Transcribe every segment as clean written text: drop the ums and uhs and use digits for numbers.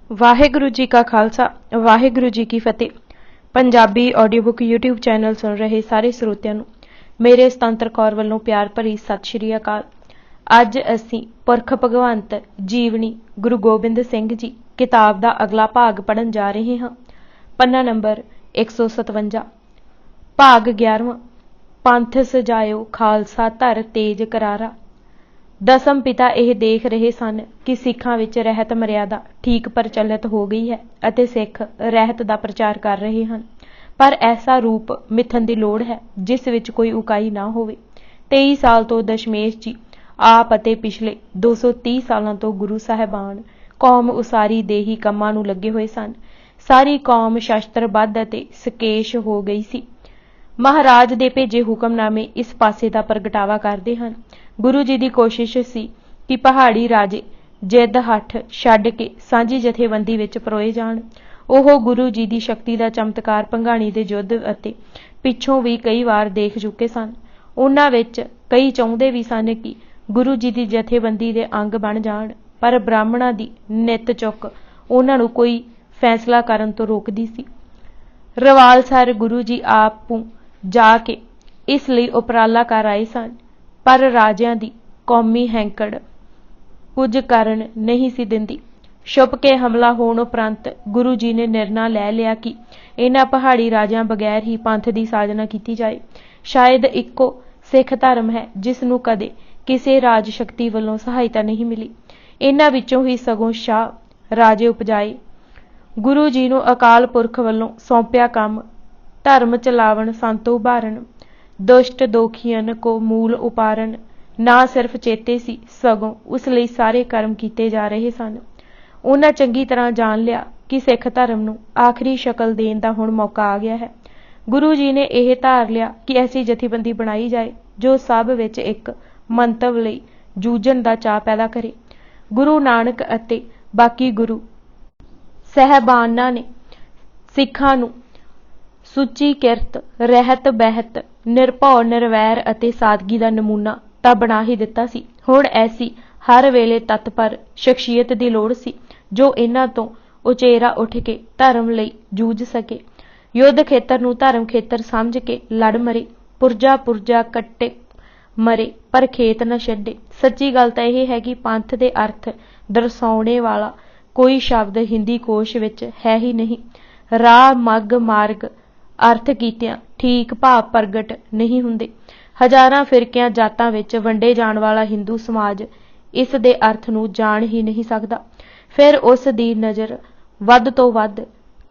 वाहेगुरु जी का खालसा वाहेगुरु जी की फतेह। Punjabi audio book YouTube channel सुन रहे सारे ਸਰੋਤਿਆਂ ਨੂੰ ਮੇਰੇ ਸੁਤੰਤਰ ਕੌਰ ਵੱਲੋਂ ਪਿਆਰ ਭਰੀ ਸਤਿ ਸ਼੍ਰੀ ਅਕਾਲ। ਅੱਜ ਅਸੀਂ ਪੁਰਖ ਭਗਵੰਤ ਜੀਵਨੀ ਗੁਰੂ ਗੋਬਿੰਦ ਸਿੰਘ ਜੀ ਕਿਤਾਬ ਦਾ ਅਗਲਾ ਭਾਗ ਪੜ੍ਹਨ ਜਾ ਰਹੇ ਹਾਂ। ਪੰਨਾ ਨੰਬਰ 157, ਭਾਗ 11ਵਾਂ। ਪੰਥ ਸਜਾਇਓ ਖਾਲਸਾ ਧਰ ਤੇਜ ਕਰਾਰਾ। ਦਸਮ ਪਿਤਾ ਇਹ ਦੇਖ ਰਹੇ ਸਨ ਕਿ ਸਿੱਖਾਂ ਵਿੱਚ ਰਹਿਤ ਮਰਿਆਦਾ ਠੀਕ ਪ੍ਰਚਲਿਤ ਹੋ ਗਈ ਹੈ ਅਤੇ ਸਿੱਖ ਰਹਿਤ ਦਾ ਪ੍ਰਚਾਰ ਕਰ ਰਹੇ ਹਨ, ਪਰ ਐਸਾ ਰੂਪ ਮਿਥਨ ਦੀ ਲੋੜ ਹੈ ਜਿਸ ਵਿੱਚ ਕੋਈ ਉਕਾਈ ਨਾ ਹੋਵੇ। 23 ਸਾਲ ਤੋਂ ਦਸ਼ਮੇਸ਼ ਜੀ ਆਪ ਅਤੇ ਪਿਛਲੇ 230 ਸਾਲਾਂ ਤੋਂ ਗੁਰੂ ਸਾਹਿਬਾਨ ਕੌਮ ਉਸਾਰੀ ਦੇ ਹੀ ਕੰਮਾਂ ਨੂੰ ਲੱਗੇ ਹੋਏ ਸਨ। ਸਾਰੀ ਕੌਮ ਸ਼ਸਤਰਬੱਧ ਅਤੇ ਸਕੇਸ਼ ਹੋ ਗਈ ਸੀ। ਮਹਾਰਾਜ ਦੇ ਭੇਜੇ ਹੁਕਮਨਾਮੇ ਇਸ ਪਾਸੇ ਦਾ ਪ੍ਰਗਟਾਵਾ ਕਰਦੇ ਹਨ। ਗੁਰੂ ਜੀ ਦੀ ਕੋਸ਼ਿਸ਼ ਸੀ ਕਿ ਪਹਾੜੀ ਰਾਜੇ ਜਿੱਦ ਹੱਠ ਛੱਡ ਕੇ ਸਾਂਝੀ ਜਥੇਬੰਦੀ ਵਿੱਚ ਪਰੋਏ ਜਾਣ। ਉਹ ਗੁਰੂ ਜੀ ਦੀ ਸ਼ਕਤੀ ਦਾ ਚਮਤਕਾਰ ਭੰਗਾਣੀ ਦੇ ਯੁੱਧ ਅਤੇ ਪਿੱਛੋਂ ਵੀ ਕਈ ਵਾਰ ਦੇਖ ਚੁੱਕੇ ਸਨ। ਉਹਨਾਂ ਵਿੱਚ ਕਈ ਚਾਹੁੰਦੇ ਵੀ ਸਨ ਕਿ ਗੁਰੂ ਜੀ ਦੀ ਜਥੇਬੰਦੀ ਦੇ ਅੰਗ ਬਣ ਜਾਣ, ਪਰ ਬ੍ਰਾਹਮਣਾਂ ਦੀ ਨਿੱਤ ਚੁੱਕ ਉਹਨਾਂ ਨੂੰ ਕੋਈ ਫੈਸਲਾ ਕਰਨ ਤੋਂ ਰੋਕਦੀ ਸੀ। ਰਵਾਲਸਰ ਗੁਰੂ ਜੀ ਆਪੂ ਜਾ ਕੇ ਇਸ ਲਈ ਉਪਰਾਲਾ ਕਰ ਆਏ ਸਨ, ਪਰ ਰਾਜਿਆਂ ਦੀ ਕੌਮੀ ਹੈਂਕੜ ਕੁਝ ਕਰਨ ਨਹੀਂ ਸੀ ਦਿੰਦੀ। ਛੁਪ ਕੇ ਹਮਲਾ ਹੋਣ ਉਪਰੰਤ ਗੁਰੂ ਜੀ ਨੇ ਨਿਰਣਾ ਲੈ ਲਿਆ ਕਿ ਇਹਨਾਂ ਪਹਾੜੀ ਰਾਜਿਆਂ ਬਗੈਰ ਹੀ ਪੰਥ ਦੀ ਸਾਜਨਾ ਕੀਤੀ ਜਾਏ। ਸ਼ਾਇਦ ਇੱਕੋ ਸਿੱਖ ਧਰਮ ਹੈ ਜਿਸ ਨੂੰ ਕਦੇ ਕਿਸੇ ਰਾਜ ਸ਼ਕਤੀ ਵੱਲੋਂ ਸਹਾਇਤਾ ਨਹੀਂ ਮਿਲੀ। ਇਹਨਾਂ ਵਿੱਚੋਂ ਹੀ ਸਗੋਂ ਸ਼ਾਹ ਰਾਜੇ ਉਪਜਾਏ। ਗੁਰੂ ਜੀ ਨੂੰ ਅਕਾਲ ਪੁਰਖ ਵੱਲੋਂ ਸੌਂਪਿਆ ਕੰਮ ਧਰਮ ਚਲਾਵਣ, ਸੰਤ ਉਭਾਰਨ, ਦੁਸ਼ਟ ਦੋਖੀਆਂ ਕੋ ਮੂਲ ਉਪਾਰਨ ਨਾ ਸਿਰਫ ਚੇਤੇ ਸੀ, ਸਗੋਂ ਉਸ ਲਈ ਸਾਰੇ ਕਰਮ ਕੀਤੇ ਜਾ ਰਹੇ ਸਨ। ਉਹਨਾਂ ਚੰਗੀ ਤਰ੍ਹਾਂ ਜਾਣ ਲਿਆ ਕਿ ਸਿੱਖ ਧਰਮ ਨੂੰ ਆਖਰੀ ਸ਼ਕਲ ਦੇਣ ਦਾ ਹੁਣ ਮੌਕਾ ਆ ਗਿਆ ਹੈ। ਗੁਰੂ ਜੀ ਨੇ ਇਹ ਧਾਰ ਲਿਆ ਕਿ ਐਸੀ ਜਥੇਬੰਦੀ ਬਣਾਈ ਜਾਏ ਜੋ ਸਭ ਵਿੱਚ ਇੱਕ ਮੰਤਵ ਲਈ ਜੂਝਣ ਦਾ ਚਾਅ ਪੈਦਾ ਕਰੇ। ਗੁਰੂ ਨਾਨਕ ਅਤੇ ਬਾਕੀ ਗੁਰੂ ਸਹਿਬਾਨਾਂ ਨੇ ਸਿੱਖਾਂ ਨੂੰ ਸੁੱਚੀ ਕਿਰਤ, ਰਹਿਤ ਬਹਿਤ, ਨਿਰਭਉ ਨਿਰਵੈਰ ਅਤੇ ਸਾਦਗੀ ਦਾ ਨਮੂਨਾ ਤਾਂ ਬਣਾ ਹੀ ਦਿੱਤਾ ਸੀ। ਹੁਣ ਐਸੀ ਹਰ ਵੇਲੇ ਤਤਪਰ ਸ਼ਖਸੀਅਤ ਦੀ ਲੋੜ ਸੀ ਜੋ ਇਹਨਾਂ ਤੋਂ ਉਚੇਰਾ ਉੱਠ ਕੇ ਧਰਮ ਲਈ ਜੂਝ ਸਕੇ। ਯੁੱਧ ਖੇਤਰ ਨੂੰ ਧਰਮ ਖੇਤਰ ਸਮਝ ਕੇ ਲੜ ਮਰੇ, ਪੁਰਜਾ ਪੁਰਜਾ ਕੱਟੇ ਮਰੇ, ਪਰ ਖੇਤ ਨਾ ਛੱਡੇ। ਸੱਚੀ ਗੱਲ ਤਾਂ ਇਹ ਹੈ ਕਿ ਪੰਥ ਦੇ ਅਰਥ ਦਰਸਾਉਣੇ ਵਾਲਾ ਕੋਈ ਸ਼ਬਦ ਹਿੰਦੀ ਕੋਸ਼ ਵਿੱਚ ਹੈ ਹੀ ਨਹੀਂ। ਰਾਹ ਮੱਗ ਮਾਰਗ ਅਰਥ ਕੀਤਿਆਂ ਠੀਕ ਭਾਵ ਪ੍ਰਗਟ ਨਹੀਂ ਹੁੰਦੇ। ਹਜ਼ਾਰਾਂ ਫਿਰਕਿਆਂ ਜਾਤਾਂ ਵਿੱਚ ਵੰਡੇ ਜਾਣ ਵਾਲਾ ਹਿੰਦੂ ਸਮਾਜ ਇਸ ਦੇ ਅਰਥ ਨੂੰ ਜਾਣ ਹੀ ਨਹੀਂ ਸਕਦਾ। ਫਿਰ ਉਸ ਦੀ ਨਜ਼ਰ ਵੱਧ ਤੋਂ ਵੱਧ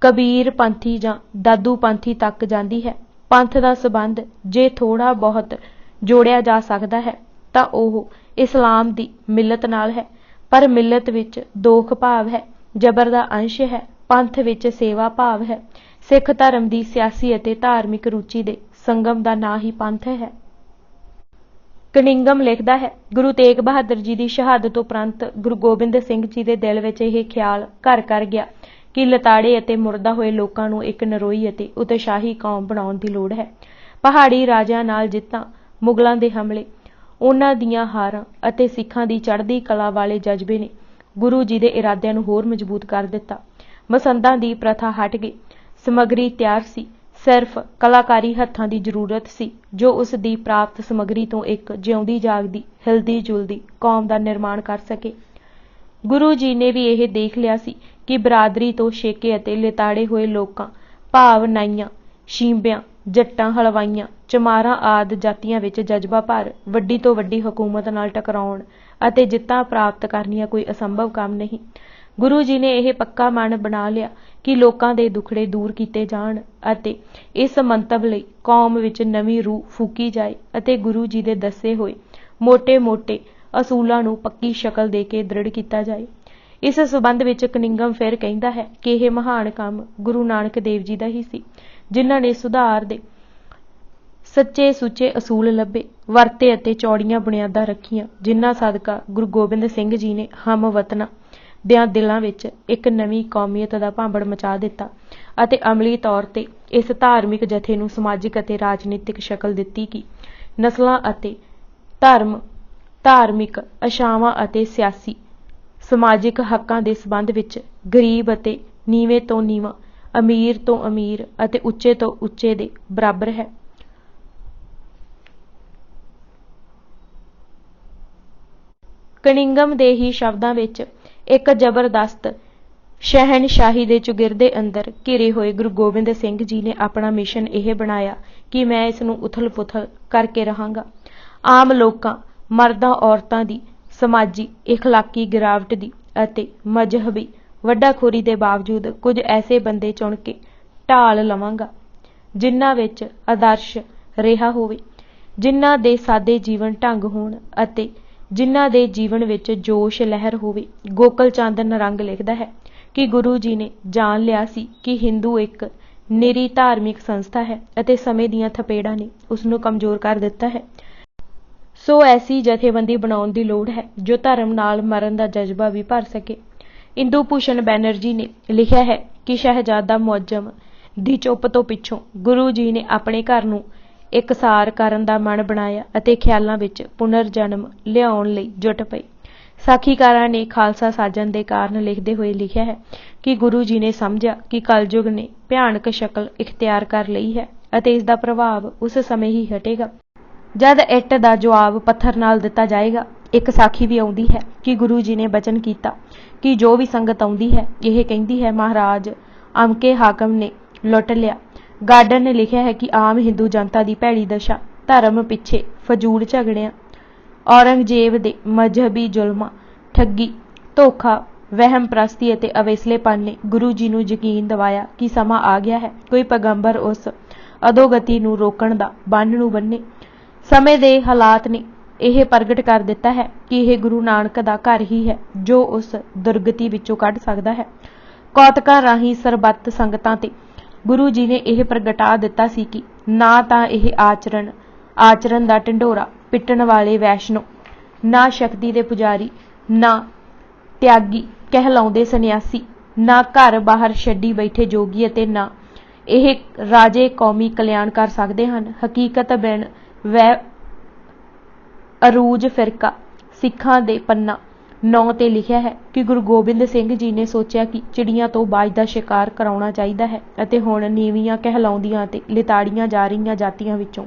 ਕਬੀਰ ਪੰਥੀ ਜਾਂ ਦਾਦੂ ਪੰਥੀ ਤੱਕ ਜਾਂਦੀ ਹੈ। ਪੰਥ ਦਾ ਸੰਬੰਧ ਜੇ ਥੋੜ੍ਹਾ ਬਹੁਤ ਜੋੜਿਆ ਜਾ ਸਕਦਾ ਹੈ ਤਾਂ ਉਹ ਇਸਲਾਮ ਦੀ ਮਿਲਤ ਨਾਲ ਹੈ, ਪਰ ਮਿਲਤ ਵਿੱਚ ਦੋਖ ਭਾਵ ਹੈ, ਜਬਰ ਦਾ ਅੰਸ਼ ਹੈ, ਪੰਥ ਵਿੱਚ ਸੇਵਾ ਭਾਵ ਹੈ। ਸਿੱਖ ਧਰਮ ਦੀ ਸਿਆਸੀ ਅਤੇ ਧਾਰਮਿਕ ਰੁਚੀ ਦੇ ਸੰਗਮ ਦਾ ਨਾਂ ਹੀ ਪੰਥ ਹੈ। ਕਨਿੰਗਮ ਲਿਖਦਾ ਹੈ, ਗੁਰੂ ਤੇਗ ਬਹਾਦਰ ਜੀ ਦੀ ਸ਼ਹਾਦਤ ਉਪਰੰਤ ਗੁਰੂ ਗੋਬਿੰਦ ਸਿੰਘ ਜੀ ਦੇ ਦਿਲ ਵਿੱਚ ਇਹ ਖਿਆਲ ਘਰ ਕਰ ਗਿਆ ਕਿ ਲਤਾੜੇ ਅਤੇ ਮੁਰਦਾ ਹੋਏ ਲੋਕਾਂ ਨੂੰ ਇੱਕ ਨਰੋਈ ਅਤੇ ਉਤਸ਼ਾਹੀ ਕੌਮ ਬਣਾਉਣ ਦੀ ਲੋੜ ਹੈ। ਪਹਾੜੀ ਰਾਜਿਆਂ ਨਾਲ ਜਿੱਤਾਂ, ਮੁਗਲਾਂ ਦੇ ਹਮਲੇ, ਉਹਨਾਂ ਦੀਆਂ ਹਾਰਾਂ ਅਤੇ ਸਿੱਖਾਂ ਦੀ ਚੜ੍ਹਦੀ ਕਲਾ ਵਾਲੇ ਜਜ਼ਬੇ ਨੇ ਗੁਰੂ ਜੀ ਦੇ ਇਰਾਦਿਆਂ ਨੂੰ ਹੋਰ ਮਜ਼ਬੂਤ ਕਰ ਦਿੱਤਾ। ਮਸੰਦਾਂ ਦੀ ਪ੍ਰਥਾ ਹਟ ਗਈ। ਸਮੱਗਰੀ ਤਿਆਰ ਸੀ, ਸਿਰਫ ਕਲਾਕਾਰੀ ਹੱਥਾਂ ਦੀ ਜ਼ਰੂਰਤ ਸੀ ਜੋ ਉਸ ਦੀ ਪ੍ਰਾਪਤ ਸਮੱਗਰੀ ਤੋਂ ਇੱਕ ਜਿਉਂਦੀ ਜਾਗਦੀ ਹਿਲਦੀ ਜੁਲਦੀ ਕੌਮ ਦਾ ਨਿਰਮਾਣ ਕਰ ਸਕੇ। ਗੁਰੂ ਜੀ ਨੇ ਵੀ ਇਹ ਦੇਖ ਲਿਆ ਸੀ ਕਿ ਬਰਾਦਰੀ ਤੋਂ ਛੇਕੇ ਅਤੇ ਲਿਤਾੜੇ ਹੋਏ ਲੋਕਾਂ ਭਾਵ ਨਾਈਆਂ, ਸ਼ੀਂਬਿਆਂ, ਜੱਟਾਂ, ਹਲਵਾਈਆਂ, ਚਮਾਰਾਂ ਆਦਿ ਜਾਤੀਆਂ ਵਿੱਚ ਜਜ਼ਬਾ ਭਰ ਵੱਡੀ ਤੋਂ ਵੱਡੀ ਹਕੂਮਤ ਨਾਲ ਟਕਰਾਉਣ ਅਤੇ ਜਿੱਤਾਂ ਪ੍ਰਾਪਤ ਕਰਨੀਆਂ ਕੋਈ ਅਸੰਭਵ ਕੰਮ ਨਹੀਂ। ਗੁਰੂ ਜੀ ਨੇ ਇਹ ਪੱਕਾ ਮਨ ਬਣਾ ਲਿਆ ਕਿ ਲੋਕਾਂ ਦੇ ਦੁਖੜੇ ਦੂਰ ਕੀਤੇ ਜਾਣ ਅਤੇ ਇਸ ਮੰਤਵ ਲਈ ਕੌਮ ਵਿੱਚ ਨਵੀਂ ਰੂਹ ਫੂਕੀ ਜਾਏ ਅਤੇ ਗੁਰੂ ਜੀ ਦੇ ਦੱਸੇ ਹੋਏ ਮੋਟੇ-ਮੋਟੇ ਅਸੂਲਾਂ ਨੂੰ ਪੱਕੀ ਸ਼ਕਲ ਦੇ ਕੇ ਦ੍ਰਿੜ ਕੀਤਾ ਜਾਏ। ਇਸ ਸਬੰਧ ਵਿੱਚ ਕਨਿੰਗਮ ਫਿਰ ਕਹਿੰਦਾ ਹੈ ਕਿ ਇਹ ਮਹਾਨ ਕੰਮ ਗੁਰੂ ਨਾਨਕ ਦੇਵ ਜੀ ਦਾ ਹੀ ਸੀ, ਜਿਨ੍ਹਾਂ ਨੇ ਸੁਧਾਰ ਦੇ ਸੱਚੇ ਸੁੱਚੇ ਅਸੂਲ ਲੱਭੇ, ਵਰਤੇ ਅਤੇ ਚੌੜੀਆਂ ਬੁਨਿਆਦਾਂ ਰੱਖੀਆਂ, ਜਿਨ੍ਹਾਂ ਸਦਕਾ ਗੁਰੂ ਗੋਬਿੰਦ ਸਿੰਘ ਜੀ ਨੇ ਹਮਵਤਨਾਂ ਦਿਆਂ ਦਿਲਾਂ ਵਿੱਚ ਇੱਕ ਨਵੀਂ ਕੌਮੀਅਤ ਦਾ ਭਾਂਬੜ ਮਚਾ ਦਿੱਤਾ ਅਤੇ ਅਮਲੀ ਤੌਰ ਤੇ ਇਸ ਧਾਰਮਿਕ ਜਥੇ ਨੂੰ ਸਮਾਜਿਕ ਅਤੇ ਰਾਜਨੀਤਿਕ ਸ਼ਕਲ ਦਿੱਤੀ ਕਿ ਨਸਲਾਂ ਅਤੇ ਧਰਮ, ਧਾਰਮਿਕ ਆਸ਼ਾਵਾਂ ਅਤੇ ਸਿਆਸੀ ਸਮਾਜਿਕ ਹੱਕਾਂ ਦੇ ਸੰਬੰਧ ਵਿੱਚ ਗਰੀਬ ਅਤੇ ਨੀਵੇਂ ਤੋਂ ਨੀਵਾਂ, ਅਮੀਰ ਤੋਂ ਅਮੀਰ ਅਤੇ ਉੱਚੇ ਤੋਂ ਉੱਚੇ ਦੇ ਬਰਾਬਰ ਹੈ। ਕਨਿੰਘਮ ਦੇ ਹੀ ਸ਼ਬਦਾਂ ਵਿੱਚ ਇੱਕ ਜ਼ਬਰਦਸਤ ਸ਼ਹਿਨਸ਼ਾਹੀ ਦੇ ਚੁਗਿਰਦੇ ਅੰਦਰ ਘਿਰੇ ਹੋਏ ਗੁਰੂ ਗੋਬਿੰਦ ਸਿੰਘ ਜੀ ਨੇ ਆਪਣਾ ਮਿਸ਼ਨ ਇਹ ਬਣਾਇਆ ਕਿ ਮੈਂ ਇਸ ਨੂੰ ਉਥਲ-ਪੁਥਲ ਕਰਕੇ ਰਹਾਂਗਾ। ਆਮ ਲੋਕਾਂ, ਮਰਦਾਂ ਔਰਤਾਂ ਦੀ ਸਮਾਜੀ ਇਖਲਾਕੀ ਗਿਰਾਵਟ ਦੀ ਅਤੇ ਮਜ਼ਹਬੀ ਵੱਡਾਖੋਰੀ ਦੇ ਬਾਵਜੂਦ ਕੁਝ ਐਸੇ ਬੰਦੇ ਚੁਣ ਕੇ ਢਾਲ ਲਵਾਂਗਾ ਜਿਨ੍ਹਾਂ ਵਿੱਚ ਆਦਰਸ਼ ਰਿਹਾ ਹੋਵੇ, ਜਿਨ੍ਹਾਂ ਦੇ ਸਾਦੇ ਜੀਵਨ ਢੰਗ ਹੋਣ ਅਤੇ ਜਿਨ੍ਹਾਂ ਦੇ ਜੀਵਨ ਵਿੱਚ ਜੋਸ਼ ਲਹਿਰ ਹੋਵੇ। ਗੋਕਲ ਚੰਦ ਨਰੰਗ ਲਿਖਦਾ ਹੈ ਕਿ ਗੁਰੂ ਜੀ ਨੇ ਜਾਣ ਲਿਆ ਸੀ ਕਿ ਹਿੰਦੂ ਇੱਕ ਨਿਰੀ ਧਾਰਮਿਕ ਸੰਸਥਾ ਹੈ ਅਤੇ ਸਮੇਂ ਦੀਆਂ ਥਪੇੜਾਂ ਨੇ ਉਸ ਨੂੰ ਕਮਜ਼ੋਰ ਕਰ ਦਿੱਤਾ ਹੈ। ਸੋ ਐਸੀ ਜਥੇਬੰਦੀ ਬਣਾਉਣ ਦੀ ਲੋੜ ਹੈ ਜੋ ਧਰਮ ਨਾਲ ਮਰਨ ਦਾ ਜਜ਼ਬਾ ਵੀ ਭਰ ਸਕੇ। ਇੰਦੂ ਭੂਸ਼ਣ ਬੈਨਰਜੀ ਨੇ ਲਿਖਿਆ ਹੈ ਕਿ ਸ਼ਹਿਜ਼ਾਦਾ ਮੁਅੱਜ਼ਮ ਦੀ ਚੁੱਪ ਤੋਂ ਪਿੱਛੋਂ ਗੁਰੂ ਜੀ ਨੇ ਆਪਣੇ ਘਰ ਨੂੰ ਇਕਸਾਰ ਕਰਨ ਦਾ ਮਨ ਬਣਾਇਆ ਅਤੇ ਖਿਆਲਾਂ ਵਿੱਚ ਪੁਨਰ ਜਨਮ ਲਿਆਉਣ ਲਈ ਜੁਟ ਪਏ। ਸਾਖੀਕਾਰਾਂ ਨੇ ਖਾਲਸਾ ਸਾਜਣ ਦੇ ਕਾਰਨ ਲਿਖਦੇ ਹੋਏ ਲਿਖਿਆ ਹੈ ਕਿ ਗੁਰੂ ਜੀ ਨੇ ਸਮਝਿਆ ਕਿ ਕਲਯੁਗ ਨੇ ਭਿਆਨਕ ਸ਼ਕਲ ਇਖਤਿਆਰ ਕਰ ਲਈ ਹੈ ਅਤੇ ਇਸ ਦਾ ਪ੍ਰਭਾਵ ਉਸ ਸਮੇਂ ਹੀ ਹਟੇਗਾ ਜਦ ਇੱਟ ਦਾ ਜਵਾਬ ਪੱਥਰ ਨਾਲ ਦਿੱਤਾ ਜਾਏਗਾ। ਇੱਕ ਸਾਖੀ ਵੀ ਆਉਂਦੀ ਹੈ ਕਿ ਗੁਰੂ ਜੀ ਨੇ ਬਚਨ ਕੀਤਾ ਕਿ ਜੋ ਵੀ ਸੰਗਤ ਆਉਂਦੀ ਹੈ ਇਹ ਕਹਿੰਦੀ ਹੈ ਮਹਾਰਾਜ ਅਮਕੇ ਹਾਕਮ ਨੇ ਲੁੱਟ ਲਿਆ। ਗਾਰਡਨ ਨੇ ਲਿਖਿਆ ਹੈ ਕਿ ਆਮ ਹਿੰਦੂ ਜਨਤਾ ਦੀ ਭੈੜੀ ਦਸ਼ਾ ਧਰਮ ਪਿੱਛੇ ਫਜ਼ੂਲ ਝਗੜਿਆਂ, ਔਰੰਗਜ਼ੇਬ ਦੇ ਮਜ਼ਹਬੀ ਜ਼ੁਲਮਾਂ, ਠੱਗੀ, ਧੋਖਾ, ਵਹਿਮ ਪ੍ਰਸਤੀ ਅਤੇ ਅਵੇਸਲੇਪਨ ਨੇ ਗੁਰੂ ਜੀ ਨੂੰ ਯਕੀਨ ਦਿਵਾਇਆ ਕਿ ਸਮਾਂ ਆ ਗਿਆ ਹੈ ਕੋਈ ਪੈਗੰਬਰ ਉਸ ਅਧੋਗਤੀ ਨੂੰ ਰੋਕਣ ਦਾ ਬੰਨ੍ਹ ਨੂੰ ਬੰਨੇ। ਸਮੇਂ ਦੇ ਹਾਲਾਤ ਨੇ ਇਹ ਪ੍ਰਗਟ ਕਰ ਦਿੱਤਾ ਹੈ ਕਿ ਇਹ ਗੁਰੂ ਨਾਨਕ ਦਾ ਘਰ ਹੀ ਹੈ ਜੋ ਉਸ ਦੁਰਗਤੀ ਵਿੱਚੋਂ ਕੱਢ ਸਕਦਾ ਹੈ। ਕੌਤਕਾਂ ਰਾਹੀਂ ਸਰਬੱਤ ਸੰਗਤਾਂ ਤੇ ਗੁਰੂ ਜੀ ਨੇ ਇਹ ਪ੍ਰਗਟਾ ਦਿੱਤਾ ਸੀ ਕਿ ਨਾ ਤਾਂ ਇਹ ਆਚਰਨ ਦਾ ਢਿੰਡੋਰਾ ਪਿੱਟਣ ਵਾਲੇ ਵੈਸ਼ਨੋ, ਨਾ ਸ਼ਕਤੀ ਦੇ ਪੁਜਾਰੀ, ਨਾ ਤਿਆਗੀ ਕਹਿਲਾਉਂਦੇ ਸੰਨਿਆਸੀ, ਨਾ ਘਰ ਬਾਹਰ ਛੱਡੀ ਬੈਠੇ ਜੋਗੀ ਅਤੇ ਨਾ ਇਹ ਰਾਜੇ ਕੌਮੀ ਕਲਿਆਣ ਕਰ ਸਕਦੇ ਹਨ। ਹਕੀਕਤ ਬਿਨ ਵੈ ਅਰੂਜ ਫਿਰਕਾ ਸਿੱਖਾਂ ਦੇ ਪੰਨਾ 9 ਤੇ ਲਿਖਿਆ ਹੈ ਕਿ ਗੁਰੂ ਗੋਬਿੰਦ ਸਿੰਘ ਜੀ ਨੇ ਸੋਚਿਆ ਕਿ ਚਿੜੀਆਂ ਤੋਂ ਬਾਜ ਦਾ ਸ਼ਿਕਾਰ ਕਰਾਉਣਾ ਚਾਹੀਦਾ ਹੈ ਅਤੇ ਹੁਣ ਨੀਵੀਆਂ ਕਹਿਲਾਉਂਦੀਆਂ ਤੇ ਲਿਤਾੜੀਆਂ ਜਾ ਰਹੀਆਂ ਜਾਤੀਆਂ ਵਿੱਚੋਂ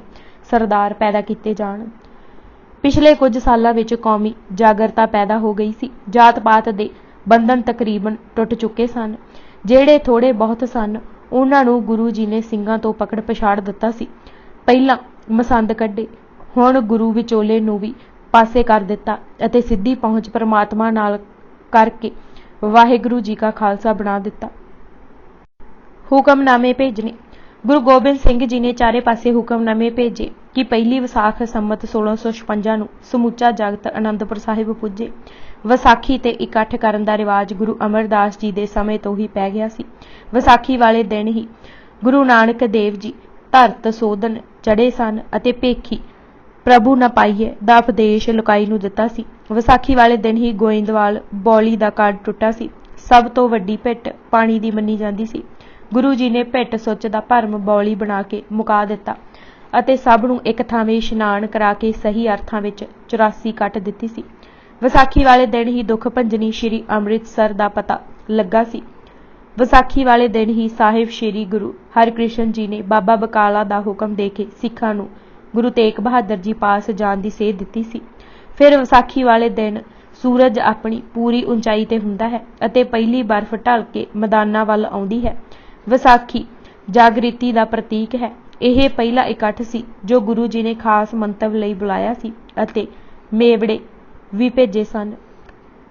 ਸਰਦਾਰ ਪੈਦਾ ਕੀਤੇ ਜਾਣ। ਪਿਛਲੇ ਕੁਝ ਸਾਲਾਂ ਵਿੱਚ ਕੌਮੀ ਜਾਗਰਤਾ ਪੈਦਾ ਹੋ ਗਈ ਸੀ। ਜਾਤ ਪਾਤ ਦੇ ਬੰਧਨ ਤਕਰੀਬਨ ਟੁੱਟ ਚੁੱਕੇ ਸਨ। ਜਿਹੜੇ ਥੋੜੇ ਬਹੁਤ ਸਨ ਉਹਨਾਂ ਨੂੰ ਗੁਰੂ ਜੀ ਨੇ ਸਿੰਘਾਂ ਤੋਂ ਪਕੜ ਪਛਾੜ ਦਿੱਤਾ ਸੀ। ਪਹਿਲਾਂ ਮਸੰਦ ਕੱਢੇ, ਹੁਣ ਗੁਰੂ ਵਿਚੋਲੇ ਨੂੰ ਵੀ ਪਾਸੇ ਕਰ ਦਿੱਤਾ ਅਤੇ ਸਿੱਧੀ ਪਹੁੰਚ ਪਰਮਾਤਮਾ ਨਾਲ ਕਰਕੇ ਵਾਹਿਗੁਰੂ ਜੀ ਕਾ ਖਾਲਸਾ ਬਣਾ ਦਿੱਤਾ। ਹੁਕਮਨਾਮੇ ਭੇਜਣੇ। ਗੁਰੂ ਗੋਬਿੰਦ ਸਿੰਘ ਜੀ ਨੇ ਚਾਰੇ ਪਾਸੇ ਹੁਕਮਨਾਮੇ ਭੇਜੇ ਕਿ ਪਹਿਲੀ ਵਿਸਾਖ ਸੰਮਤ 1656 ਨੂੰ ਸਮੁੱਚਾ ਜਗਤ ਅਨੰਦਪੁਰ ਸਾਹਿਬ ਪੁੱਜੇ। ਵਿਸਾਖੀ ਤੇ ਇਕੱਠ ਕਰਨ ਦਾ ਰਿਵਾਜ ਗੁਰੂ ਅਮਰਦਾਸ ਜੀ ਦੇ ਸਮੇਂ ਤੋਂ ਹੀ ਪੈ ਗਿਆ ਸੀ। ਵਿਸਾਖੀ ਵਾਲੇ ਦਿਨ ਹੀ ਗੁਰੂ ਨਾਨਕ ਦੇਵ ਜੀ ਧਰਤ ਸੋਧਨ ਚੜੇ ਸਨ ਅਤੇ ਭੇਖੀ ਪ੍ਰਭੂ ਨਾ ਪਾਈਏ ਦਾ ਉਪਦੇਸ਼ ਲੁਕਾਈ ਨੂੰ ਦਿੱਤਾ ਸੀ। ਵਿਸਾਖੀ ਵਾਲੇ ਦਿਨ ਹੀ ਗੋਇੰਦਵਾਲ ਬੌਲੀ ਦਾ ਕਾਰਡ ਟੁੱਟਾ ਸੀ। ਸਭ ਤੋਂ ਵੱਡੀ ਭਿੱਟ ਪਾਣੀ ਦੀ ਮੰਨੀ ਜਾਂਦੀ ਸੀ। ਗੁਰੂ ਜੀ ਨੇ ਭਿੱਟ ਸੁੱਚ ਦਾ ਭਰਮ ਬੌਲੀ ਬਣਾ ਕੇ ਮੁਕਾ ਦਿੱਤਾ ਅਤੇ ਸਭ ਨੂੰ ਇੱਕ ਥਾਵੇਂ ਇਸ਼ਨਾਨ ਕਰਾ ਕੇ ਸਹੀ ਅਰਥਾਂ ਵਿੱਚ 84 ਕੱਟ ਦਿੱਤੀ ਸੀ। ਵਿਸਾਖੀ ਵਾਲੇ ਦਿਨ ਹੀ ਦੁੱਖ ਭੰਜਨੀ ਸ਼੍ਰੀ ਅੰਮ੍ਰਿਤਸਰ ਦਾ ਪਤਾ ਲੱਗਾ ਸੀ। ਵਿਸਾਖੀ ਵਾਲੇ ਦਿਨ ਹੀ ਸਾਹਿਬ ਸ਼੍ਰੀ ਗੁਰੂ ਹਰਿਕ੍ਰਿਸ਼ਨ ਜੀ ਨੇ ਬਾਬਾ ਬਕਾਲਾ ਦਾ ਹੁਕਮ ਦੇ ਕੇ ਸਿੱਖਾਂ ਨੂੰ ਗੁਰੂ ਤੇਗ ਬਹਾਦਰ ਜੀ ਪਾਸ ਜਾਣ ਦੀ ਸੇਧ ਦਿੱਤੀ ਸੀ। ਫਿਰ ਵਿਸਾਖੀ ਵਾਲੇ ਦਿਨ ਸੂਰਜ ਆਪਣੀ ਪੂਰੀ ਉਚਾਈ ਤੇ ਹੁੰਦਾ ਹੈ ਅਤੇ ਪਹਿਲੀ ਬਰਫ਼ ਢਲ ਕੇ ਮੈਦਾਨਾਂ ਵੱਲ ਆਉਂਦੀ ਹੈ। ਵਿਸਾਖੀ ਜਾਗ੍ਰਿਤੀ ਦਾ ਪ੍ਰਤੀਕ ਹੈ। ਇਹ ਪਹਿਲਾ ਇਕੱਠ ਸੀ ਜੋ ਗੁਰੂ ਜੀ ਨੇ ਖਾਸ ਮੰਤਵ ਲਈ ਬੁਲਾਇਆ ਸੀ ਅਤੇ ਮੇਵੜੇ ਵੀ ਭੇਜੇ ਸਨ।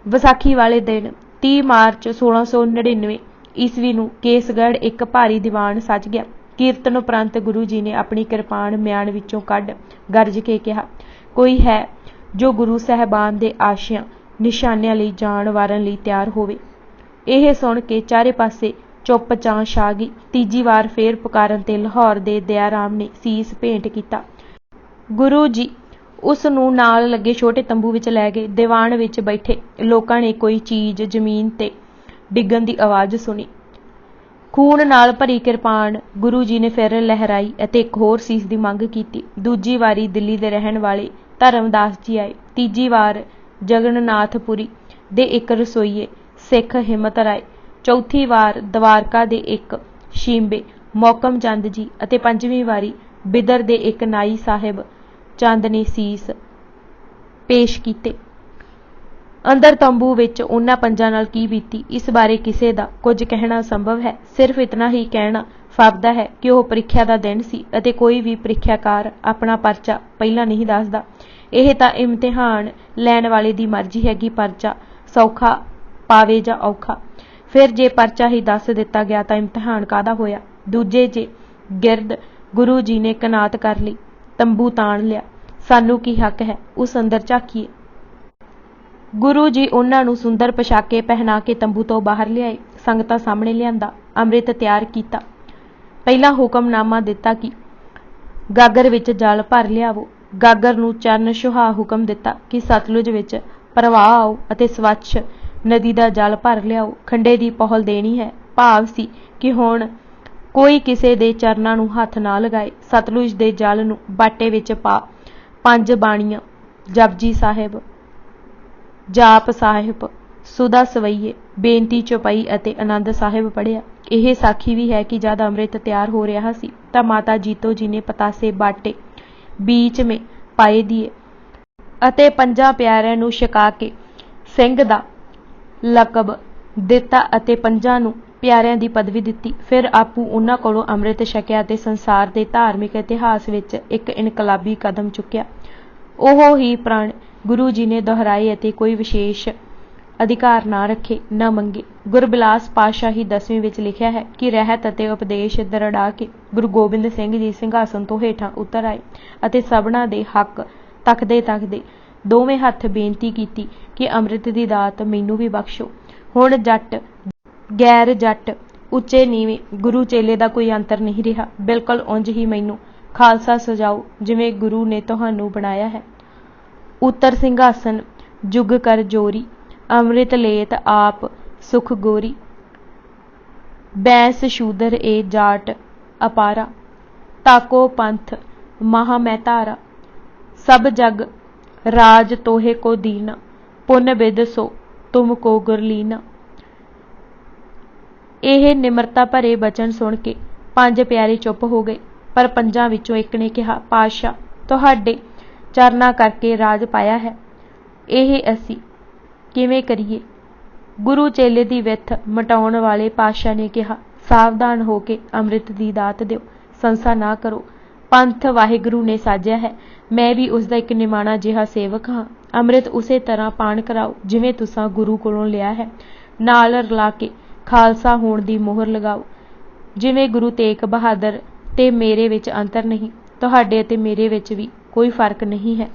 ਵਿਸਾਖੀ ਵਾਲੇ ਦਿਨ 30 ਮਾਰਚ 1699 ਈਸਵੀ ਨੂੰ ਕੇਸਗੜ੍ਹ ਇੱਕ ਭਾਰੀ ਦੀਵਾਨ ਸਜ ਗਿਆ। ਕੀਰਤਨ ਉਪਰੰਤ ਗੁਰੂ ਜੀ ਨੇ ਆਪਣੀ ਕਿਰਪਾਨ ਮਿਆਨ ਵਿੱਚੋਂ ਕੱਢ ਗਰਜ ਕੇ ਕਿਹਾ, ਕੋਈ ਹੈ ਜੋ ਗੁਰੂ ਸਾਹਿਬਾਨ ਦੇ ਆਸ਼ਿਆਂ ਨਿਸ਼ਾਨਿਆਂ ਲਈ ਜਾਣ ਵਾਰਨ ਲਈ ਤਿਆਰ ਹੋਵੇ। ਇਹ ਸੁਣ ਕੇ ਚਾਰੇ ਪਾਸੇ ਚੁੱਪ ਚਾਂ ਛਾ ਗਈ। ਤੀਜੀ ਵਾਰ ਫੇਰ ਪੁਕਾਰਨ ਤੇ ਲਾਹੌਰ ਦੇ ਦਇਆ ਰਾਮ ਨੇ ਸੀਸ ਭੇਂਟ ਕੀਤਾ। ਗੁਰੂ ਜੀ ਉਸ ਨੂੰ ਨਾਲ ਲੱਗੇ ਛੋਟੇ ਤੰਬੂ ਵਿੱਚ ਲੈ ਗਏ। ਦੀਵਾਨ ਵਿੱਚ ਬੈਠੇ ਲੋਕਾਂ ਨੇ ਕੋਈ ਚੀਜ਼ ਜ਼ਮੀਨ ਤੇ ਡਿੱਗਣ ਦੀ ਆਵਾਜ਼ ਸੁਣੀ। ਖੂਨ ਨਾਲ ਭਰੀ ਕਿਰਪਾਨ ਗੁਰੂ ਜੀ ਨੇ ਫਿਰ ਲਹਿਰਾਈ ਅਤੇ ਇੱਕ ਹੋਰ ਸੀਸ ਦੀ ਮੰਗ ਕੀਤੀ। ਦੂਜੀ ਵਾਰੀ ਦਿੱਲੀ ਦੇ ਰਹਿਣ ਵਾਲੇ ਧਰਮਦਾਸ ਜੀ ਆਏ। ਤੀਜੀ ਵਾਰ ਜਗਨਨਾਥਪੁਰੀ ਦੇ ਇੱਕ ਰਸੋਈਏ ਸਿੱਖ ਹਿੰਮਤ ਰਾਏ, ਚੌਥੀ ਵਾਰ ਦਵਾਰਕਾ ਦੇ ਇੱਕ ਸ਼ੀਂਬੇ ਮੌਕਮ ਚੰਦ ਜੀ ਅਤੇ ਪੰਜਵੀਂ ਵਾਰੀ ਬਿਦਰ ਦੇ ਇੱਕ ਨਾਈ ਸਾਹਿਬ ਚੰਦ ਨੇ ਸੀਸ ਪੇਸ਼ ਕੀਤੇ। ਅੰਦਰ ਤੰਬੂ ਵਿੱਚ ਉਹਨਾਂ ਪੰਜਾਂ ਨਾਲ ਕੀ ਬੀਤੀ, ਇਸ ਬਾਰੇ ਕਿਸੇ ਦਾ ਕੁਝ ਕਹਿਣਾ ਅਸੰਭਵ ਹੈ। ਸਿਰਫ ਇਤਨਾ ਹੀ ਕਹਿਣਾ ਫੱਬਦਾ ਹੈ ਕਿ ਉਹ ਪ੍ਰੀਖਿਆ ਦਾ ਦਿਨ ਸੀ ਅਤੇ ਕੋਈ ਵੀ ਪ੍ਰੀਖਿਆਕਾਰ ਆਪਣਾ ਪਰਚਾ ਪਹਿਲਾਂ ਨਹੀਂ ਦੱਸਦਾ। ਇਹ ਤਾਂ ਇਮਤਿਹਾਨ ਲੈਣ ਵਾਲੇ ਦੀ ਮਰਜ਼ੀ ਹੈ ਕਿ ਪਰਚਾ ਸੌਖਾ ਪਾਵੇ ਜਾਂ ਔਖਾ। ਫਿਰ ਜੇ ਪਰਚਾ ਹੀ ਦੱਸ ਦਿੱਤਾ ਗਿਆ ਤਾਂ ਇਮਤਿਹਾਨ ਕਾਹਦਾ ਹੋਇਆ। ਦੂਜੇ ਜੇ ਗਿਰਦ ਗੁਰੂ ਜੀ ਨੇ ਕਨਾਤ ਕਰ ਲਈ, ਤੰਬੂ ਤਾਣ ਲਿਆ, ਸਾਨੂੰ ਕੀ ਹੱਕ ਹੈ ਉਸ ਅੰਦਰ ਝਾਕੀਏ। ਗੁਰੂ ਜੀ ਉਹਨਾਂ ਨੂੰ ਸੁੰਦਰ ਪੋਸ਼ਾਕੇ ਪਹਿਨਾ ਕੇ ਤੰਬੂ ਤੋਂ ਬਾਹਰ ਲਿਆਏ, ਸੰਗਤਾਂ ਸਾਹਮਣੇ ਲਿਆਂਦਾ, ਅੰਮ੍ਰਿਤ ਤਿਆਰ ਕੀਤਾ। ਪਹਿਲਾਂ ਹੁਕਮਨਾਮਾ ਦਿੱਤਾ ਕਿ ਗਾਗਰ ਵਿੱਚ ਜਲ ਭਰ ਲਿਆਵੋ। ਗਾਗਰ ਨੂੰ ਚਰਨ ਛੁਹਾ ਹੁਕਮ ਦਿੱਤਾ ਕਿ ਸਤਲੁਜ ਵਿੱਚ ਪ੍ਰਵਾਹ ਆਓ ਅਤੇ ਸਵੱਛ ਨਦੀ ਦਾ ਜਲ ਭਰ ਲਿਆਓ। ਖੰਡੇ ਦੀ ਪਹੁਲ ਦੇਣੀ ਹੈ, ਭਾਵ ਸੀ ਕਿ ਹੁਣ ਕੋਈ ਕਿਸੇ ਦੇ ਚਰਨਾਂ ਨੂੰ ਹੱਥ ਨਾ ਲਗਾਏ। ਸਤਲੁਜ ਦੇ ਜਲ ਨੂੰ ਬਾਟੇ ਵਿੱਚ ਪਾ 5 ਬਾਣੀਆਂ ਜਪਜੀ ਸਾਹਿਬ, ਜਾਪ ਸਾਹਿਬ, ਸੁਦਾ ਸਵਈਏ, ਬੇਨਤੀ ਚੌਪਈ ਅਤੇ ਆਨੰਦ ਸਾਹਿਬ ਪੜ੍ਹਿਆ। ਇਹ ਸਾਖੀ ਵੀ ਹੈ ਕਿ ਜਦ ਅੰਮ੍ਰਿਤ ਤਿਆਰ ਹੋ ਰਿਹਾ ਸੀ ਤਾਂ ਮਾਤਾ ਜੀਤੋ ਜੀ ਨੇ ਪਤਾਸੇ ਬਾਟੇ ਬੀਚ ਮੇ ਪਾਏ ਦੀਏ ਅਤੇ 5 ਪਿਆਰਿਆਂ ਨੂੰ ਛਕਾ ਕੇ ਸਿੰਘ ਦਾ ਲਕਬ ਦਿੱਤਾ ਅਤੇ 5 ਨੂੰ ਪਿਆਰਿਆਂ ਦੀ ਪਦਵੀ ਦਿੱਤੀ। ਫਿਰ ਆਪੂ ਉਹਨਾਂ ਕੋਲੋਂ ਅੰਮ੍ਰਿਤ ਛਕਿਆ ਅਤੇ ਸੰਸਾਰ ਦੇ ਧਾਰਮਿਕ ਇਤਿਹਾਸ ਵਿੱਚ ਇੱਕ ਇਨਕਲਾਬੀ ਕਦਮ ਚੁੱਕਿਆ। ਉਹ ਹੀ ਪ੍ਰਣ ਗੁਰੂ ਜੀ ਨੇ ਦੁਹਰਾਏ ਅਤੇ ਕੋਈ ਵਿਸ਼ੇਸ਼ ਅਧਿਕਾਰ ਨਾ ਰੱਖੇ ਨਾ ਮੰਗੇ। ਗੁਰਬਿਲਾਸ ਪਾਤਸ਼ਾਹੀ 10ਵੀਂ ਵਿੱਚ ਲਿਖਿਆ ਹੈ ਕਿ ਰਹਿਤ ਅਤੇ ਉਪਦੇਸ਼ ਦਰੜਾ ਕੇ ਗੁਰੂ ਗੋਬਿੰਦ ਸਿੰਘ ਜੀ ਸਿੰਘਾਸਨ ਤੋਂ ਹੇਠਾਂ ਉਤਰ ਆਏ ਅਤੇ ਸਭਨਾਂ ਦੇ ਹੱਕ ਤੱਕਦੇ ਤੱਕਦੇ ਦੋਵੇਂ ਹੱਥ ਬੇਨਤੀ ਕੀਤੀ ਕਿ ਅੰਮ੍ਰਿਤ ਦੀ ਦਾਤ ਮੈਨੂੰ ਵੀ ਬਖਸ਼ੋ। ਹੁਣ ਜੱਟ ਗੈਰ ਜੱਟ, ਉੱਚੇ ਨੀਵੇਂ, ਗੁਰੂ ਚੇਲੇ ਦਾ ਕੋਈ ਅੰਤਰ ਨਹੀਂ ਰਿਹਾ। ਬਿਲਕੁਲ ਉਂਝ ਹੀ ਮੈਨੂੰ ਖਾਲਸਾ ਸਜਾਓ ਜਿਵੇਂ ਗੁਰੂ ਨੇ ਤੁਹਾਨੂੰ ਬਣਾਇਆ ਹੈ। ਉੱਤਰ ਸਿੰਘਾਸਨ ਜੁਗ ਕਰ ਜੋਰੀ, ਅੰਮ੍ਰਿਤ ਲੇਤ ਆਪ ਸੁਖ ਗੋਰੀ। ਬੈਂਸ ਸ਼ੂਦਰ ਏ ਜਾਟ ਅਪਾਰਾ, ਤਾਕੋ ਪੰਥ ਮਹਾ ਮੈਂ ਧਾਰਾ। ਸਭ ਜਗ ਰਾਜ ਤੋਹੇ ਕੋ ਦੀਨਾ, ਪੁੰਨ ਬਿਦ ਸੋ ਤੁਮ ਕੋ ਗੁਰਲੀਨਾ। ਇਹ ਨਿਮਰਤਾ ਭਰੇ ਬਚਨ ਸੁਣ ਕੇ 5 ਪਿਆਰੇ ਚੁੱਪ ਹੋ ਗਏ, ਪਰ 5 ਵਿੱਚੋਂ ਇੱਕ ਨੇ ਕਿਹਾ, ਪਾਤਸ਼ਾਹ ਤੁਹਾਡੇ ਚਰਨਾਂ ਕਰਕੇ ਰਾਜ ਪਾਇਆ ਹੈ, ਇਹ ਅਸੀਂ ਕਿਵੇਂ ਕਰੀਏ। ਗੁਰੂ ਚੇਲੇ ਦੀ ਵਿੱਥ ਮਟਾਉਣ ਵਾਲੇ ਪਾਤਸ਼ਾਹ ਨੇ ਕਿਹਾ, ਸਾਵਧਾਨ ਹੋ ਕੇ ਅੰਮ੍ਰਿਤ ਦੀ ਦਾਤ ਦਿਓ, ਸੰਸਾ ਨਾ ਕਰੋ। ਪੰਥ ਵਾਹਿਗੁਰੂ ਨੇ ਸਾਜਿਆ ਹੈ, ਮੈਂ ਵੀ ਉਸ ਦਾ ਇੱਕ ਨਿਮਾਣਾ ਜਿਹਾ ਸੇਵਕ ਹਾਂ। ਅੰਮ੍ਰਿਤ ਉਸੇ ਤਰ੍ਹਾਂ ਪਾਨ ਕਰਾਓ ਜਿਵੇਂ ਤੁਸਾਂ ਗੁਰੂ ਕੋਲੋਂ ਲਿਆ ਹੈ, ਨਾਲ ਰਲਾ ਕੇ ਖਾਲਸਾ ਹੋਣ ਦੀ ਮੋਹਰ ਲਗਾਓ। ਜਿਵੇਂ ਗੁਰੂ ਤੇਗ ਬਹਾਦਰ ਤੇ ਮੇਰੇ ਵਿੱਚ ਅੰਤਰ ਨਹੀਂ, ਤੁਹਾਡੇ ਅਤੇ ਮੇਰੇ ਵਿੱਚ ਵੀ ਕੋਈ ਫਰਕ ਨਹੀਂ ਹੈ।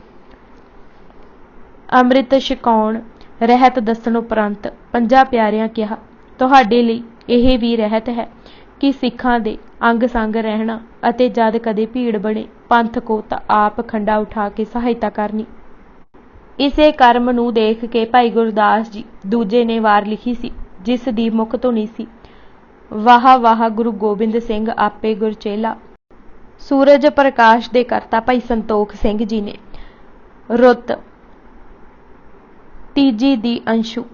ਅੰਮ੍ਰਿਤ ਛਕਾਉਣ ਰਹਿਤ ਦੱਸਣ ਉਪਰੰਤ 5 ਪਿਆਰਿਆਂ ਕਿਹਾ, ਤੁਹਾਡੇ ਲਈ ਇਹ ਵੀ ਰਹਿਤ ਹੈ ਕਿ ਸਿੱਖਾਂ ਦੇ ਅੰਗ ਸੰਗ ਰਹਿਣਾ ਅਤੇ ਜਦ ਕਦੇ ਭੀੜ ਬਣੇ ਪੰਥ ਕੋ ਤਾਂ ਆਪ ਖੰਡਾ ਉਠਾ ਕੇ ਸਹਾਇਤਾ ਕਰਨੀ। ਇਸੇ ਕਰਮ ਨੂੰ ਦੇਖ ਕੇ ਭਾਈ ਗੁਰਦਾਸ ਜੀ ਦੂਜੇ ਨੇ ਵਾਰ ਲਿਖੀ ਸੀ, ਜਿਸ ਦੀ ਮੁੱਖ ਧੁਨੀ ਸੀ, ਵਾਹ ਵਾਹ ਗੁਰੂ ਗੋਬਿੰਦ ਸਿੰਘ ਆਪੇ ਗੁਰਚੇਲਾ। ਸੂਰਜ ਪ੍ਰਕਾਸ਼ ਦੇ ਕਰਤਾ ਭਾਈ ਸੰਤੋਖ ਸਿੰਘ ਜੀ ਨੇ ਰੁੱਤ 3 ਦੀ ਅੰਸ਼ੂ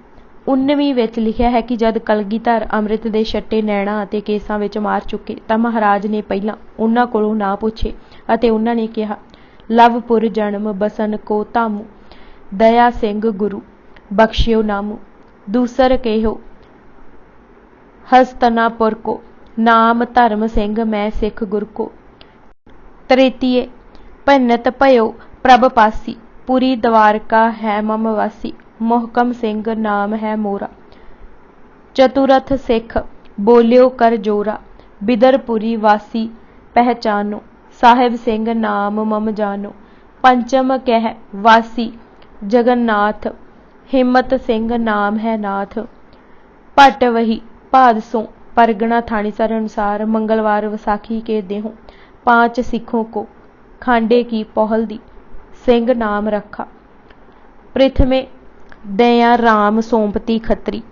19ਵੀਂ ਵਿੱਚ ਲਿਖਿਆ ਹੈ ਕਿ ਜਦ ਕਲਗੀਧਰ ਅੰਮ੍ਰਿਤ ਦੇ ਛੱਟੇ ਨੈਣਾ ਅਤੇ ਕੇਸਾਂ ਵਿੱਚ ਮਾਰ ਚੁੱਕੇ ਤਾਂ ਮਹਾਰਾਜ ਨੇ ਪਹਿਲਾਂ ਉਹਨਾਂ ਕੋਲੋਂ ਨਾ ਪੁੱਛੇ ਅਤੇ ਉਹਨਾਂ ਨੇ ਕਿਹਾ, ਲਵਪੁਰ ਜਨਮ ਬਸਨ ਕੋ ਧਾਮੂ, ਦਇਆ ਸਿੰਘ ਗੁਰੂ ਬਖਸ਼ਿਓ ਨਾਮੂ। ਦੂਸਰ ਕਹਿਓ ਹਸਤਨਾਪੁਰ ਕੋ, ਨਾਮ ਧਰਮ ਸਿੰਘ ਮੈਂ ਸਿੱਖ ਗੁਰ ਕੋ। ਤ੍ਰਿਤੀਏ ਭੰਨਤ ਭਇਓ ਪ੍ਰਭ ਪਾਸੀ, ਪੁਰੀ ਦਵਾਰਕਾ ਹੈ ਮਮ ਵਾਸੀ, ਮੋਹਕਮ ਸਿੰਘ ਨਾਮ ਹੈ ਮੋਰਾ। ਚਤੁਰਥ ਸਿੱਖ ਬੋਲਿਓ ਕਰ ਜੋਰਾ, ਬਿਦਰਪੁਰੀ ਵਾਸੀ ਪਹਿਚਾਨੋ, ਸਾਹਿਬ ਸਿੰਘ ਨਾਮ ਮਮ ਜਾਨੋ। ਪੰਚਮ ਕਹਿ ਵਾਸੀ ਜਗਨਨਾਥ, ਹਿੰਮਤ ਸਿੰਘ ਨਾਮ ਹੈ ਨਾਥ। ਭੱਟ ਵਹੀ ਭਾਦਸੋं परगना थानेसर अनुसार मंगलवार वसाखी के देहों 5 सिखों को खांडे की पहल दी, सिंह नाम रखा। प्रथमे दया राम सोमपति खत्री,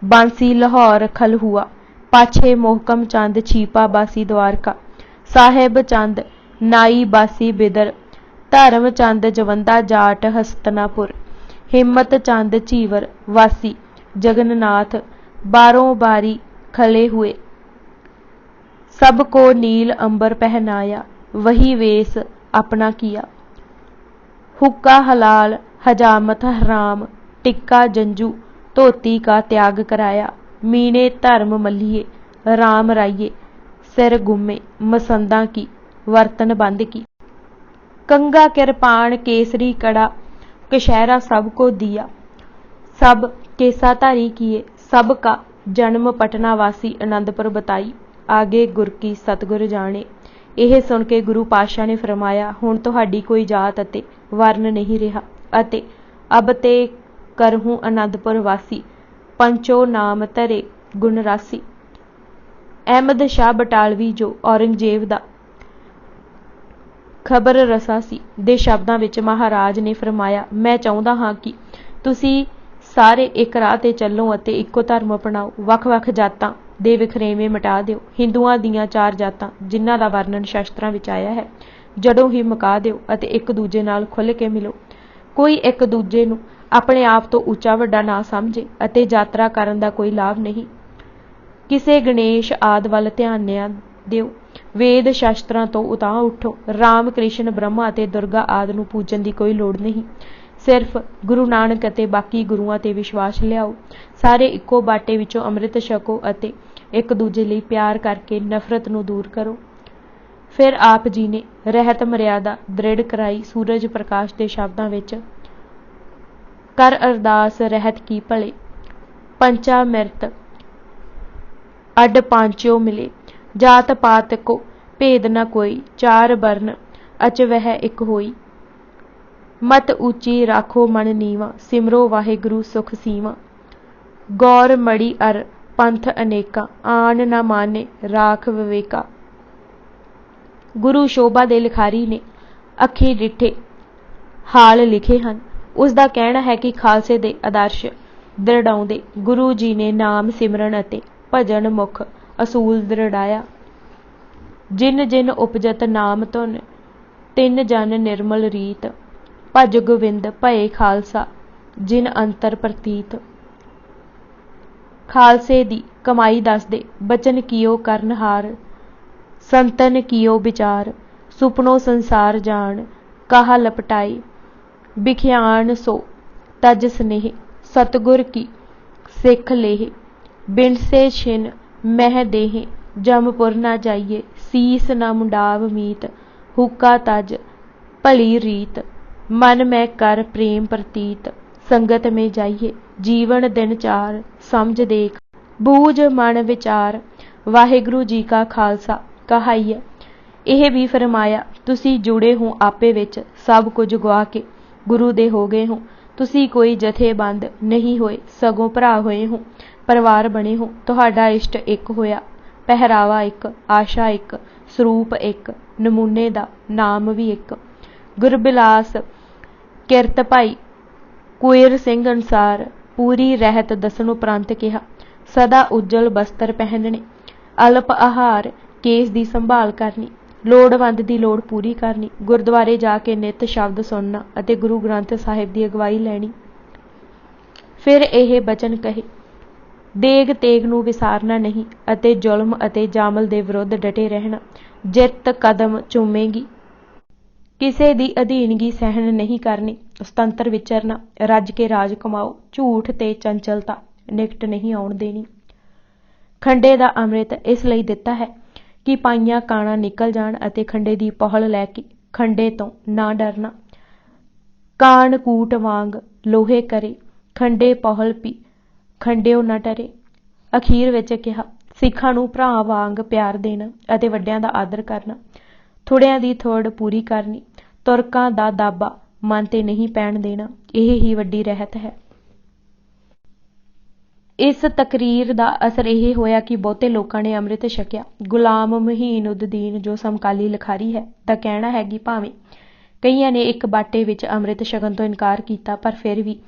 बांसी लाहौर खल हुआ। पाछे मोहकम चंद छीपा बासी द्वारका, साहेब चंद नाई बासी बिदर, धर्म चंद जवंदा जाट हस्तनापुर। हिम्मत चंद चीवर वासी जगन्नाथ बारों बारी खले हुए, सबको नील अंबर पहनाया, वही वेश अपना किया। हुक्का हलाल हजामत हराम, टिक्का जंजू धोती का त्याग कराया। मीने धर्म मल्लिए राम राइये, सिर गुम्मे मसंदा की वर्तन बंद की। कंगा किरपान केसरी कड़ा कशहरा सबको दिया, सब केसाधारी किए, सबका जन्म पटना वासी आनंदपुर बताई। आगे गुर की सतगुर जाने। ਇਹ ਸੁਣ ਕੇ ਗੁਰੂ ਪਾਤਸ਼ਾਹ ਨੇ ਫਰਮਾਇਆ, ਹੁਣ ਤੁਹਾਡੀ ਕੋਈ ਜਾਤ ਅਤੇ ਵਰਨ ਨਹੀਂ ਰਿਹਾ ਅਤੇ ਅਬ ਤੇ ਕਰਹੂੰ ਆਨੰਦਪੁਰ ਵਾਸੀ, ਪੰਚੋ ਨਾਮ ਧਰੇ ਗੁਣ ਰਾਸੀ। ਅਹਿਮਦ ਸ਼ਾਹ ਬਟਾਲਵੀ ਜੋ ਔਰੰਗਜ਼ੇਬ ਦਾ ਖਬਰ ਰਸਾ ਸੀ ਦੇ ਸ਼ਬਦਾਂ ਵਿੱਚ ਮਹਾਰਾਜ ਨੇ ਫਰਮਾਇਆ, ਮੈਂ ਚਾਹੁੰਦਾ ਹਾਂ ਕਿ ਤੁਸੀਂ ਸਾਰੇ ਇੱਕ ਰਾਹ ਤੇ ਚੱਲੋ ਅਤੇ ਇੱਕੋ ਧਰਮ ਅਪਣਾਓ। ਵੱਖ-ਵੱਖ ਜਾਤਾਂ ਦੇ ਵਿਖਰੇਵੇਂ ਮਿਟਾ ਦਿਓ। ਹਿੰਦੂਆਂ ਦੀਆਂ 4 ਜਾਤਾਂ ਜਿਨ੍ਹਾਂ ਦਾ ਵਰਣਨ ਸ਼ਾਸਤਰਾਂ ਵਿੱਚ ਆਇਆ ਹੈ, ਜੜੋਂ ਹੀ ਮੁਕਾ ਦਿਓ ਅਤੇ ਇੱਕ ਦੂਜੇ ਨਾਲ ਖੁੱਲ੍ਹ ਕੇ ਮਿਲੋ। ਕੋਈ ਇੱਕ ਦੂਜੇ ਨੂੰ ਆਪਣੇ ਆਪ ਤੋਂ ਉੱਚਾ ਵੱਡਾ ਨਾ ਸਮਝੇ ਅਤੇ ਯਾਤਰਾ ਕਰਨ ਦਾ ਕੋਈ ਲਾਭ ਨਹੀਂ। ਕਿਸੇ ਗਣੇਸ਼ ਆਦਿ ਵੱਲ ਧਿਆਨ ਨਾ ਦਿਓ। ਵੇਦ ਸ਼ਾਸਤਰਾਂ ਤੋਂ ਉਤਾਂਹ ਉੱਠੋ। ਰਾਮ ਕ੍ਰਿਸ਼ਨ ਬ੍ਰਹਮਾ ਅਤੇ ਦੁਰਗਾ ਆਦਿ ਨੂੰ ਪੂਜਣ ਦੀ ਕੋਈ ਲੋੜ ਨਹੀਂ। ਸਿਰਫ ਗੁਰੂ ਨਾਨਕ ਅਤੇ ਬਾਕੀ ਗੁਰੂਆਂ ਤੇ ਵਿਸ਼ਵਾਸ ਲਿਆਓ। ਸਾਰੇ ਇੱਕੋ ਬਾਟੇ ਵਿੱਚੋਂ ਅੰਮ੍ਰਿਤ ਛਕੋ ਅਤੇ ਇੱਕ ਦੂਜੇ ਲਈ ਪਿਆਰ ਕਰਕੇ ਨਫ਼ਰਤ ਨੂੰ ਦੂਰ ਕਰੋ। ਫਿਰ ਆਪ ਜੀ ਨੇ ਰਹਿਤ ਮਰਿਆਦਾ ਦ੍ਰਿੜ ਕਰਾਈ ਸੂਰਜ ਪ੍ਰਕਾਸ਼ ਦੇ ਸ਼ਬਦਾਂ ਵਿੱਚ, ਕਰ ਅਰਦਾਸ ਰਹਿਤ ਕੀ ਭਲੇ, ਪੰਚਾ ਮਿਰਤ ਅੱਡ ਪਾਂਚਿਓ ਮਿਲੇ, ਜਾਤ ਪਾਤ ਕੋ ਭੇਦ ਨ ਕੋਈ, 4 ਬਰਨ ਅਚ ਵਹਿ ਇੱਕ ਹੋਈ। ਮਤ ਉੱਚੀ ਰਾਖੋ ਮਨ ਨੀਵਾ, ਸਿਮਰੋ ਵਾਹਿਗੁਰੂ ਸੁਖ ਸੀਵਾ। ਗੌਰ ਮੜੀ ਅਰ ਪੰਥ ਅਨੇਕਾਂ, ਆਨ ਨਾ ਮਾਨੇ ਰਾਖ ਵਿਵੇਕਾ। ਗੁਰੂ ਸ਼ੋਭਾ ਦੇ ਲਿਖਾਰੀ ਨੇ ਅੱਖੀਂ ਡਿੱਠੇ ਹਾਲ ਲਿਖੇ ਹਨ। ਉਸ ਦਾ ਕਹਿਣਾ ਹੈ ਕਿ ਖਾਲਸੇ ਦੇ ਆਦਰਸ਼ ਦ੍ਰਿੜਾਉਂਦੇ ਗੁਰੂ ਜੀ ਨੇ ਨਾਮ ਸਿਮਰਨ ਅਤੇ ਭਜਨ ਮੁਖ ਅਸੂਲ ਦ੍ਰਿੜਾਇਆ। ਜਿਨ ਜਿਨ ਉਪਜਤ ਨਾਮ ਧੁਨ, ਤਿੰਨ ਜਨ ਨਿਰਮਲ ਰੀਤ, ਭਜ ਗੋਵਿੰਦ ਭਏ ਖਾਲਸਾ ਜਿਨ ਅੰਤਰ ਪ੍ਰਤੀਤ। ਖਾਲਸੇ ਦੀ ਕਮਾਈ ਦੱਸਦੇ ਬਚਨ ਕੀਓ ਕਰਨਹਾਰ, ਸੰਤਨ ਕੀਓ ਵਿਚਾਰ, ਸੁਪਨੋ ਸੰਸਾਰ ਜਾਣ, ਕਾਹਾ ਲਪਟਾਏ। ਵਿਖਿਆਨ ਸੋ ਤਜ ਸਨੇਹ, ਸਤਗੁਰ ਕੀ ਸਿੱਖ ਲੇਹ। ਬਿਨਸੇ ਛਿਨ ਮਹਿ ਦੇਹ, ਜਮਪੁਰ ਨਾ ਜਾਈਏ, ਸੀਸ ਨਾ ਮੁੰਡਾਵ ਮੀਤ। ਹੁੱਕਾ ਤਜ ਭਲੀ ਰੀਤ, ਮਨ ਮੈਂ ਕਰ ਪ੍ਰੇਮ ਪ੍ਰਤੀਤ। ਸੰਗਤ में जाइए, जीवन दिन 4, समझ देख बूझ मन विचार। वाहिगुरू जी का खालसा कहाइए। ਇਹ ਵੀ ਫਰਮਾਇਆ, ਤੁਸੀਂ ਜੁੜੇ ਹੋ ਆਪੇ ਵਿੱਚ, ਸਭ ਕੁਝ ਗਵਾ ਕੇ ਗੁਰੂ ਦੇ ਹੋ ਗਏ ਹੋ। ਤੁਸੀਂ ਕੋਈ ਜਥੇਬੰਦ ਨਹੀਂ ਹੋਏ, ਸਗੋਂ ਭਰਾ ਹੋਏ ਹੋ, ਪਰਿਵਾਰ ਬਣੇ ਹੋ। ਤੁਹਾਡਾ ਇਸ਼ਟ ਇੱਕ ਹੋਇਆ, ਪਹਿਰਾਵਾ ਇੱਕ, ਆਸ਼ਾ ਇੱਕ, ਸਰੂਪ ਇੱਕ, ਨਮੂਨੇ ਦਾ ਨਾਮ ਵੀ ਇੱਕ। ਗੁਰਬਿਲਾਸ ਕਿਰਤ ਭਾਈ ਕੁਇਰ ਸਿੰਘ ਅਨੁਸਾਰ ਪੂਰੀ ਰਹਿਤ ਦੱਸਣ ਉਪਰੰਤ ਕਿਹਾ, ਸਦਾ ਉਜਲ ਬਸਤਰ ਪਹਿਨਣੇ, ਅਲਪ ਆਹਾਰ, ਕੇਸ ਦੀ ਸੰਭਾਲ ਕਰਨੀ, ਲੋੜਵੰਦ ਦੀ ਲੋੜ ਪੂਰੀ ਕਰਨੀ, ਗੁਰਦੁਆਰੇ ਜਾ ਕੇ ਨਿੱਤ ਸ਼ਬਦ ਸੁਣਨਾ ਅਤੇ ਗੁਰੂ ਗ੍ਰੰਥ ਸਾਹਿਬ ਦੀ ਅਗਵਾਈ ਲੈਣੀ। ਫਿਰ ਇਹ ਬਚਨ ਕਹੇ, ਦੇਗ ਤੇਗ ਨੂੰ ਵਿਸਾਰਨਾ ਨਹੀਂ ਅਤੇ ਜ਼ੁਲਮ ਅਤੇ ਜਾਮਲ ਦੇ ਵਿਰੁੱਧ ਡਟੇ ਰਹਿਣਾ। ਜਿੱਤ ਕਦਮ ਚੁੰਮੇਗੀ, ਕਿਸੇ ਦੀ ਅਧੀਨਗੀ ਸਹਿਣ ਨਹੀਂ ਕਰਨੀ। ਸੁਤੰਤਰ ਵਿਚਰਨਾ, ਰੱਜ ਕੇ ਰਾਜ ਕਮਾਓ, ਝੂਠ ਤੇ ਚੰਚਲਤਾ ਨਿਕਟ ਨਹੀਂ ਆਉਣ ਦੇਣੀ। ਖੰਡੇ ਦਾ ਅੰਮ੍ਰਿਤ ਇਸ ਲਈ ਦਿੱਤਾ ਹੈ ਕਿ ਪਾਈਆਂ ਕਾਣਾ ਨਿਕਲ ਜਾਣ ਅਤੇ ਖੰਡੇ ਦੀ ਪਹੁਲ ਲੈ ਕੇ ਖੰਡੇ ਤੋਂ ਨਾ ਡਰਨਾ। ਕਾਣ ਕੂਟ ਵਾਂਗ ਲੋਹੇ ਕਰੇ, ਖੰਡੇ ਪਹੁਲ ਪੀ, ਖੰਡਿਓ ਨਾ ਡਰੇ। ਅਖੀਰ ਵਿੱਚ ਕਿਹਾ, ਸਿੱਖਾਂ ਨੂੰ ਭਰਾ ਵਾਂਗ ਪਿਆਰ ਦੇਣਾ ਅਤੇ ਵੱਡਿਆਂ ਦਾ ਆਦਰ ਕਰਨਾ, ਥੋੜਿਆਂ ਦੀ ਥੋੜ ਪੂਰੀ ਕਰਨੀ, ਤੁਰਕਾਂ ਦਾ ਦਾਬਾ ਮਨ ਤੇ ਨਹੀਂ ਪੈਣ ਦੇਣਾ। ਇਹ ਹੀ ਵੱਡੀ ਰਹਿਤ ਹੈ। ਇਸ ਤਕਰੀਰ ਦਾ ਅਸਰ ਇਹ ਹੋਇਆ ਕਿ ਬਹੁਤੇ ਲੋਕਾਂ ਨੇ ਅੰਮ੍ਰਿਤ ਛਕਿਆ। ਗੁਲਾਮ ਮੁਹੀਨ ਉਦ-ਦੀਨ ਜੋ ਸਮਕਾਲੀ ਲਿਖਾਰੀ ਹੈ ਦਾ ਕਹਿਣਾ ਹੈ ਕਿ ਭਾਵੇਂ ਕਈਆਂ ਨੇ ਇੱਕ ਬਾਟੇ ਵਿੱਚ ਅੰਮ੍ਰਿਤ ਛਕਣ ਤੋਂ ਇਨਕਾਰ ਕੀਤਾ, ਪਰ ਫਿਰ ਵੀ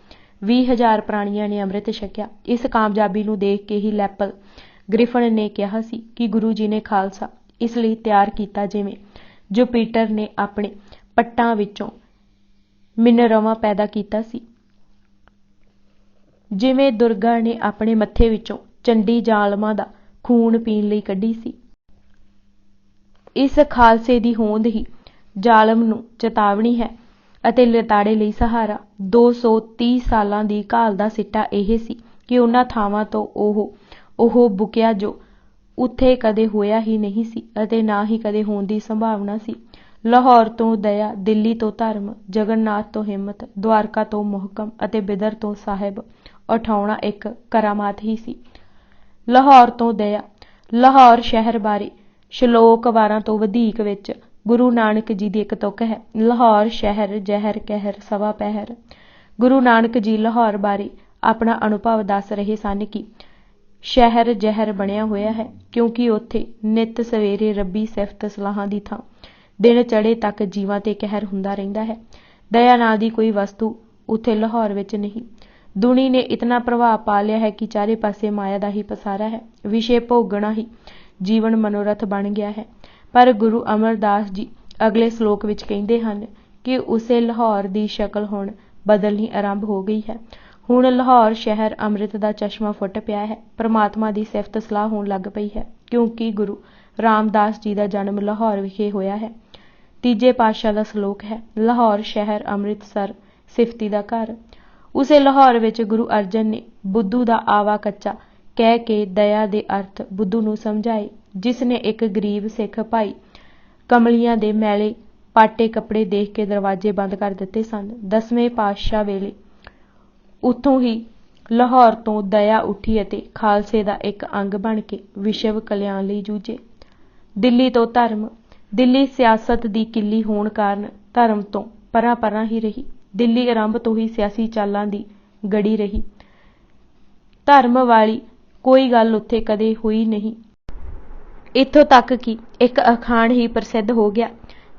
20,000 ਪ੍ਰਾਣੀਆਂ ਨੇ ਅੰਮ੍ਰਿਤ ਛਕਿਆ। ਇਸ ਕਾਮਯਾਬੀ ਨੂੰ ਦੇਖ ਕੇ ਹੀ ਲੈਪਲ ਗ੍ਰਿਫਨ ਨੇ ਕਿਹਾ ਸੀ ਕਿ ਗੁਰੂ ਜੀ ਨੇ ਖਾਲਸਾ ਇਸ ਲਈ ਤਿਆਰ ਕੀਤਾ ਜਿਵੇਂ ਜੁਪੀਟਰ ਨੇ ਆਪਣੇ ਪੱਟਾਂ ਵਿੱਚੋਂ ਮਿਨਰਵਾ ਪੈਦਾ ਕੀਤਾ ਸੀ। ਜਿਵੇਂ ਦੁਰਗਾ ਨੇ ਆਪਣੇ ਮੱਥੇ ਵਿੱਚੋਂ ਚੰਡੀ ਜ਼ਾਲਮਾਂ ਦਾ ਖੂਨ ਪੀਣ ਲਈ ਕੱਢੀ ਸੀ। ਇਸ ਖਾਲਸੇ ਦੀ ਹੋਂਦ ਹੀ ਜ਼ਾਲਮ ਨੂੰ ਚੇਤਾਵਨੀ ਹੈ ਅਤੇ ਲਿਤਾੜੇ ਲਈ ਸਹਾਰਾ। 230 ਸਾਲਾਂ ਦੀ ਘਾਲ ਦਾ ਸਿੱਟਾ ਇਹ ਸੀ ਕਿ ਉਹਨਾਂ ਥਾਵਾਂ ਤੋਂ ਉਹ ਬੁਕਿਆ ਜੋ ਉੱਥੇ ਕਦੇ ਹੋਇਆ ਹੀ ਨਹੀਂ ਸੀ ਅਤੇ ਨਾ ਹੀ ਕਦੇ ਹੋਣ ਦੀ ਸੰਭਾਵਨਾ ਸੀ। ਲਾਹੌਰ ਤੋਂ ਦਇਆ, ਦਿੱਲੀ ਤੋਂ ਧਰਮ, ਜਗਨਨਾਥ ਤੋਂ ਹਿੰਮਤ, ਦੁਆਰਕਾ ਤੋਂ ਮੁਹਕਮ ਅਤੇ ਬਿਦਰ ਤੋਂ ਸਾਹਿਬ ਉਠਾਉਣਾ ਇੱਕ ਕਰਾਮਾਤ ਹੀ ਸੀ। ਲਾਹੌਰ ਤੋਂ ਦਇਆ। ਲਾਹੌਰ ਸ਼ਹਿਰ ਬਾਰੇ ਸ਼ਲੋਕ ਵਾਰਾਂ ਤੋਂ ਵਧੇਕ ਵਿੱਚ ਗੁਰੂ ਨਾਨਕ ਜੀ ਦੀ ਇੱਕ ਤੁਕ ਹੈ। ਲਾਹੌਰ ਸ਼ਹਿਰ ਜ਼ਹਿਰ ਕਹਿਰ ਸਵਾ ਪਹਿਰ। ਗੁਰੂ ਨਾਨਕ ਜੀ ਲਾਹੌਰ ਬਾਰੇ ਆਪਣਾ ਅਨੁਭਵ ਦੱਸ ਰਹੇ ਸਨ ਕਿ ਸ਼ਹਿਰ ਜ਼ਹਿਰ ਬਣਿਆ ਹੋਇਆ ਹੈ ਕਿਉਂਕਿ ਉੱਥੇ ਨਿੱਤ ਸਵੇਰੇ ਰੱਬੀ ਸਿਫਤ ਸਲਾਹਾਂ ਦੀ ਥਾਂ ਦਿਨ ਚੜ੍ਹੇ ਤੱਕ ਜੀਵਾਂ ਤੇ ਕਹਿਰ ਹੁੰਦਾ ਰਹਿੰਦਾ ਹੈ। ਦਇਆ ਨਾਂ ਦੀ ਕੋਈ ਵਸਤੂ ਉੱਥੇ ਲਾਹੌਰ ਵਿੱਚ ਨਹੀਂ। ਦੁਨੀ ਨੇ ਇਤਨਾ ਪ੍ਰਭਾਵ ਪਾ ਲਿਆ ਹੈ ਕਿ ਚਾਰੇ ਪਾਸੇ ਮਾਇਆ ਦਾ ਹੀ ਪਸਾਰਾ ਹੈ। ਵਿਸ਼ੇ ਭੋਗਣਾ ਹੀ ਜੀਵਨ ਮਨੋਰਥ ਬਣ ਗਿਆ ਹੈ। ਪਰ ਗੁਰੂ ਅਮਰਦਾਸ ਜੀ ਅਗਲੇ ਸ਼ਲੋਕ ਵਿੱਚ ਕਹਿੰਦੇ ਹਨ ਕਿ ਉਸੇ ਲਾਹੌਰ ਦੀ ਸ਼ਕਲ ਹੁਣ ਬਦਲਣੀ ਆਰੰਭ ਹੋ ਗਈ ਹੈ। ਹੁਣ ਲਾਹੌਰ ਸ਼ਹਿਰ ਅੰਮ੍ਰਿਤ ਦਾ ਚਸ਼ਮਾ ਫੁੱਟ ਪਿਆ ਹੈ। ਪਰਮਾਤਮਾ ਦੀ ਸਿਫਤ ਸਲਾਹ ਹੋਣ ਲੱਗ ਪਈ ਹੈ ਕਿਉਂਕਿ ਗੁਰੂ ਰਾਮਦਾਸ ਜੀ ਦਾ ਜਨਮ ਲਾਹੌਰ ਵਿਖੇ ਹੋਇਆ ਹੈ। ਤੀਜੇ ਪਾਤਸ਼ਾਹ ਦਾ ਸ਼ਲੋਕ ਹੈ, ਲਾਹੌਰ ਸ਼ਹਿਰ ਅੰਮ੍ਰਿਤਸਰ ਸਿਫਤੀ ਦਾ ਘਰ। ਉਸੇ ਲਾਹੌਰ ਵਿੱਚ ਗੁਰੂ ਅਰਜਨ ਨੇ ਬੁੱਧੂ ਦਾ ਆਵਾ ਕੱਚਾ ਕਹਿ ਕੇ ਦਇਆ ਦੇ ਅਰਥ ਬੁੱਧੂ ਨੂੰ ਸਮਝਾਏ, ਜਿਸ ਨੇ ਇੱਕ ਗਰੀਬ ਸਿੱਖ ਭਾਈ ਕਮਲੀਆਂ ਦੇ ਮੈਲੇ ਪਾਟੇ ਕੱਪੜੇ ਦੇਖ ਕੇ ਦਰਵਾਜ਼ੇ ਬੰਦ ਕਰ ਦਿੱਤੇ ਸਨ। 10ਵੇਂ ਪਾਤਸ਼ਾਹ ਵੇਲੇ ਉੱਥੋਂ ਹੀ ਲਾਹੌਰ ਤੋਂ ਦਇਆ ਉੱਠੀ ਅਤੇ ਖਾਲਸੇ ਦਾ ਇੱਕ ਅੰਗ ਬਣ ਕੇ ਵਿਸ਼ਵ ਕਲਿਆਣ ਲਈ ਜੂਝੇ। ਦਿੱਲੀ ਤੋਂ ਧਰਮ। ਦਿੱਲੀ ਸਿਆਸਤ ਦੀ ਕਿੱਲੀ ਹੋਣ ਕਾਰਨ ਧਰਮ ਤੋਂ ਪਰਾਂ ਹੀ ਰਹੀ। ਦਿੱਲੀ ਆਰੰਭ ਤੋਂ ਹੀ ਸਿਆਸੀ ਚਾਲਾਂ ਦੀ ਗੜੀ ਰਹੀ। ਧਰਮ ਵਾਲੀ ਕੋਈ ਗੱਲ ਉੱਥੇ ਕਦੇ ਹੋਈ ਨਹੀਂ। ਇੱਥੋਂ ਤੱਕ ਕਿ ਇੱਕ ਅਖਾਣ ਹੀ ਪ੍ਰਸਿੱਧ ਹੋ ਗਿਆ,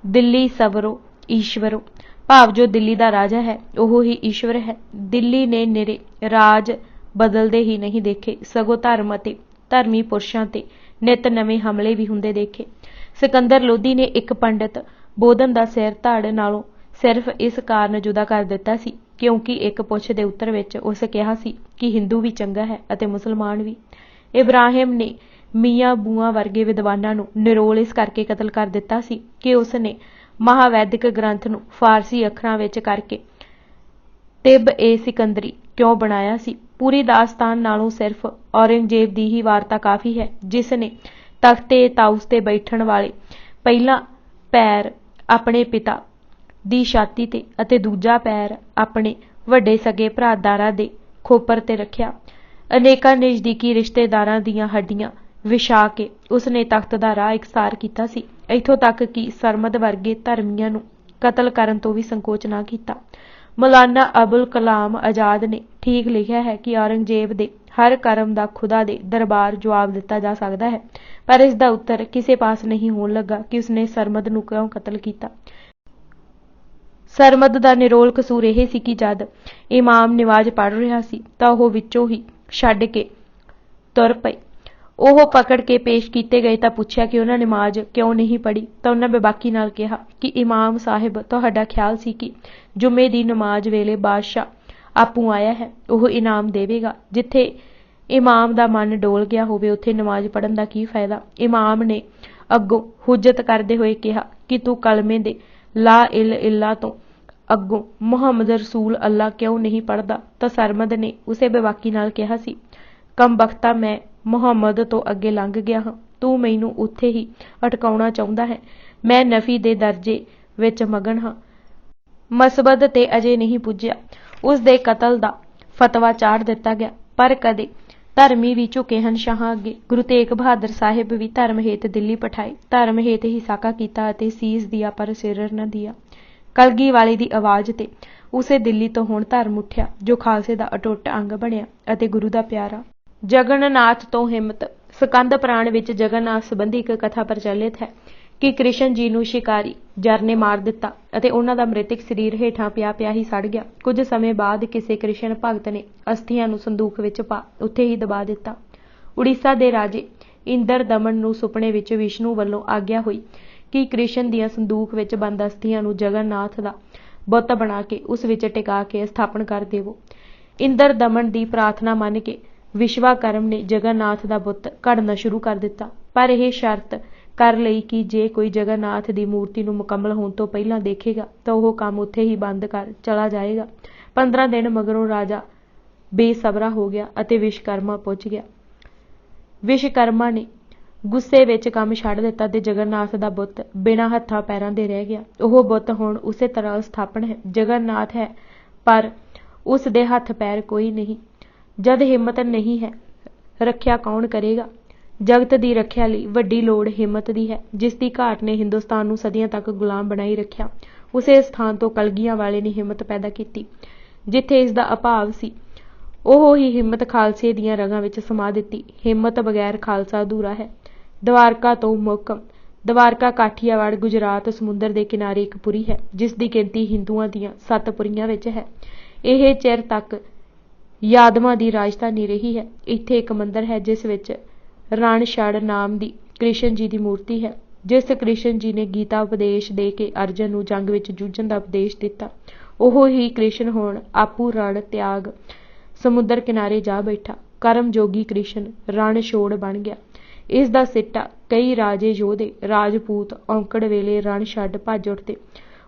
ਦਿੱਲੀ ਸਵਰੋ ਈਸ਼ਵਰੋ, ਭਾਵ ਜੋ ਦਿੱਲੀ ਦਾ ਰਾਜਾ ਹੈ ਉਹ ਹੀ ਈਸ਼ਵਰ ਹੈ। ਦਿੱਲੀ ਨੇ ਨਿਰੇ ਰਾਜ ਬਦਲਦੇ ਹੀ ਨਹੀਂ ਦੇਖੇ, ਸਗੋਂ ਧਰਮ ਅਤੇ ਧਰਮੀ ਪੁਰਸ਼ਾਂ ਤੇ ਨਿੱਤ ਨਵੇਂ ਹਮਲੇ ਵੀ ਹੁੰਦੇ ਦੇਖੇ। ਸਿਕੰਦਰ ਲੋਧੀ ਨੇ ਇੱਕ ਪੰਡਿਤ ਬੋਧਨ ਦਾ ਸਿਰ ਧੜ ਨਾਲੋਂ ਸਿਰਫ ਇਸ ਕਾਰਨ ਜੁਦਾ ਕਰ ਦਿੱਤਾ ਸੀ ਕਿਉਂਕਿ ਇੱਕ ਪੁੱਛ ਦੇ ਉੱਤਰ ਵਿੱਚ ਉਸ ਕਿਹਾ ਸੀ ਕਿ ਹਿੰਦੂ ਵੀ ਚੰਗਾ ਹੈ ਅਤੇ ਮੁਸਲਮਾਨ ਵੀ। ਇਬਰਾਹਿਮ ਨੇ ਮੀਆਂ ਬੂਆਂ ਵਰਗੇ ਵਿਦਵਾਨਾਂ ਨੂੰ ਨਿਰੋਲ ਇਸ ਕਰਕੇ ਕਤਲ ਕਰ ਦਿੱਤਾ ਸੀ ਕਿ ਉਸ ਨੇ ਮਹਾਵੈਦਿਕ ਗ੍ਰੰਥ ਨੂੰ ਫਾਰਸੀ ਅੱਖਰਾਂ ਵਿੱਚ ਕਰਕੇ ਤਿਬ ਏ ਸਿਕੰਦਰੀ ਕਿਉਂ ਬਣਾਇਆ ਸੀ। ਪੂਰੀ ਦਾਸਤਾਨ ਨਾਲੋਂ ਸਿਰਫ ਔਰੰਗਜ਼ੇਬ ਦੀ ਹੀ ਵਾਰਤਾ ਕਾਫੀ ਹੈ, ਜਿਸ ਨੇ ਤਖਤੇ ਤਾਊਸ ਤੇ ਬੈਠਣ ਵਾਲੇ ਪਹਿਲਾ ਪੈਰ ਆਪਣੇ ਪਿਤਾ ਦੀ ਛਾਤੀ ਤੇ ਅਤੇ ਦੂਜਾ ਪੈਰ ਆਪਣੇ ਵੱਡੇ ਸਗੇ ਭਰਾਦਾਰਾਂ ਦੇ ਖੋਪਰ ਤੇ ਰੱਖਿਆ। ਅਨੇਕਾਂ ਨਜ਼ਦੀਕੀ ਰਿਸ਼ਤੇਦਾਰਾਂ ਦੀਆਂ ਹੱਡੀਆਂ ਵਿਛਾ ਕੇ ਉਸਨੇ ਤਖਤ ਦਾ ਰਾਹ ਇਕਸਾਰ ਕੀਤਾ ਸੀ, ਇੱਥੋਂ ਤੱਕ ਕਿ ਸਰਮਦ ਵਰਗੇ ਧਰਮੀਆਂ ਨੂੰ ਕਤਲ ਕਰਨ ਤੋਂ ਵੀ ਸੰਕੋਚ ਨਾ ਕੀਤਾ। ਮੌਲਾਨਾ ਅਬੁਲ ਕਲਾਮ ਆਜ਼ਾਦ ਨੇ ਠੀਕ ਲਿਖਿਆ ਹੈ ਕਿ ਔਰੰਗਜ਼ੇਬ ਦੇ ਹਰ ਕਰਮ ਦਾ ਖੁਦਾ ਦੇ ਦਰਬਾਰ ਜਵਾਬ ਦਿੱਤਾ ਜਾ ਸਕਦਾ ਹੈ, ਪਰ ਇਸ ਦਾ ਉੱਤਰ ਕਿਸੇ ਪਾਸ ਨਹੀਂ ਹੋਣ ਲੱਗਾ ਕਿ ਉਸਨੇ ਸਰਮਦ ਨੂੰ ਕਿਉਂ ਕਤਲ ਕੀਤਾ। ਸਰਮਦ ਦਾ ਨਿਰੋਲ ਕਸੂਰ ਇਹ ਸੀ ਕਿ ਜਦ ਇਮਾਮ ਨਮਾਜ਼ ਪੜ੍ਹ ਰਿਹਾ ਸੀ ਤਾਂ ਉਹ ਵਿੱਚੋਂ ਹੀ ਛੱਡ ਕੇ ਤੁਰ ਪਏ। ਉਹ ਪਕੜ ਕੇ ਪੇਸ਼ ਕੀਤੇ ਗਏ ਤਾਂ ਪੁੱਛਿਆ ਕਿ ਉਹਨਾਂ ਨਮਾਜ਼ ਕਿਉਂ ਨਹੀਂ ਪੜ੍ਹੀ ਤਾਂ ਉਹਨਾਂ ਬੇਬਾਕੀ ਨਾਲ ਕਿਹਾ ਕਿ ਇਮਾਮ ਸਾਹਿਬ, ਤੁਹਾਡਾ ਖਿਆਲ ਸੀ ਕਿ ਜੁਮੇ ਦੀ ਨਮਾਜ਼ ਵੇਲੇ ਬਾਦਸ਼ਾਹ ਆਪੂ ਆਇਆ ਹੈ, ਉਹ ਇਨਾਮ ਦੇਵੇਗਾ। ਜਿੱਥੇ ਇਮਾਮ ਦਾ ਮਨ ਡੋਲ ਗਿਆ ਹੋਵੇ ਉੱਥੇ ਨਮਾਜ਼ ਪੜ੍ਹਨ ਦਾ ਕੀ ਫਾਇਦਾ। ਇਮਾਮ ਨੇ ਅੱਗੋਂ ਹੁਜਤ ਕਰਦੇ ਹੋਏ ਕਿਹਾ ਕਿ ਤੂੰ ਕਲਮੇ ਦੇ ਲਾ ਇਲ ਇੱਲਾ ਤੋਂ ਅੱਗੋਂ ਮੁਹੰਮਦ ਰਸੂਲ ਅੱਲਾ ਕਿਉਂ ਨਹੀਂ ਪੜ੍ਹਦਾ। ਤਾਂ ਸਰਮਦ ਨੇ ਉਸੇ ਬੇਬਾਕੀ ਨਾਲ ਕਿਹਾ ਸੀ, ਕਮਬਖਤਾ ਮੈਂ ਮੁਹੰਮਦ ਤੋਂ ਅੱਗੇ ਲੰਘ ਗਿਆ ਹਾਂ, ਤੂੰ ਮੈਨੂੰ ਉੱਥੇ ਹੀ ਅਟਕਾਉਣਾ ਚਾਹੁੰਦਾ ਹੈ। ਮੈਂ ਨਫੀ ਦੇ ਦਰਜੇ ਵਿੱਚ ਮਗਨ ਹਾਂ, ਮਸਬਦ ਤੇ ਅਜੇ ਨਹੀਂ ਪੁੱਜਿਆ। ਉਸ ਦੇ ਕਤਲ ਦਾ ਫਤਵਾ ਚਾੜ ਦਿੱਤਾ ਗਿਆ। ਪਰ ਕਦੇ ਧਰਮੀ ਵੀ ਝੁਕੇ ਹਨ ਸ਼ਾਹਾਂ ਅੱਗੇ। ਗੁਰੂ ਤੇਗ ਬਹਾਦਰ ਸਾਹਿਬ ਵੀ ਧਰਮ ਹੇਤ ਦਿੱਲੀ ਪਠਾਏ, ਧਰਮ ਹੇਤ ਹੀ ਸਾਕਾ ਕੀਤਾ ਅਤੇ ਸੀਸ ਦਿਆ ਪਰ ਸਿਰ ਨ ਦਿਆ। ਕਲਗੀ ਵਾਲੇ ਦੀ ਆਵਾਜ਼ ਤੇ ਉਸੇ ਦਿੱਲੀ ਤੋਂ ਹੁਣ ਧਰਮ ਉੱਠਿਆ ਜੋ ਖਾਲਸੇ ਦਾ ਅਟੁੱਟ ਅੰਗ ਬਣਿਆ ਅਤੇ ਗੁਰੂ ਦਾ ਪਿਆਰਾ। ਜਗਨਨਾਥ ਤੋਂ ਹਿੰਮਤ। ਸਕੰਦ ਪੁਰਾਣ ਵਿੱਚ ਜਗਨਨਾਥ ਸੰਬੰਧੀ ਇੱਕ ਕਥਾ ਪ੍ਰਚਲਿਤ ਹੈ ਕਿ ਕ੍ਰਿਸ਼ਨ ਜੀ ਨੂੰ ਸ਼ਿਕਾਰੀ ਜਰ ਨੇ ਮਾਰ ਦਿੱਤਾ ਅਤੇ ਉਹਨਾਂ ਦਾ ਮ੍ਰਿਤਕ ਸਰੀਰ ਹੇਠਾਂ ਪਿਆ ਹੀ ਸੜ ਗਿਆ। ਕੁਝ ਸਮੇਂ ਬਾਅਦ ਕਿਸੇ ਕ੍ਰਿਸ਼ਨ ਭਗਤ ਨੇ ਅਸਥੀਆਂ ਨੂੰ ਸੰਦੂਕ ਵਿੱਚ ਪਾ ਉੱਥੇ ਹੀ ਦਬਾ ਦਿੱਤਾ। ਉੜੀਸਾ ਦੇ ਰਾਜੇ ਇੰਦਰ ਦਮਨ ਨੂੰ ਸੁਪਨੇ ਵਿੱਚ ਵਿਸ਼ਨੂੰ ਵੱਲੋਂ ਆਗਿਆ ਹੋਈ ਕਿ ਕ੍ਰਿਸ਼ਨ ਦੀਆਂ ਸੰਦੂਕ ਵਿੱਚ ਬੰਦ ਅਸਥੀਆਂ ਨੂੰ ਜਗਨਨਾਥ ਦਾ ਬੁੱਤ ਬਣਾ ਕੇ ਉਸ ਵਿੱਚ ਟਿਕਾ ਕੇ ਸਥਾਪਨ ਕਰ ਦੇਵੋ। ਇੰਦਰ ਦਮਨ ਦੀ ਪ੍ਰਾਰਥਨਾ ਮੰਨ ਕੇ ਵਿਸ਼ਵਾਕਰਮ ਨੇ ਜਗਨਨਾਥ ਦਾ ਬੁੱਤ ਘੜਨਾ ਸ਼ੁਰੂ ਕਰ ਦਿੱਤਾ, ਪਰ ਇਹ ਸ਼ਰਤ ਕਰ ਲਈ ਕਿ ਜੇ ਕੋਈ ਜਗਨਨਾਥ ਦੀ ਮੂਰਤੀ ਨੂੰ ਮੁਕੰਮਲ ਹੋਣ ਤੋਂ ਪਹਿਲਾਂ ਦੇਖੇਗਾ ਤਾਂ ਉਹ ਕੰਮ ਉੱਥੇ ਹੀ ਬੰਦ ਕਰ ਚਲਾ ਜਾਏਗਾ। 15 ਦਿਨ ਮਗਰੋਂ ਰਾਜਾ ਬੇਸਬਰਾ ਹੋ ਗਿਆ ਅਤੇ ਵਿਸ਼ਵਕਰਮਾ ਪੁੱਜ ਗਿਆ। ਵਿਸ਼ਵਕਰਮਾ ਨੇ ਗੁੱਸੇ ਵਿੱਚ ਕੰਮ ਛੱਡ ਦਿੱਤਾ ਤੇ ਜਗਨਨਾਥ ਦਾ ਬੁੱਤ ਬਿਨਾਂ ਹੱਥਾਂ ਪੈਰਾਂ ਦੇ ਰਹਿ ਗਿਆ। ਉਹ ਬੁੱਤ ਹੁਣ ਉਸੇ ਤਰ੍ਹਾਂ ਸਥਾਪਨ ਹੈ। ਜਗਨਨਾਥ ਹੈ ਪਰ ਉਸ ਦੇ ਹੱਥ ਪੈਰ ਕੋਈ ਨਹੀਂ। ਜਦ ਹਿੰਮਤ ਨਹੀਂ ਹੈ, ਰੱਖਿਆ ਕੌਣ ਕਰੇਗਾ? ਜਗਤ ਦੀ ਰੱਖਿਆ ਲਈ ਵੱਡੀ ਲੋੜ ਹਿੰਮਤ ਦੀ ਹੈ, ਜਿਸ ਦੀ ਘਾਟ ਨੇ ਹਿੰਦੁਸਤਾਨ ਨੂੰ ਸਦੀਆਂ ਤੱਕ ਗੁਲਾਮ ਬਣਾਈ ਰੱਖਿਆ। ਉਸੇ ਸਥਾਨ ਤੋਂ ਕਲਗੀਆਂ ਵਾਲੇ ਨੇ ਹਿੰਮਤ ਪੈਦਾ ਕੀਤੀ ਜਿੱਥੇ ਇਸ ਦਾ ਅਭਾਵ ਸੀ। ਉਹ ਹੀ ਹਿੰਮਤ ਖਾਲਸੇ ਦੀਆਂ ਰਗਾਂ ਵਿੱਚ ਸਮਾ ਦਿੱਤੀ। ਹਿੰਮਤ ਬਗੈਰ ਖਾਲਸਾ ਅਧੂਰਾ ਹੈ। ਦਵਾਰਕਾ ਤੋਂ ਮੁਕਮ। ਦਵਾਰਕਾ ਕਾਠੀਆਵਾੜ ਗੁਜਰਾਤ ਸਮੁੰਦਰ ਦੇ ਕਿਨਾਰੇ ਇੱਕ ਪੁਰੀ ਹੈ, ਜਿਸ ਦੀ ਗਿਣਤੀ ਹਿੰਦੂਆਂ ਦੀਆਂ 7 ਪੁਰੀਆਂ ਵਿੱਚ ਹੈ। ਇਹ ਚਿਰ ਤੱਕ ਯਾਦਵਾਂ ਦੀ ਰਾਜਧਾਨੀ ਰਹੀ ਹੈ। ਇੱਥੇ ਇੱਕ ਮੰਦਰ ਹੈ ਜਿਸ ਵਿੱਚ ਰਣਛੜ ਨਾਮ ਦੀ ਕ੍ਰਿਸ਼ਨ ਜੀ ਦੀ ਮੂਰਤੀ ਹੈ। ਜਿਸ ਕ੍ਰਿਸ਼ਨ ਜੀ ਨੇ ਗੀਤਾ ਉਪਦੇਸ਼ ਦੇ ਕੇ ਅਰਜਨ ਨੂੰ ਜੰਗ ਵਿੱਚ ਜੂਝਣ ਦਾ ਉਪਦੇਸ਼ ਦਿੱਤਾ, ਉਹ ਹੀ ਕ੍ਰਿਸ਼ਨ ਹੁਣ ਆਪੂ ਰਣ ਤਿਆਗ ਸਮੁੰਦਰ ਕਿਨਾਰੇ ਜਾ ਬੈਠਾ। ਕਰਮ ਜੋਗੀ ਕ੍ਰਿਸ਼ਨ ਰਣਛੋੜ ਬਣ ਗਿਆ। ਇਸ ਦਾ ਸਿੱਟਾ ਕਈ ਰਾਜੇ ਯੋਧੇ ਰਾਜਪੂਤ ਔਂਕੜ ਵੇਲੇ ਰਣ ਛੱਡ ਭੱਜ ਉੱਠਦੇ।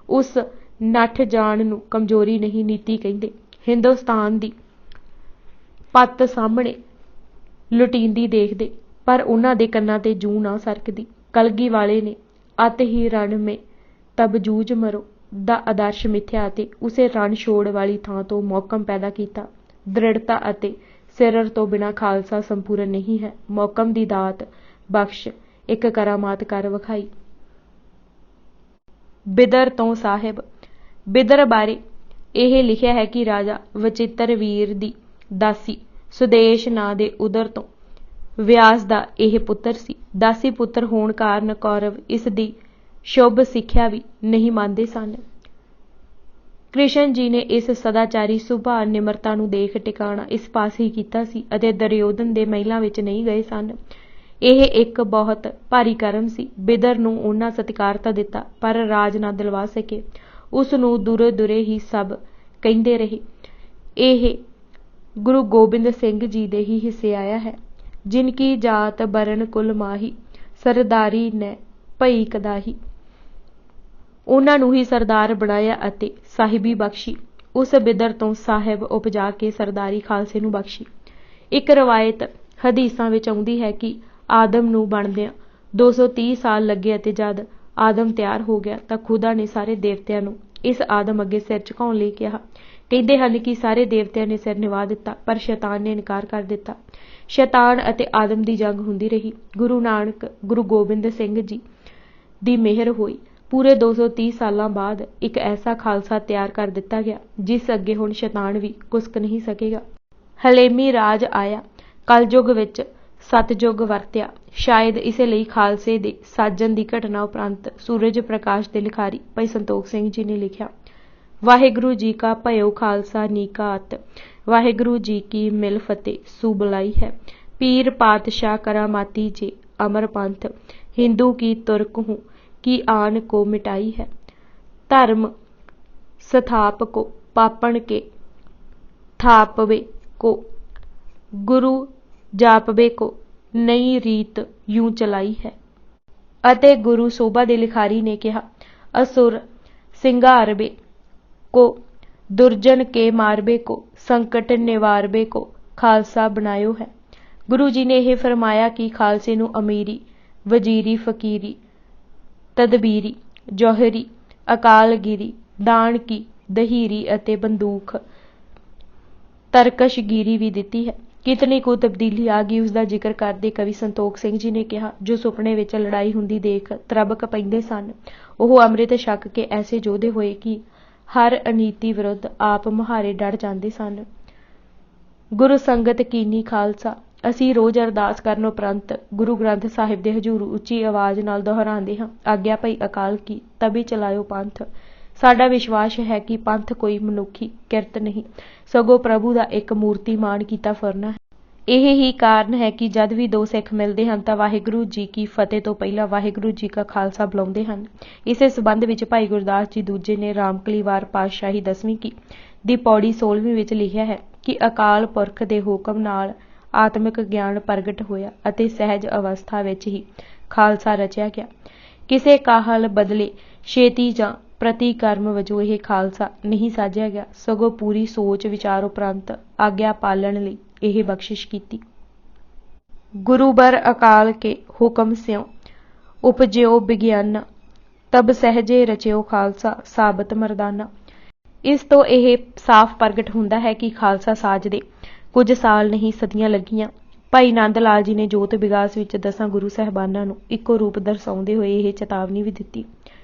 ਉਸ ਨੱਠ ਜਾਣ ਨੂੰ ਕਮਜ਼ੋਰੀ ਨਹੀਂ, ਨੀਤੀ ਕਹਿੰਦੇ। ਹਿੰਦੁਸਤਾਨ ਦੀ ਪੱਤ ਸਾਹਮਣੇ ਲੁਟੀਂਦੀ ਦੇਖਦੇ, ਪਰ ਉਹਨਾਂ ਦੇ ਕੰਨਾਂ ਤੇ ਜੂੰ ਨਾ ਸਰਕਦੀ। ਕਲਗੀ ਵਾਲੇ ਨੇ ਅਤ ਹੀ ਰਣ ਮੇ ਤਬ ਜੂਝ ਮਰੋ ਦਾ ਆਦਰਸ਼ ਮਿਥਿਆ ਅਤੇ ਉਸੇ ਰਣ ਛੋੜ ਵਾਲੀ ਥਾਂ ਤੋਂ ਮੌਕਮ ਪੈਦਾ ਕੀਤਾ। ਦ੍ਰਿੜਤਾ ਅਤੇ ਸਿਰਰ ਤੋਂ ਬਿਨਾਂ ਖਾਲਸਾ ਸੰਪੂਰਨ ਨਹੀਂ ਹੈ। ਮੌਕਮ ਦੀ ਦਾਤ ਬਖਸ਼ ਇੱਕ ਕਰਾਮਾਤ ਕਰ ਵਿਖਾਈ। ਬਿਦਰ ਤੋਂ ਸਾਹਿਬ। ਬਿਦਰ ਬਾਰੇ ਇਹ ਲਿਖਿਆ ਹੈ ਕਿ ਰਾਜਾ ਵਚਿੱਤਰ ਵੀਰ ਦੀ ਦਾਸੀ ਸੁਦੇਸ਼ ਨਾਂ ਦੇ ਉਦਰ ਤੋਂ ਵਿਆਸ ਦਾ ਇਹ ਪੁੱਤਰ ਸੀ। ਦਾਸੀ ਪੁੱਤਰ ਹੋਣ ਕਾਰਨ ਕੌਰਵ ਇਸ ਦੀ ਸ਼ੁਭ ਸਿੱਖਿਆ ਵੀ ਨਹੀਂ ਮੰਨਦੇ ਸਨ। ਕ੍ਰਿਸ਼ਨ ਜੀ ਨੇ ਇਸ ਸਦਾਚਾਰੀ ਸੁਭਾਅ ਨਿਮਰਤਾ ਨੂੰ ਦੇਖ ਟਿਕਾਣਾ ਇਸ ਪਾਸ ਹੀ ਕੀਤਾ ਸੀ ਅਤੇ ਦੁਰਯੋਧਨ ਦੇ ਮਹਿਲਾਂ ਵਿੱਚ ਨਹੀਂ ਗਏ ਸਨ। ਇਹ ਇੱਕ ਬਹੁਤ ਭਾਰੀ ਕਰਮ ਸੀ। ਬਿਦਰ ਨੂੰ ਉਹਨਾਂ ਸਤਿਕਾਰ ਤਾਂ ਦਿੱਤਾ, ਪਰ ਰਾਜ ਨਾ ਦਿਲਵਾ ਸਕੇ। ਉਸ ਨੂੰ ਦੂਰੇ ਦੂਰੇ ਹੀ ਸਭ ਕਹਿੰਦੇ ਰਹੇ। ਇਹ ਗੁਰੂ ਗੋਬਿੰਦ ਸਿੰਘ ਜੀ ਦੇ ਹੀ ਹਿੱਸੇ ਆਇਆ ਹੈ। ਜਿਨ ਕੀ ਜਾਤ ਬਰਨ ਕੁਲ ਮਾਹੀ ਸਰਦਾਰੀ ਨੇ ਭਈ ਕਦਾਹੀ। ਉਹਨਾਂ ਨੂੰ ਹੀ ਸਰਦਾਰ ਬਣਾਇਆ ਅਤੇ ਸਾਹਿਬੀ ਬਖਸ਼ੀ। ਉਸ ਬਿਦਰ ਤੋਂ ਸਾਹਿਬ ਉਪਜਾ ਕੇ ਸਰਦਾਰੀ ਖਾਲਸੇ ਨੂੰ ਬਖਸ਼ੀ। ਇੱਕ ਰਵਾਇਤ ਹਦੀਸਾਂ ਵਿੱਚ ਆਉਂਦੀ ਹੈ ਕਿ ਆਦਮ ਨੂੰ ਬਣਦਿਆਂ 230 ਸਾਲ ਲੱਗੇ ਅਤੇ ਜਦ ਆਦਮ ਤਿਆਰ ਹੋ ਗਿਆ ਤਾਂ ਖੁਦਾ ਨੇ ਸਾਰੇ ਦੇਵਤਿਆਂ ਨੂੰ ਇਸ ਆਦਮ ਅੱਗੇ ਸਿਰ ਝੁਕਾਉਣ ਲਈ ਕਿਹਾ। ਕਹਿੰਦੇ ਹਨ ਕਿ ਸਾਰੇ ਦੇਵਤਿਆਂ ਨੇ ਸਿਰ ਨਿਵਾ ਦਿੱਤਾ, ਪਰ ਸ਼ੈਤਾਨ ਨੇ ਇਨਕਾਰ ਕਰ ਦਿੱਤਾ। ਸ਼ੈਤਾਨ ਅਤੇ ਆਦਮ ਦੀ ਜੰਗ ਹੁੰਦੀ ਰਹੀ। ਗੁਰੂ ਗੋਬਿੰਦ ਸਿੰਘ ਜੀ ਦੀ ਮਿਹਰ ਹੋਈ। ਪੂਰੇ 230 ਸਾਲਾਂ ਬਾਅਦ ਇੱਕ ਐਸਾ ਖਾਲਸਾ ਤਿਆਰ ਕਰ ਦਿੱਤਾ ਗਿਆ ਜਿਸ ਅੱਗੇ ਹੁਣ ਸ਼ੈਤਾਨ ਵੀ ਕੁਸਕ ਨਹੀਂ ਸਕੇਗਾ। ਹਲੇਮੀ ਰਾਜ ਆਇਆ। ਕਲਯੁਗ ਵਿੱਚ ਸਤਯੁਗ ਵਰਤਿਆ। ਸ਼ਾਇਦ ਇਸੇ ਲਈ ਖਾਲਸੇ ਦੇ ਸਾਜਨ ਦੀ ਘਟਨਾ ਉਪਰੰਤ ਸੂਰਜ ਪ੍ਰਕਾਸ਼ ਦੇ ਲਿਖਾਰੀ ਭਾਈ ਸੰਤੋਖ ਸਿੰਘ ਜੀ ਨੇ ਲਿਖਿਆ, ਵਾਹਿਗੁਰੂ ਜੀ ਕਾ ਭਇਓ ਖਾਲਸਾ ਨੀਕਾ ਅਤ, ਵਾਹਿਗੁਰੂ ਜੀ ਕੀ ਮਿਲ ਫਤਿਹ ਸੁਬਲਾਈ ਹੈ। ਪੀਰ ਪਾਤਸ਼ਾਹ ਕਰਾਮਾਤੀ ਜੇ ਅਮਰ ਪੰਥ, ਹਿੰਦੂ ਕੀ ਤੁਰਕ ਹੂੰ की आन को मिटाई है। धर्म स्थाप को पापन के थापवे को, गुरु जापवे को नई रीत यूं चलाई है। ਅਤੇ ਗੁਰੂ ਸੋਭਾ ਦੇ ਲਿਖਾਰੀ ਨੇ ਕਿਹਾ, असुर सिंगारबे को दुर्जन के मारबे को संकट निवारबे को खालसा बनायो है। गुरु जी ने यह फरमाया कि खालसे ਨੂੰ अमीरी, वजीरी, फकीरी, ਤਦਬੀਰੀ, ਜੌਹਰੀ, ਅਕਾਲਗਿਰੀ, ਦਾਨ ਕੀ, ਦਹੀਰੀ ਅਤੇ ਬੰਦੂਕ ਤਰਕਸ਼ਗੀਰੀ ਵੀ ਦਿੱਤੀ ਹੈ। ਕਿਤਨੀ ਕੁ ਤਬਦੀਲੀ ਆ ਗਈ ਉਸ ਦਾ ਜ਼ਿਕਰ ਕਰਦੇ ਕਵੀ ਸੰਤੋਖ ਸਿੰਘ ਜੀ ਨੇ ਕਿਹਾ, ਜੋ ਸੁਪਨੇ ਵਿੱਚ ਲੜਾਈ ਹੁੰਦੀ ਦੇਖ ਤਰਬਕ ਪੈਂਦੇ ਸਨ, ਉਹ ਅੰਮ੍ਰਿਤ ਛਕ ਕੇ ਐਸੇ ਯੋਧੇ ਹੋਏ ਕਿ ਹਰ ਅਨੀਤੀ ਵਿਰੁੱਧ ਆਪ ਮੁਹਾਰੇ ਡਟ ਜਾਂਦੇ ਸਨ। ਗੁਰੂ ਸੰਗਤ ਕੀਨੀ ਖਾਲਸਾ। ਅਸੀਂ ਰੋਜ਼ ਅਰਦਾਸ ਕਰਨ ਉਪਰੰਤ ਗੁਰੂ ਗ੍ਰੰਥ ਸਾਹਿਬ ਦੇ ਹਜ਼ੂਰ ਉੱਚੀ ਆਵਾਜ਼ ਨਾਲ ਦੁਹਰਾਉਂਦੇ ਹਾਂ, ਆਗਿਆ ਭਈ ਅਕਾਲ ਕੀ, ਤਬੀ ਚਲਾਇਓ ਪੰਥ। ਸਾਡਾ ਵਿਸ਼ਵਾਸ ਹੈ ਕਿ ਪੰਥ ਕੋਈ ਮਨੁੱਖੀ ਕਿਰਤ ਨਹੀਂ, ਸਗੋਂ ਪ੍ਰਭੂ ਦਾ ਇੱਕ ਮੂਰਤੀਮਾਨ ਕੀਤਾ ਫੁਰਨਾ ਹੈ। ਇਹ ਹੀ ਕਾਰਨ ਹੈ ਕਿ ਜਦ ਵੀ ਦੋ ਸਿੱਖ ਮਿਲਦੇ ਹਨ ਤਾਂ ਵਾਹਿਗੁਰੂ ਜੀ ਕੀ ਫਤਿਹ ਤੋਂ ਪਹਿਲਾਂ ਵਾਹਿਗੁਰੂ ਜੀ ਕਾ ਖਾਲਸਾ ਬੁਲਾਉਂਦੇ ਹਨ। ਇਸੇ ਸਬੰਧ ਵਿੱਚ ਭਾਈ ਗੁਰਦਾਸ ਜੀ ਦੂਜੇ ਨੇ ਰਾਮਕਲੀਵਾਰ ਪਾਤਸ਼ਾਹੀ 10ਵੀਂ ਕੀ ਦੀ ਪੌੜੀ 16ਵੀਂ ਵਿੱਚ ਲਿਖਿਆ ਹੈ ਕਿ ਅਕਾਲ ਪੁਰਖ ਦੇ ਹੁਕਮ ਨਾਲ ਆਤਮਿਕ ਗਿਆਨ ਪ੍ਰਗਟ ਹੋਇਆ ਅਤੇ ਸਹਿਜ ਅਵਸਥਾ ਵਿੱਚ ਹੀ ਖਾਲਸਾ ਰਚਿਆ ਗਿਆ। ਕਿਸੇ ਕਾਹਲ ਬਦਲੇ ਛੇਤੀ ਜਾਂ ਪ੍ਰਤੀਕਰਮ ਵਜੋਂ ਇਹ ਖਾਲਸਾ ਨਹੀਂ ਸਾਜਿਆ ਗਿਆ, ਸਗੋਂ ਪੂਰੀ ਸੋਚ ਵਿਚਾਰ ਉਪਰੰਤ ਆਗਿਆ ਪਾਲਣ ਲਈ ਇਹ ਬਖਸ਼ਿਸ਼ ਕੀਤੀ। ਗੁਰੂ ਬਰ ਅਕਾਲ ਕੇ ਹੁਕਮ ਸਿਉ ਉਪਜਿਓ ਵਿਗਿਆਨਾ, ਤਬ ਸਹਿਜੇ ਰਚਿਓ ਖਾਲਸਾ ਸਾਬਤ ਮਰਦਾਨਾ। ਇਸ ਤੋਂ ਇਹ ਸਾਫ਼ ਪ੍ਰਗਟ ਹੁੰਦਾ ਹੈ ਕਿ ਖਾਲਸਾ ਸਾਜਦੇ ਕੁਝ ਸਾਲ ਨਹੀਂ ਸਦੀਆਂ ਲੱਗੀਆਂ। ਭਾਈ ਨੰਦ ਲਾਲ ਜੀ ਨੇ ਜੋਤ ਵਿਗਾਸ ਵਿੱਚ 10 ਗੁਰੂ ਸਾਹਿਬਾਨਾਂ ਨੂੰ ਇੱਕੋ ਰੂਪ ਦਰਸਾਉਂਦੇ ਹੋਏ ਇਹ ਚੇਤਾਵਨੀ ਵੀ ਦਿੱਤੀ,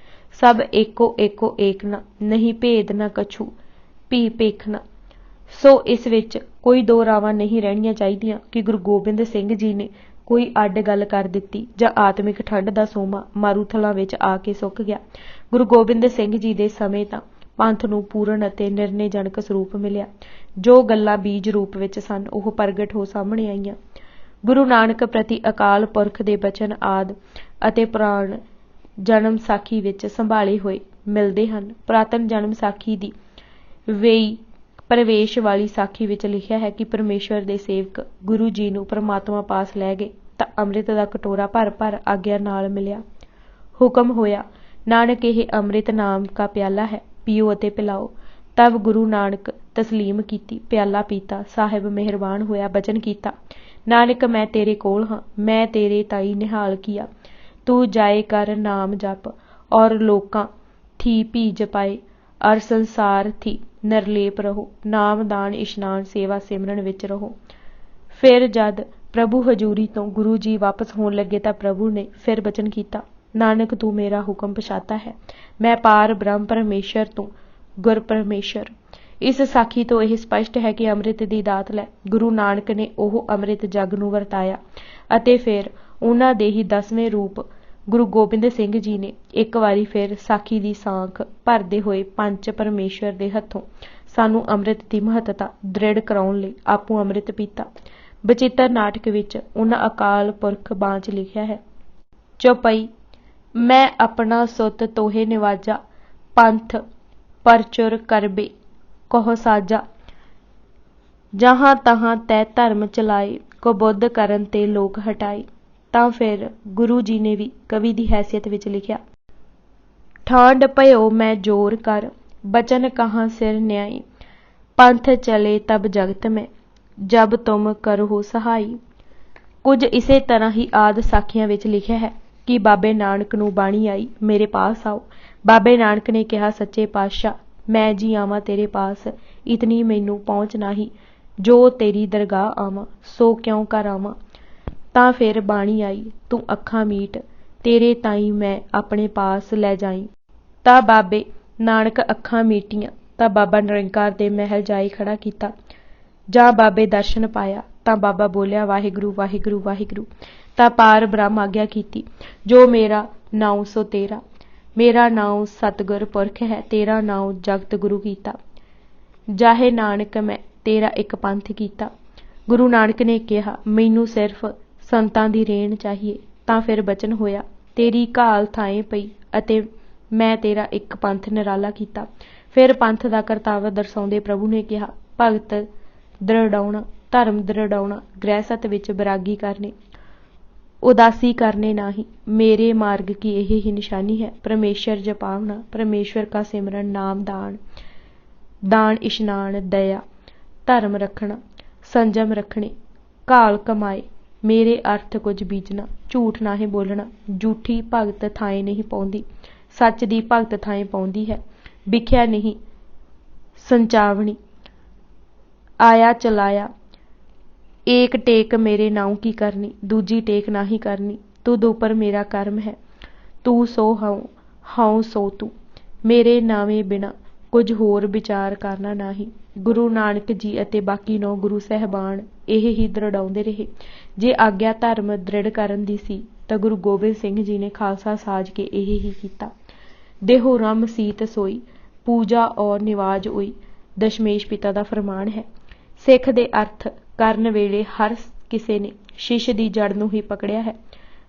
ਸਭ ਏਕੋ ਏਕੋ ਏਕ ਨਾ, ਨਹੀਂ ਭੇਦ ਨਾ ਕਛੂ ਭੀ ਭੇਖਣਾ। ਸੋ ਇਸ ਵਿੱਚ ਕੋਈ ਦੋ ਰਾਵਾਂ ਨਹੀਂ ਰਹਿਣੀਆਂ ਚਾਹੀਦੀਆਂ ਕਿ ਗੁਰੂ ਗੋਬਿੰਦ ਸਿੰਘ ਜੀ ਨੇ ਕੋਈ ਅੱਡ ਗੱਲ ਕਰ ਦਿੱਤੀ ਜਾਂ ਆਤਮਿਕ ਠੰਡ ਦਾ ਸੋਮਾ ਮਾਰੂਥਲਾਂ ਵਿੱਚ ਆ ਕੇ ਸੁੱਕ ਗਿਆ। ਗੁਰੂ ਗੋਬਿੰਦ ਸਿੰਘ ਜੀ ਦੇ ਸਮੇਂ ਤਾਂ ਪੰਥ ਨੂੰ ਪੂਰਨ ਅਤੇ ਨਿਰਣੈਜਨਕ ਸਰੂਪ ਮਿਲਿਆ। ਜੋ ਗੱਲਾਂ ਬੀਜ ਰੂਪ ਵਿੱਚ ਸਨ ਉਹ ਪ੍ਰਗਟ ਹੋ ਸਾਹਮਣੇ ਆਈਆਂ। ਗੁਰੂ ਨਾਨਕ ਪ੍ਰਤੀ ਅਕਾਲ ਪੁਰਖ ਦੇ ਬਚਨ ਆਦਿ ਅਤੇ ਪੁਰਾਣ ਜਨਮ ਸਾਖੀ ਵਿੱਚ ਸੰਭਾਲੇ ਹੋਏ ਮਿਲਦੇ ਹਨ। ਪੁਰਾਤਨ ਜਨਮ ਸਾਖੀ ਦੀ ਵੇਈ ਪ੍ਰਵੇਸ਼ ਵਾਲੀ ਸਾਖੀ ਵਿੱਚ ਲਿਖਿਆ ਹੈ ਕਿ ਪਰਮੇਸ਼ਵਰ ਦੇ ਸੇਵਕ ਗੁਰੂ ਜੀ ਨੂੰ ਪਰਮਾਤਮਾ ਪਾਸ ਲੈ ਗਏ ਤਾਂ ਅੰਮ੍ਰਿਤ ਦਾ ਕਟੋਰਾ ਭਰ ਭਰ ਆਗਿਆ ਨਾਲ ਮਿਲਿਆ। ਹੁਕਮ ਹੋਇਆ, ਨਾਨਕ ਇਹ ਅੰਮ੍ਰਿਤ ਨਾਮ ਕਾ ਪਿਆਲਾ ਹੈ, ਪੀਓ ਅਤੇ ਪਿਲਾਓ। ਤਬ ਗੁਰੂ ਨਾਨਕ ਤਸਲੀਮ ਕੀਤੀ, ਪਿਆਲਾ ਪੀਤਾ। ਸਾਹਿਬ ਮਿਹਰਬਾਨ ਹੋਇਆ, ਬਚਨ ਕੀਤਾ, ਨਾਨਕ ਮੈਂ ਤੇਰੇ ਕੋਲ ਹਾਂ, ਮੈਂ ਤੇਰੇ ਤਾਈ ਨਿਹਾਲ ਕੀਆ। ਤੂੰ ਜਾਏ ਕਰ ਨਾਮ ਜਪ ਔਰ ਲੋਕਾਂ ਥੀ ਭੀ ਜਪਾਏ, ਅਰ ਸੰਸਾਰ ਥੀ ਨਿਰਲੇਪ ਰਹੋ। ਨਾਮ ਦਾਨ ਇਸ਼ਨਾਨ ਸੇਵਾ ਸਿਮਰਨ ਵਿੱਚ ਰਹੋ। ਫਿਰ ਜਦ ਪ੍ਰਭੂ ਹਜ਼ੂਰੀ ਤੋਂ ਗੁਰੂ ਜੀ ਵਾਪਸ ਹੋਣ ਲੱਗੇ ਤਾਂ ਪ੍ਰਭੂ ਨੇ ਫਿਰ ਬਚਨ ਕੀਤਾ, ਨਾਨਕ ਤੂੰ ਮੇਰਾ ਹੁਕਮ ਪਛਾਤਾ ਹੈ, ਮੈਂ ਪਾਰ ਬ੍ਰਹਮ ਪਰਮੇਸ਼ਰ ਤੋਂ ਗੁਰ ਪਰਮੇਸ਼ਰ। ਇਸ ਸਾਖੀ ਤੋਂ ਇਹ ਸਪਸ਼ਟ ਹੈ ਕਿ ਅੰਮ੍ਰਿਤ ਦੀ ਦਾਤ ਲੈ ਗੁਰੂ ਨਾਨਕ ਨੇ ਉਹ ਅੰਮ੍ਰਿਤ ਜਗ ਨੂੰ ਵਰਤਾਇਆ ਅਤੇ ਫਿਰ ਉਹਨਾਂ ਦੇ ਹੀ 10ਵੇਂ ਰੂਪ ਗੁਰੂ ਗੋਬਿੰਦ ਸਿੰਘ ਜੀ ਨੇ ਇੱਕ ਵਾਰੀ ਫਿਰ ਸਾਖੀ ਦੀ ਸਾਂਖ ਭਰਦੇ ਹੋਏ ਪੰਚ ਪਰਮੇਸ਼ਰ ਦੇ ਹੱਥੋਂ ਸਾਨੂੰ ਅੰਮ੍ਰਿਤ ਦੀ ਮਹੱਤਤਾ ਦ੍ਰਿੜ ਕਰਾਉਣ ਲਈ ਆਪੂ ਅੰਮ੍ਰਿਤ ਪੀਤਾ। ਬਚਿੱਤਰ ਨਾਟਕ ਵਿੱਚ ਉਹਨਾਂ ਅਕਾਲ ਪੁਰਖ ਬਾਂਝ ਲਿਖਿਆ ਹੈ, ਚੌਪਈ ਮੈਂ ਆਪਣਾ ਸੁੱਤ ਤੋਹੇ ਨਿਵਾਜਾ, ਪੰਥ ਪਰਚੁਰ ਕਰਬੇ ਕਹੋ ਸਾਜਾ। ਜਹਾਂ ਤਹਾਂ ਤੈ ਧਰਮ ਚਲਾਏ, ਕੋ ਬੁੱਧ ਕਰਨ ਤੇ ਲੋਕ ਹਟਾਏ। ਤਾਂ ਫਿਰ ਗੁਰੂ ਜੀ ਨੇ ਵੀ ਕਵੀ ਦੀ ਹੈਸੀਅਤ ਵਿੱਚ ਲਿਖਿਆ, ਠਾਂਡ ਭਇਓ ਮੈਂ ਜੋਰ ਕਰ, ਬਚਨ ਕਹਾਂ ਸਿਰ ਨਿਆਈ। ਪੰਥ ਚਲੇ ਤਬ ਜਗਤ ਮੈਂ, ਜਬ ਤੁਮ ਕਰੋ ਸਹਾਈ। ਕੁਝ ਇਸੇ ਤਰ੍ਹਾਂ ਹੀ ਆਦਿ ਸਾਖੀਆਂ ਵਿੱਚ ਲਿਖਿਆ ਹੈ ਕਿ ਬਾਬੇ ਨਾਨਕ ਨੂੰ ਬਾਣੀ ਆਈ, ਮੇਰੇ ਪਾਸ ਆਓ। ਬਾਬੇ ਨਾਨਕ ਨੇ ਕਿਹਾ, ਸੱਚੇ ਪਾਤਸ਼ਾਹ ਮੈਂ ਜੀ ਆਵਾਂ ਤੇਰੇ ਪਾਸ, ਇਤਨੀ ਮੈਨੂੰ ਪਹੁੰਚ ਨਾਹੀਂ, ਜੋ ਤੇਰੀ ਦਰਗਾਹ ਆਵਾਂ ਸੋ ਕਿਉਂ ਕਰ ਆਵਾਂ। ਤਾਂ ਫਿਰ ਬਾਣੀ ਆਈ, ਤੂੰ ਅੱਖਾਂ ਮੀਟ, ਤੇਰੇ ਤਾਈਂ ਮੈਂ ਆਪਣੇ ਪਾਸ ਲੈ ਜਾਈ। ਤਾਂ ਬਾਬੇ ਨਾਨਕ ਅੱਖਾਂ ਮੀਟੀਆਂ ਤਾਂ ਬਾਬਾ ਨਿਰੰਕਾਰ ਦੇ ਮਹਿਲ ਜਾਈ ਖੜਾ ਕੀਤਾ। ਜਾਂ ਬਾਬੇ ਦਰਸ਼ਨ ਪਾਇਆ ਤਾਂ ਬਾਬਾ ਬੋਲਿਆ, ਵਾਹਿਗੁਰੂ ਵਾਹਿਗੁਰੂ ਵਾਹਿਗੁਰੂ। ਤਾਂ ਪਾਰ ਬ੍ਰਹਮ ਆਗਿਆ ਕੀਤੀ, ਜੋ ਮੇਰਾ ਨਾਉ ਸੋ ਤੇਰਾ, ਮੇਰਾ ਨਾਉ ਸਤਿਗੁਰ ਪੁਰਖ ਹੈ, ਤੇਰਾ ਨਾਉ ਜਗਤ ਗੁਰੂ ਕੀਤਾ। ਜਾਹੇ ਨਾਨਕ ਮੈਂ ਤੇਰਾ ਇੱਕ ਪੰਥ ਕੀਤਾ। ਗੁਰੂ ਨਾਨਕ ਨੇ ਕਿਹਾ, ਮੈਨੂੰ ਸਿਰਫ ਸੰਤਾਂ ਦੀ ਰੇਣ ਚਾਹੀਏ। ਤਾਂ ਫਿਰ ਬਚਨ ਹੋਇਆ, ਤੇਰੀ ਘਾਲ ਥਾਂ ਪਈ ਅਤੇ ਮੈਂ ਤੇਰਾ ਇੱਕ ਪੰਥ ਨਿਰਾਲਾ ਕੀਤਾ। ਫਿਰ ਪੰਥ ਦਾ ਕਰਤੱਵ ਦਰਸਾਉਂਦੇ ਪ੍ਰਭੂ ਨੇ ਕਿਹਾ, ਭਗਤ ਦ੍ਰਿੜਾਉਣਾ, ਧਰਮ ਦ੍ਰਿੜਾਉਣਾ, ਗ੍ਰਹਿਸਤ ਵਿੱਚ ਬੈਰਾਗੀ ਕਰਨੇ, ਉਦਾਸੀ ਕਰਨੇ ਨਾਹੀਂ, ਮੇਰੇ ਮਾਰਗ ਕੀ ਇਹ ਹੀ ਨਿਸ਼ਾਨੀ ਹੈ। परमेश्वर जपावना, परमेश्वर का सिमरन, नाम दान, दान इशनान, दया, धर्म रखना, संजम रखने, घाल कमाए, मेरे अर्थ कुछ बीजना, झूठ नाहीं बोलना, झूठी भगत थाएं नहीं पाउंदी, सच दी भगत थाएं पाउंदी है, विख्या नहीं संचावनी, आया चलाया, एक टेक मेरे नाउ की करनी, दूजी टेक नाही करनी, तुद उपर मेरा कर्म है, तू सो हाउ सो तू, मेरे नावे बिना कुछ होर विचार करना नाही। गुरु नानक जी अते बाकी 9 गुरु सहबान ਇਹ ਹੀ ਦ੍ਰਿੜਾਉਂਦੇ ਰਹੇ। ਜੇ ਆਗਿਆ ਧਰਮ ਦ੍ਰਿੜ ਕਰਨ ਦੀ ਸੀ ਤਾਂ ਗੁਰੂ ਗੋਬਿੰਦ ਸਿੰਘ ਜੀ ਨੇ ਖਾਲਸਾ ਸਾਜ ਕੇ ਇਹ ਹੀ ਕੀਤਾ। ਦੇਹੋ ਰਮ ਸੀਤ ਸੋਈ, ਪੂਜਾ ਔਰ ਨਿਵਾਜ ਹੋਈ, ਦਸ਼ਮੇਸ਼ ਪਿਤਾ ਦਾ ਫਰਮਾਨ ਹੈ। ਸਿੱਖ ਦੇ ਅਰਥ ਕਰਨ ਵੇਲੇ ਹਰ ਕਿਸੇ ਨੇ ਸ਼ਿਸ਼ ਦੀ ਜੜ ਨੂੰ ਹੀ ਪਕੜਿਆ ਹੈ,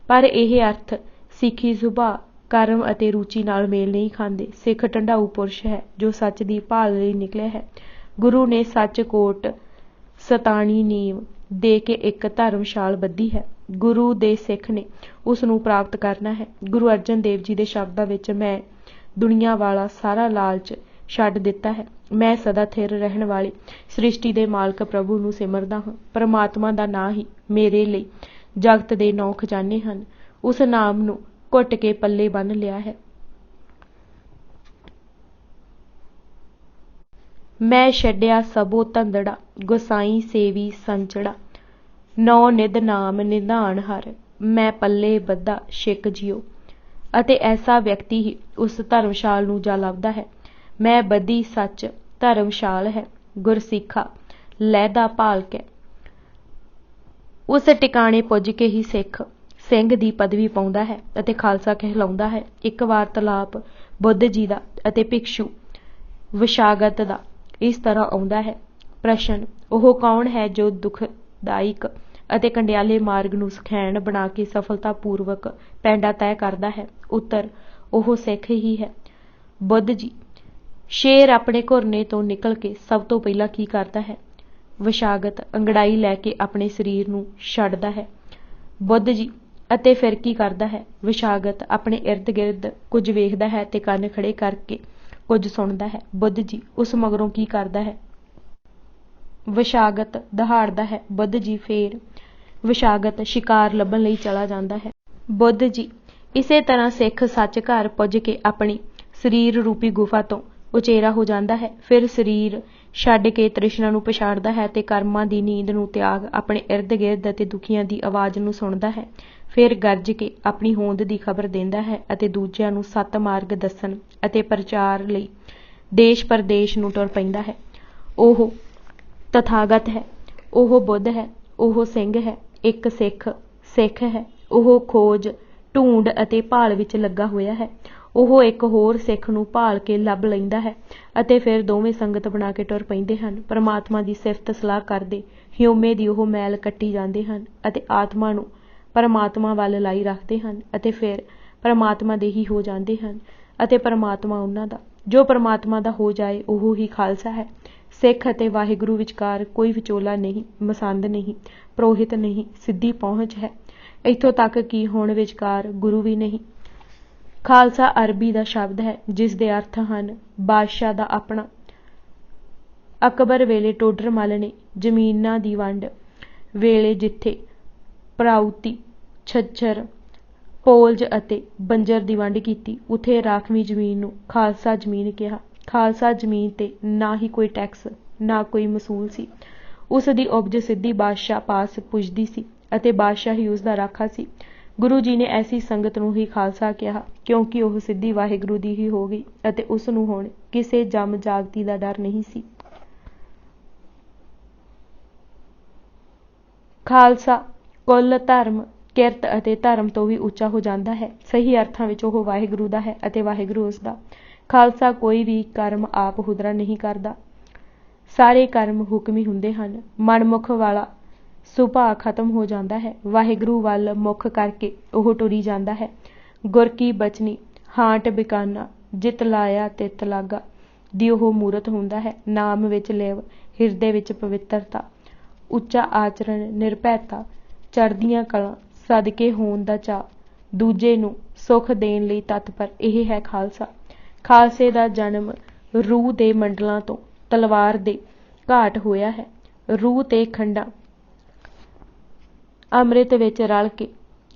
ਪਰ ਇਹ ਅਰਥ ਸਿੱਖੀ ਸੁਭਾਅ, ਕਰਮ ਅਤੇ ਰੁਚੀ ਨਾਲ ਮੇਲ ਨਹੀਂ ਖਾਂਦੇ। ਸਿੱਖ ਢੰਡਾਊ ਪੁਰਸ਼ ਹੈ ਜੋ ਸੱਚ ਦੀ ਭਾਲ ਲਈ ਨਿਕਲਿਆ ਹੈ। ਗੁਰੂ ਨੇ ਸੱਚ ਕੋਟ ਸਤਾਣੀ ਨੀਂਵ ਦੇ ਕੇ ਇੱਕ ਧਰਮਸ਼ਾਲ ਬੱਧੀ ਹੈ। ਗੁਰੂ ਦੇ ਸਿੱਖ ਨੇ ਉਸ ਨੂੰ ਪ੍ਰਾਪਤ ਕਰਨਾ ਹੈ। ਗੁਰੂ ਅਰਜਨ ਦੇਵ ਜੀ ਦੇ ਸ਼ਬਦਾਂ ਵਿੱਚ ਮੈਂ ਦੁਨੀਆ ਵਾਲਾ ਸਾਰਾ ਲਾਲਚ ਛੱਡ ਦਿੱਤਾ ਹੈ। ਮੈਂ ਸਦਾ ਥਿਰ ਰਹਿਣ ਵਾਲੇ ਸ੍ਰਿਸ਼ਟੀ ਦੇ ਮਾਲਕ ਪ੍ਰਭੂ ਨੂੰ ਸਿਮਰਦਾ ਹਾਂ। ਪਰਮਾਤਮਾ ਦਾ ਨਾਂ ਹੀ ਮੇਰੇ ਲਈ ਜਗਤ ਦੇ 9 ਖਜ਼ਾਨੇ ਹਨ। ਉਸ ਨਾਮ ਨੂੰ ਘੁੱਟ ਕੇ ਪੱਲੇ ਬੰਨ੍ਹ ਲਿਆ ਹੈ। ਮੈਂ ਛੱਡਿਆ ਸਭੋ ਧੰਦੜਾ, ਗੁਸਾਈ ਸੇਵੀ ਸੰਚੜਾ, 9 ਨਿਧ ਨਾਮ ਨਿਧਾਨ ਹਰ, ਮੈਂ ਪੱਲੇ ਬੱਧਾ ਛਿਕ ਜਿਉ। ਅਤੇ ਐਸਾ ਵਿਅਕਤੀ ਹੀ ਉਸ ਧਰਮਸ਼ਾਲ ਨੂੰ ਜਾ ਲੱਭਦਾ ਹੈ। ਮੈਂ ਬੱਧੀ ਸੱਚ ਧਰਮਸ਼ਾਲ ਹੈ, ਗੁਰਸਿੱਖਾ ਲਹਿਦਾ ਭਾਲ ਕੇ। ਉਸ ਟਿਕਾਣੇ ਪੁੱਜ ਕੇ ਹੀ ਸਿੱਖ ਸਿੰਘ ਦੀ ਪਦਵੀ ਪਾਉਂਦਾ ਹੈ ਅਤੇ ਖਾਲਸਾ ਕਹਿਲਾਉਂਦਾ ਹੈ। ਇੱਕ ਵਾਰਤਾਲਾਪ ਬੁੱਧ ਜੀ ਦਾ ਅਤੇ ਭਿਕਸ਼ੂ ਵਿਸ਼ਾਗਤ ਦਾ ਇਸ ਤਰ੍ਹਾਂ ਆਉਂਦਾ ਹੈ। ਪ੍ਰਸ਼ਨ, ਉਹ ਕੌਣ ਹੈ ਜੋ ਦੁਖਦਾਇਕ ਅਤੇ ਕੰਡਿਆਲੇ ਮਾਰਗ ਨੂੰ ਸੁਖੈਨ ਬਣਾ ਕੇ ਸਫਲਤਾਪੂਰਵਕ ਪੈਂਡਾ ਤੈਅ ਕਰਦਾ ਹੈ? ਉੱਤਰ, ਉਹ ਸਿੱਖ ਹੀ ਹੈ। ਬੁੱਧ ਜੀ, ਸ਼ੇਰ ਆਪਣੇ ਘੁਰਨੇ ਤੋਂ ਨਿਕਲ ਕੇ ਸਭ ਤੋਂ ਪਹਿਲਾਂ ਕੀ ਕਰਦਾ ਹੈ? ਵਿਸ਼ਾਗਤ, ਅੰਗੜਾਈ ਲੈ ਕੇ ਆਪਣੇ ਸਰੀਰ ਨੂੰ ਛੱਡਦਾ ਹੈ। ਬੁੱਧ ਜੀ, ਅਤੇ ਫਿਰ ਕੀ ਕਰਦਾ ਹੈ? ਵਿਸ਼ਾਗਤ, ਆਪਣੇ ਇਰਦ ਗਿਰਦ ਕੁਝ ਵੇਖਦਾ ਹੈ ਤੇ ਕੰਨ ਖੜੇ ਕਰਕੇ ਕੁਝ ਸੁਣਦਾ ਹੈ। ਬੁੱਧ ਜੀ, ਉਸ ਮਗਰੋਂ ਕੀ ਕਰਦਾ ਹੈ? ਵਿਸ਼ਾਗਤ, ਦਹਾੜਦਾ ਹੈ। ਬੁੱਧ ਜੀ, ਫੇਰ? ਵਿਸ਼ਾਗਤ, ਸ਼ਿਕਾਰ ਲੱਭਣ ਲਈ ਚਲਾ ਜਾਂਦਾ ਹੈ। ਬੁੱਧ ਜੀ, ਇਸੇ ਤਰ੍ਹਾਂ ਸਿੱਖ ਸੱਚ ਘਰ ਪੁੱਜ ਕੇ ਆਪਣੀ ਸਰੀਰ ਰੂਪੀ ਗੁਫਾ ਤੋਂ ਉਚੇਰਾ ਹੋ ਜਾਂਦਾ ਹੈ। ਫਿਰ ਸਰੀਰ ਛੱਡ ਕੇ ਤ੍ਰਿਸ਼ਨਾ ਨੂੰ ਪਛਾੜਦਾ ਹੈ ਤੇ ਕਰਮਾਂ ਦੀ ਨੀਂਦ ਨੂੰ ਤਿਆਗ ਆਪਣੇ ਇਰਦ ਗਿਰਦ ਅਤੇ ਦੁਖੀਆਂ ਦੀ ਆਵਾਜ਼ ਨੂੰ ਸੁਣਦਾ ਹੈ। ਫਿਰ ਗਰਜ ਕੇ ਆਪਣੀ ਹੋਂਦ ਦੀ ਖਬਰ ਦਿੰਦਾ ਹੈ ਅਤੇ ਦੂਜਿਆਂ ਨੂੰ ਸੱਤ ਮਾਰਗ ਦੱਸਣ ਅਤੇ ਪ੍ਰਚਾਰ ਲਈ ਦੇਸ਼ ਪਰਦੇਸ਼ ਨੂੰ ਤੁਰ ਪੈਂਦਾ ਹੈ। ਉਹ ਤਥਾਗਤ ਹੈ, ਉਹ ਬੁੱਧ ਹੈ, ਉਹ ਸਿੰਘ ਹੈ, ਇੱਕ ਸਿੱਖ ਹੈ। ਉਹ ਖੋਜ, ਢੂੰਡ ਅਤੇ ਭਾਲ ਵਿੱਚ ਲੱਗਾ ਹੋਇਆ ਹੈ। ਉਹ ਇੱਕ ਹੋਰ ਸਿੱਖ ਨੂੰ ਭਾਲ ਕੇ ਲੱਭ ਲੈਂਦਾ ਹੈ ਅਤੇ ਫਿਰ ਦੋਵੇਂ ਸੰਗਤ ਬਣਾ ਕੇ ਤੁਰ ਪੈਂਦੇ ਹਨ। ਪਰਮਾਤਮਾ ਦੀ ਸਿਫਤ ਸਲਾਹ ਕਰਦੇ ਹਿਊਮੇ ਦੀ ਉਹ ਮੈਲ ਕੱਟੀ ਜਾਂਦੇ ਹਨ ਅਤੇ ਆਤਮਾ ਨੂੰ ਪਰਮਾਤਮਾ ਵੱਲ ਲਾਈ ਰੱਖਦੇ ਹਨ ਅਤੇ ਫਿਰ ਪਰਮਾਤਮਾ ਦੇ ਹੀ ਹੋ ਜਾਂਦੇ ਹਨ ਅਤੇ ਪਰਮਾਤਮਾ ਉਹਨਾਂ ਦਾ। ਜੋ ਪਰਮਾਤਮਾ ਦਾ ਹੋ ਜਾਏ ਉਹ ਹੀ ਖਾਲਸਾ ਹੈ। ਸਿੱਖ ਅਤੇ ਵਾਹਿਗੁਰੂ ਵਿਚਕਾਰ ਕੋਈ ਵਿਚੋਲਾ ਨਹੀਂ, ਮਸੰਦ ਨਹੀਂ, ਪ੍ਰੋਹਿਤ ਨਹੀਂ, ਸਿੱਧੀ ਪਹੁੰਚ ਹੈ। ਇੱਥੋਂ ਤੱਕ ਕਿ ਹੁਣ ਵਿਚਕਾਰ ਗੁਰੂ ਵੀ ਨਹੀਂ। ਖਾਲਸਾ ਅਰਬੀ ਦਾ ਸ਼ਬਦ ਹੈ ਜਿਸ ਦੇ ਅਰਥ ਹਨ ਬਾਦਸ਼ਾਹ ਦਾ ਆਪਣਾ। ਅਕਬਰ ਵੇਲੇ ਟੋਡਰਮੱਲ ਨੇ ਜ਼ਮੀਨਾਂ ਦੀ ਵੰਡ ਵੇਲੇ ਜਿੱਥੇ ਪ੍ਰਾਉਤੀ, ਛੱਛਰ, ਪੋਲਜ ਅਤੇ ਬੰਜਰ ਦੀ ਵੰਡ ਕੀਤੀ, ਉੱਥੇ ਰਾਖਵੀਂ ਜ਼ਮੀਨ ਨੂੰ ਖਾਲਸਾ ਜ਼ਮੀਨ ਕਿਹਾ। ਖਾਲਸਾ ਜ਼ਮੀਨ ਤੇ ਨਾ ਹੀ ਕੋਈ ਟੈਕਸ, ਨਾ ਕੋਈ ਮਸੂਲ ਸੀ। ਉਸ ਦੀ ਉਪਜ ਸਿੱਧੀ ਬਾਦਸ਼ਾਹ ਪਾਸ ਪੁੱਜਦੀ ਸੀ ਅਤੇ ਬਾਦਸ਼ਾਹ ਹੀ ਉਸ ਦਾ ਰਾਖਾ ਸੀ। ਗੁਰੂ ਜੀ ਨੇ ਐਸੀ ਸੰਗਤ ਨੂੰ ਹੀ ਖਾਲਸਾ ਕਿਹਾ ਕਿਉਂਕਿ ਉਹ ਸਿੱਧੀ ਵਾਹਿਗੁਰੂ ਦੀ ਹੀ ਹੋ ਗਈ ਅਤੇ ਉਸ ਨੂੰ ਹੁਣ ਕਿਸੇ ਜਮ ਜਾਗਤੀ ਦਾ ਡਰ ਨਹੀਂ ਸੀ। ਖਾਲਸਾ ਕੁੱਲ ਧਰਮ, ਕਿਰਤ ਅਤੇ ਧਰਮ ਤੋਂ ਵੀ ਉੱਚਾ ਹੋ ਜਾਂਦਾ ਹੈ। ਸਹੀ ਅਰਥਾਂ ਵਿੱਚ ਉਹ ਵਾਹਿਗੁਰੂ ਦਾ ਹੈ ਅਤੇ ਵਾਹਿਗੁਰੂ ਉਸ ਦਾ। ਖਾਲਸਾ ਕੋਈ ਵੀ ਕਰਮ ਆਪ ਹੁਦਰਾ ਨਹੀਂ ਕਰਦਾ। ਸਾਰੇ ਕਰਮ ਹੁਕਮੀ ਹੁੰਦੇ ਹਨ। ਮਨਮੁਖ ਵਾਲਾ ਸੁਭਾਅ ਖਤਮ ਹੋ ਜਾਂਦਾ ਹੈ। ਵਾਹਿਗੁਰੂ ਵੱਲ ਮੁੱਖ ਕਰਕੇ ਉਹ ਟੁਰੀ ਜਾਂਦਾ ਹੈ। ਗੁਰ ਕੀ ਬਚਨੀ ਹਾਂਟ ਬਿਕਾਨਾ, ਜਿਤ ਲਾਇਆ ਤਿਤ ਲਾਗਾ ਦੀ ਉਹ ਮੂਰਤ ਹੁੰਦਾ ਹੈ। ਨਾਮ ਵਿੱਚ ਲਿਵ, ਹਿਰਦੇ ਵਿੱਚ ਪਵਿੱਤਰਤਾ, ਉੱਚਾ ਆਚਰਣ, ਨਿਰਭੈਤਾ, ਚੜ੍ਹਦੀਆਂ ਕਲਾਂ, ਸਦਕੇ ਹੋਣ ਦਾ ਚਾਅ, ਦੂਜੇ ਨੂੰ ਸੁੱਖ ਦੇਣ ਲਈ ਤਤਪਰ, ਇਹ ਹੈ ਖਾਲਸਾ। ਖਾਲਸੇ ਦਾ ਜਨਮ ਰੂਹ ਦੇ ਮੰਡਲਾਂ ਤੋਂ ਤਲਵਾਰ ਦੇ ਘਾਟ ਹੋਇਆ ਹੈ। ਰੂਹ ਤੇ ਖੰਡਾਂ ਅੰਮ੍ਰਿਤ ਵਿੱਚ ਰਲ ਕੇ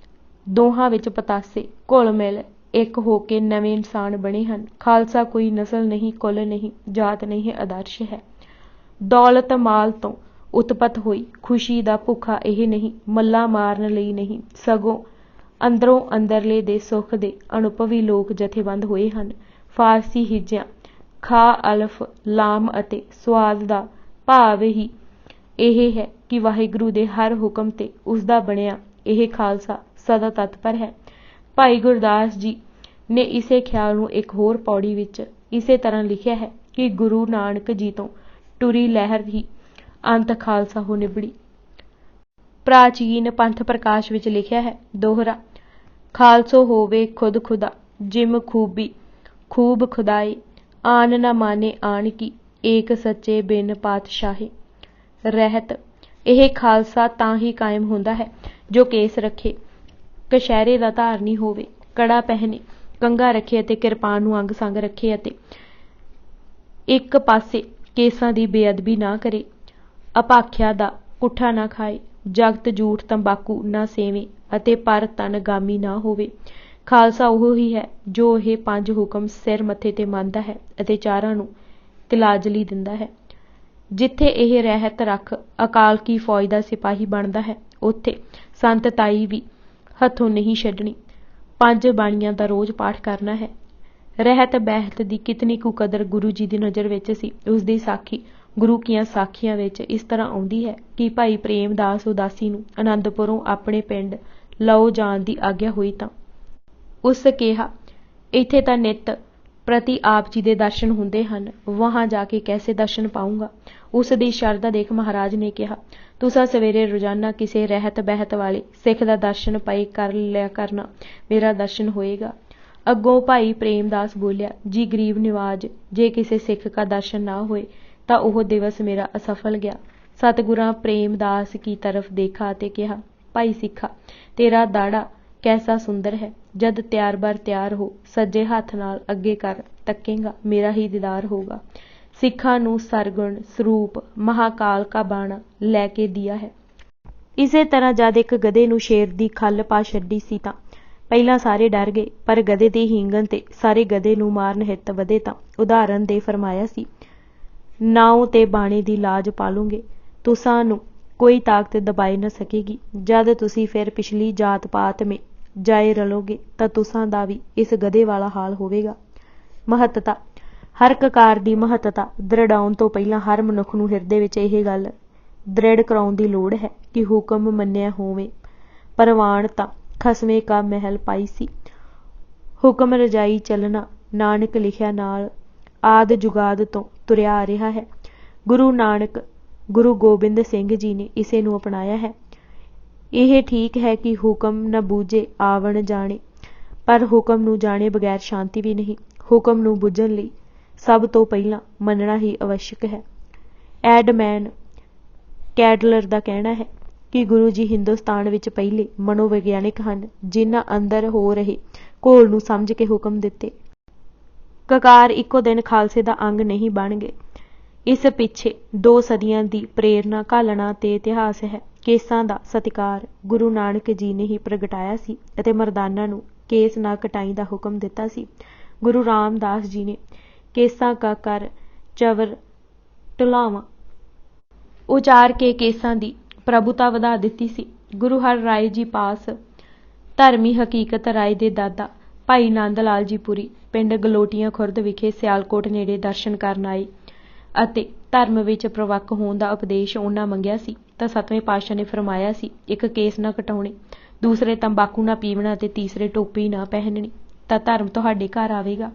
ਦੋਹਾਂ ਵਿੱਚ ਪਤਾਸੇ ਘੁਲ ਮਿਲ ਇੱਕ ਹੋ ਕੇ ਨਵੇਂ ਇਨਸਾਨ ਬਣੇ ਹਨ। ਖਾਲਸਾ ਕੋਈ ਨਸਲ ਨਹੀਂ, ਕੁੱਲ ਨਹੀਂ, ਜਾਤ ਨਹੀਂ, ਆਦਰਸ਼ ਹੈ। ਦੌਲਤ ਮਾਲ ਤੋਂ ਉਤਪਤ ਹੋਈ ਖੁਸ਼ੀ ਦਾ ਭੁੱਖਾ ਇਹ ਨਹੀਂ, ਮੱਲਾਂ ਮਾਰਨ ਲਈ ਨਹੀਂ, ਸਗੋਂ ਅੰਦਰੋਂ ਅੰਦਰਲੇ ਦੇ ਸੁੱਖ ਦੇ ਅਨੁਭਵੀ ਲੋਕ ਜਥੇਬੰਦ ਹੋਏ ਹਨ। ਫਾਰਸੀ ਹਿੱਜਿਆਂ ਖਾ, ਅਲਫ, ਲਾਮ ਅਤੇ ਸੁਆਦ ਦਾ ਭਾਵ ਹੀ ਇਹ ਹੈ ਕਿ ਵਾਹਿਗੁਰੂ ਦੇ ਹਰ ਹੁਕਮ ਤੇ ਉਸ ਦਾ ਬਣਿਆ ਇਹ ਖਾਲਸਾ ਸਦਾ ਤਤਪਰ ਹੈ। ਭਾਈ ਗੁਰਦਾਸ ਜੀ ਨੇ ਇਸੇ ਖਿਆਲ ਨੂੰ ਇੱਕ ਹੋਰ ਪੌੜੀ ਵਿੱਚ ਇਸੇ ਤਰ੍ਹਾਂ ਲਿਖਿਆ ਹੈ ਕਿ ਗੁਰੂ ਨਾਨਕ ਜੀ ਤੋਂ ਟੁਰੀ ਲਹਿਰ ਹੀ ਅੰਤ ਖਾਲਸਾ ਹੋ ਨਿਬੜੀ। ਪ੍ਰਾਚੀਨ ਪੰਥ ਪ੍ਰਕਾਸ਼ ਵਿੱਚ ਲਿਖਿਆ ਹੈ, ਦੋਹਰਾ ਖਾਲਸੋ ਹੋਵੇ ਖੁਦ ਖੁਦਾ, ਜਿਮ ਖੂਬੀ ਖੂਬ ਖੁਦਾਏ, ਆਨ ਨਾ ਮਾਨੇ ਆਨ ਕੀ, ਏਕ ਸੱਚੇ ਬਿਨ ਪਾਤਸ਼ਾਹੇ। ਰਹਿਤ। ਇਹ ਖਾਲਸਾ ਤਾਂ ਹੀ ਕਾਇਮ ਹੁੰਦਾ ਹੈ ਜੋ ਕੇਸ ਰੱਖੇ, ਕਛਹਿਰੇ ਦਾ ਧਾਰਨੀ ਹੋਵੇ, ਕੜਾ ਪਹਿਨੇ, ਕੰਘਾ ਰੱਖੇ ਅਤੇ ਕਿਰਪਾਨ ਨੂੰ ਅੰਗ ਸੰਗ ਰੱਖੇ ਅਤੇ ਇੱਕ ਪਾਸੇ ਕੇਸਾਂ ਦੀ ਬੇਅਦਬੀ ਨਾ ਕਰੇ, ਅਪਾਖਿਆ ਦਾ ਪੁੱਠਾ ਨਾ ਖਾਏ, ਜਗਤ ਝੂਠ ਤੰਬਾਕੂ ਨਾ ਸੇਵੇ ਅਤੇ ਪਰ ਤਨ ਗਾਮੀ ਨਾ ਹੋਵੇ। ਖਾਲਸਾ ਉਹ ਹੀ ਹੈ ਜੋ ਇਹ 5 ਹੁਕਮ ਸਿਰ ਮੱਥੇ ਤੇ ਮੰਨਦਾ ਹੈ ਅਤੇ ਚਾਰਾਂ ਨੂੰ ਤਿਲਾਂਜਲੀ ਦਿੰਦਾ ਹੈ। ਜਿੱਥੇ ਇਹ ਰਹਿਤ ਰੱਖ ਅਕਾਲ ਕੀ ਫੌਜ ਦਾ ਸਿਪਾਹੀ ਬਣਦਾ ਹੈ, ਉੱਥੇ ਸੰਤ ਤਾਈ ਵੀ ਹੱਥੋਂ ਨਹੀਂ ਛੱਡਣੀ। 5 ਬਾਣੀਆਂ ਦਾ ਰੋਜ਼ ਪਾਠ ਕਰਨਾ ਹੈ। ਰਹਿਤ ਬਹਿਤ ਦੀ ਕਿਤਨੀ ਕੁ ਕਦਰ ਗੁਰੂ ਜੀ ਦੀ ਨਜ਼ਰ ਵਿੱਚ ਸੀ। ਉਸ ਦੀ ਸਾਖੀ ਗੁਰੂ ਕੀਆਂ ਸਾਖੀਆਂ ਵਿੱਚ ਇਸ ਤਰ੍ਹਾਂ ਆਉਂਦੀ ਹੈ ਕਿ ਭਾਈ ਪ੍ਰੇਮ ਦਾਸ ਉਦਾਸੀ ਨੂੰ ਆਨੰਦਪੁਰੋਂ ਆਪਣੇ ਪਿੰਡ ਲਓ ਜਾਣ ਦੀ ਆਗਿਆ ਹੋਈ ਤਾਂ ਉਸ ਕਿਹਾ, ਇੱਥੇ ਤਾਂ ਨਿੱਤ ਪ੍ਰਤੀ ਆਪ ਜੀ ਦੇ ਦਰਸ਼ਨ ਹੁੰਦੇ ਹਨ, ਵਹਾਂ ਜਾ ਕੇ ਕੈਸੇ ਦਰਸ਼ਨ ਪਾਊਂਗਾ। ਉਸ ਦੀ ਸ਼ਰਧਾ ਦੇਖ ਮਹਾਰਾਜ ਨੇ ਕਿਹਾ, ਤੁਸਾਂ ਸਵੇਰੇ ਰੋਜ਼ਾਨਾ ਕਿਸੇ ਰਹਿਤ ਬਹਿਤ ਵਾਲੇ ਸਿੱਖ ਦਾ ਦਰਸ਼ਨ ਪਏ ਕਰ ਲਿਆ ਕਰਨਾ, ਮੇਰਾ ਦਰਸ਼ਨ ਹੋਏਗਾ। ਅੱਗੋਂ ਭਾਈ ਪ੍ਰੇਮਦਾਸ ਬੋਲਿਆ, ਜੀ ਗਰੀਬ ਨਿਵਾਜ, ਜੇ ਕਿਸੇ ਸਿੱਖ ਦਾ ਦਰਸ਼ਨ ਨਾ ਹੋਏ ਤਾਂ ਉਹ ਦਿਵਸ ਮੇਰਾ ਅਸਫਲ ਗਿਆ। ਸਤਿਗੁਰਾਂ ਪ੍ਰੇਮਦਾਸ ਕੀ ਤਰਫ ਦੇਖਾ ਅਤੇ ਕਿਹਾ, ਭਾਈ ਸਿੱਖਾ, ਤੇਰਾ ਦਾੜਾ ਕੈਸਾ ਸੁੰਦਰ ਹੈ। ਜਦ ਤਿਆਰ ਬਰ ਤਿਆਰ ਹੋ ਸੱਜੇ ਹੱਥ ਨਾਲ ਅੱਗੇ ਕਰ ਤੱਕੇਗਾ, ਮੇਰਾ ਹੀ ਦੀਦਾਰ ਹੋਗਾ। ਸਿੱਖਾਂ ਨੂੰ ਸਰਗੁਣ ਸਰੂਪ ਮਹਾਕਾਲ ਕਾ ਬਾਣਾ ਲੈ ਕੇ ਦਿਆ ਹੈ। ਇਸੇ ਤਰ੍ਹਾਂ ਜਦ ਇੱਕ ਗਧੇ ਨੂੰ ਸ਼ੇਰ ਦੀ ਖੱਲ ਪਾ ਛੱਡੀ ਸੀ ਤਾਂ ਪਹਿਲਾਂ ਸਾਰੇ ਡਰ ਗਏ, ਪਰ ਗਧੇ ਦੀ ਹੀਂਗਣ ਤੇ ਸਾਰੇ ਗਧੇ ਨੂੰ ਮਾਰਨ ਹਿੱਤ ਵਧੇ ਤਾਂ ਉਦਾਹਰਨ ਦੇ ਫਰਮਾਇਆ ਸੀ, ਨਾਉ ਤੇ ਬਾਣੇ ਦੀ ਲਾਜ ਪਾਲੋਗੇ, ਤੁਸਾਂ ਨੂੰ ਕੋਈ ਤਾਕਤ ਦਬਾਈ ਨਾ ਸਕੇਗੀ। ਜਦ ਤੁਸੀਂ ਫਿਰ ਪਿਛਲੀ ਜਾਤ ਪਾਤ ਮੇ ਜਾਏ ਰਲੋਗੇ ਤਾਂ ਤੁਸਾਂ ਦਾ ਵੀ ਇਸ ਗਧੇ ਵਾਲਾ ਹਾਲ ਹੋਵੇਗਾ। ਮਹੱਤਤਾ। ਹਰ ਕਕਾਰ ਦੀ ਮਹੱਤਤਾ ਦ੍ਰਿੜਾਉਣ ਤੋਂ ਪਹਿਲਾਂ ਹਰ ਮਨੁੱਖ ਨੂੰ ਹਿਰਦੇ ਵਿੱਚ ਇਹ ਗੱਲ ਦ੍ਰਿੜ ਕਰਾਉਣ ਦੀ ਲੋੜ ਹੈ ਕਿ ਹੁਕਮ ਮੰਨਿਆ ਹੋਵੇ। ਪ੍ਰਵਾਨ ਤਾਂ ਖਸਮੇ ਕਾ ਮਹਿਲ ਪਾਈ ਸੀ, ਹੁਕਮ ਰਜਾਈ ਚੱਲਣਾ ਨਾਨਕ ਲਿਖਿਆ ਨਾਲ, ਆਦ ਜੁਗਾਦ ਤੋਂ ਤੁਰਿਆ ਆ ਰਿਹਾ ਹੈ। ਗੁਰੂ ਨਾਨਕ ਗੁਰੂ ਗੋਬਿੰਦ ਸਿੰਘ ਜੀ ਨੇ ਇਸੇ ਨੂੰ ਅਪਣਾਇਆ ਹੈ। ਇਹ ਠੀਕ ਹੈ ਕਿ ਹੁਕਮ ਨ ਬੂਝੇ ਆਵਣ ਜਾਣੇ, ਪਰ ਹੁਕਮ ਨੂੰ ਜਾਣੇ ਬਗੈਰ ਸ਼ਾਂਤੀ ਵੀ ਨਹੀਂ। ਹੁਕਮ ਨੂੰ ਬੁੱਝਣ ਲਈ ਸਭ ਤੋਂ ਪਹਿਲਾਂ ਮੰਨਣਾ ਹੀ ਅਵਸ਼ਕ ਹੈ। ਐਡਮੈਨ ਕੈਡਲਰ ਦਾ ਕਹਿਣਾ ਹੈ ਕਿ ਗੁਰੂ ਜੀ ਹਿੰਦੁਸਤਾਨ ਵਿੱਚ ਪਹਿਲੇ ਮਨੋਵਿਗਿਆਨਿਕ ਹਨ ਜਿਨ੍ਹਾਂ ਅੰਦਰ ਹੋ ਰਹੇ ਘੋਲ ਨੂੰ ਸਮਝ ਕੇ ਹੁਕਮ ਦਿੱਤੇ। ਕਕਾਰ ਇੱਕੋ ਦਿਨ ਖਾਲਸੇ ਦਾ ਅੰਗ ਨਹੀਂ ਬਣ ਗਏ। ਇਸ ਪਿੱਛੇ 2 ਸਦੀਆਂ ਦੀ ਪ੍ਰੇਰਨਾ, ਘਾਲਣਾ ਤੇ ਇਤਿਹਾਸ ਹੈ। ਕੇਸਾਂ ਦਾ ਸਤਿਕਾਰ ਗੁਰੂ ਨਾਨਕ ਜੀ ਨੇ ਹੀ ਪ੍ਰਗਟਾਇਆ ਸੀ ਅਤੇ ਮਰਦਾਨਾ ਨੂੰ ਕੇਸ ਨਾ ਕਟਾਈ ਦਾ ਹੁਕਮ ਦਿੱਤਾ ਸੀ। ਗੁਰੂ ਰਾਮਦਾਸ ਜੀ ਨੇ ਕੇਸਾਂ ਕਾ ਕਰ ਚਵਰ ਢੁਲਾਵਾਂ ਉਚਾਰ ਕੇ ਕੇਸਾਂ ਦੀ ਪ੍ਰਭੁਤਾ ਵਧਾ ਦਿੱਤੀ ਸੀ। ਗੁਰੂ ਹਰ ਰਾਏ ਜੀ ਪਾਸ ਧਰਮੀ ਹਕੀਕਤ ਰਾਏ ਦੇ ਦਾਦਾ ਭਾਈ ਨੰਦ ਲਾਲ ਜੀ ਪੁਰੀ ਪਿੰਡ ਗਲੋਟੀਆਂ ਖੁਰਦ ਵਿਖੇ ਸਿਆਲਕੋਟ ਨੇੜੇ ਦਰਸ਼ਨ ਕਰਨ ਆਏ ਅਤੇ ਧਰਮ ਵਿੱਚ ਪ੍ਰਵੱਕ ਹੋਣ ਦਾ ਉਪਦੇਸ਼ ਉਹਨਾਂ ਮੰਗਿਆ ਸੀ ਤਾਂ 7ਵੇਂ ਪਾਤਸ਼ਾਹ ਨੇ ਫਰਮਾਇਆ ਸੀ, ਇੱਕ ਕੇਸ ਨਾ ਕਟਾਉਣੇ, ਦੂਸਰੇ ਤੰਬਾਕੂ ਨਾ ਪੀਵਣਾ ਅਤੇ ਤੀਸਰੇ ਟੋਪੀ ਨਾ ਪਹਿਨਣੀ, ਤਾਂ ਧਰਮ ਤੁਹਾਡੇ ਘਰ ਆਵੇਗਾ।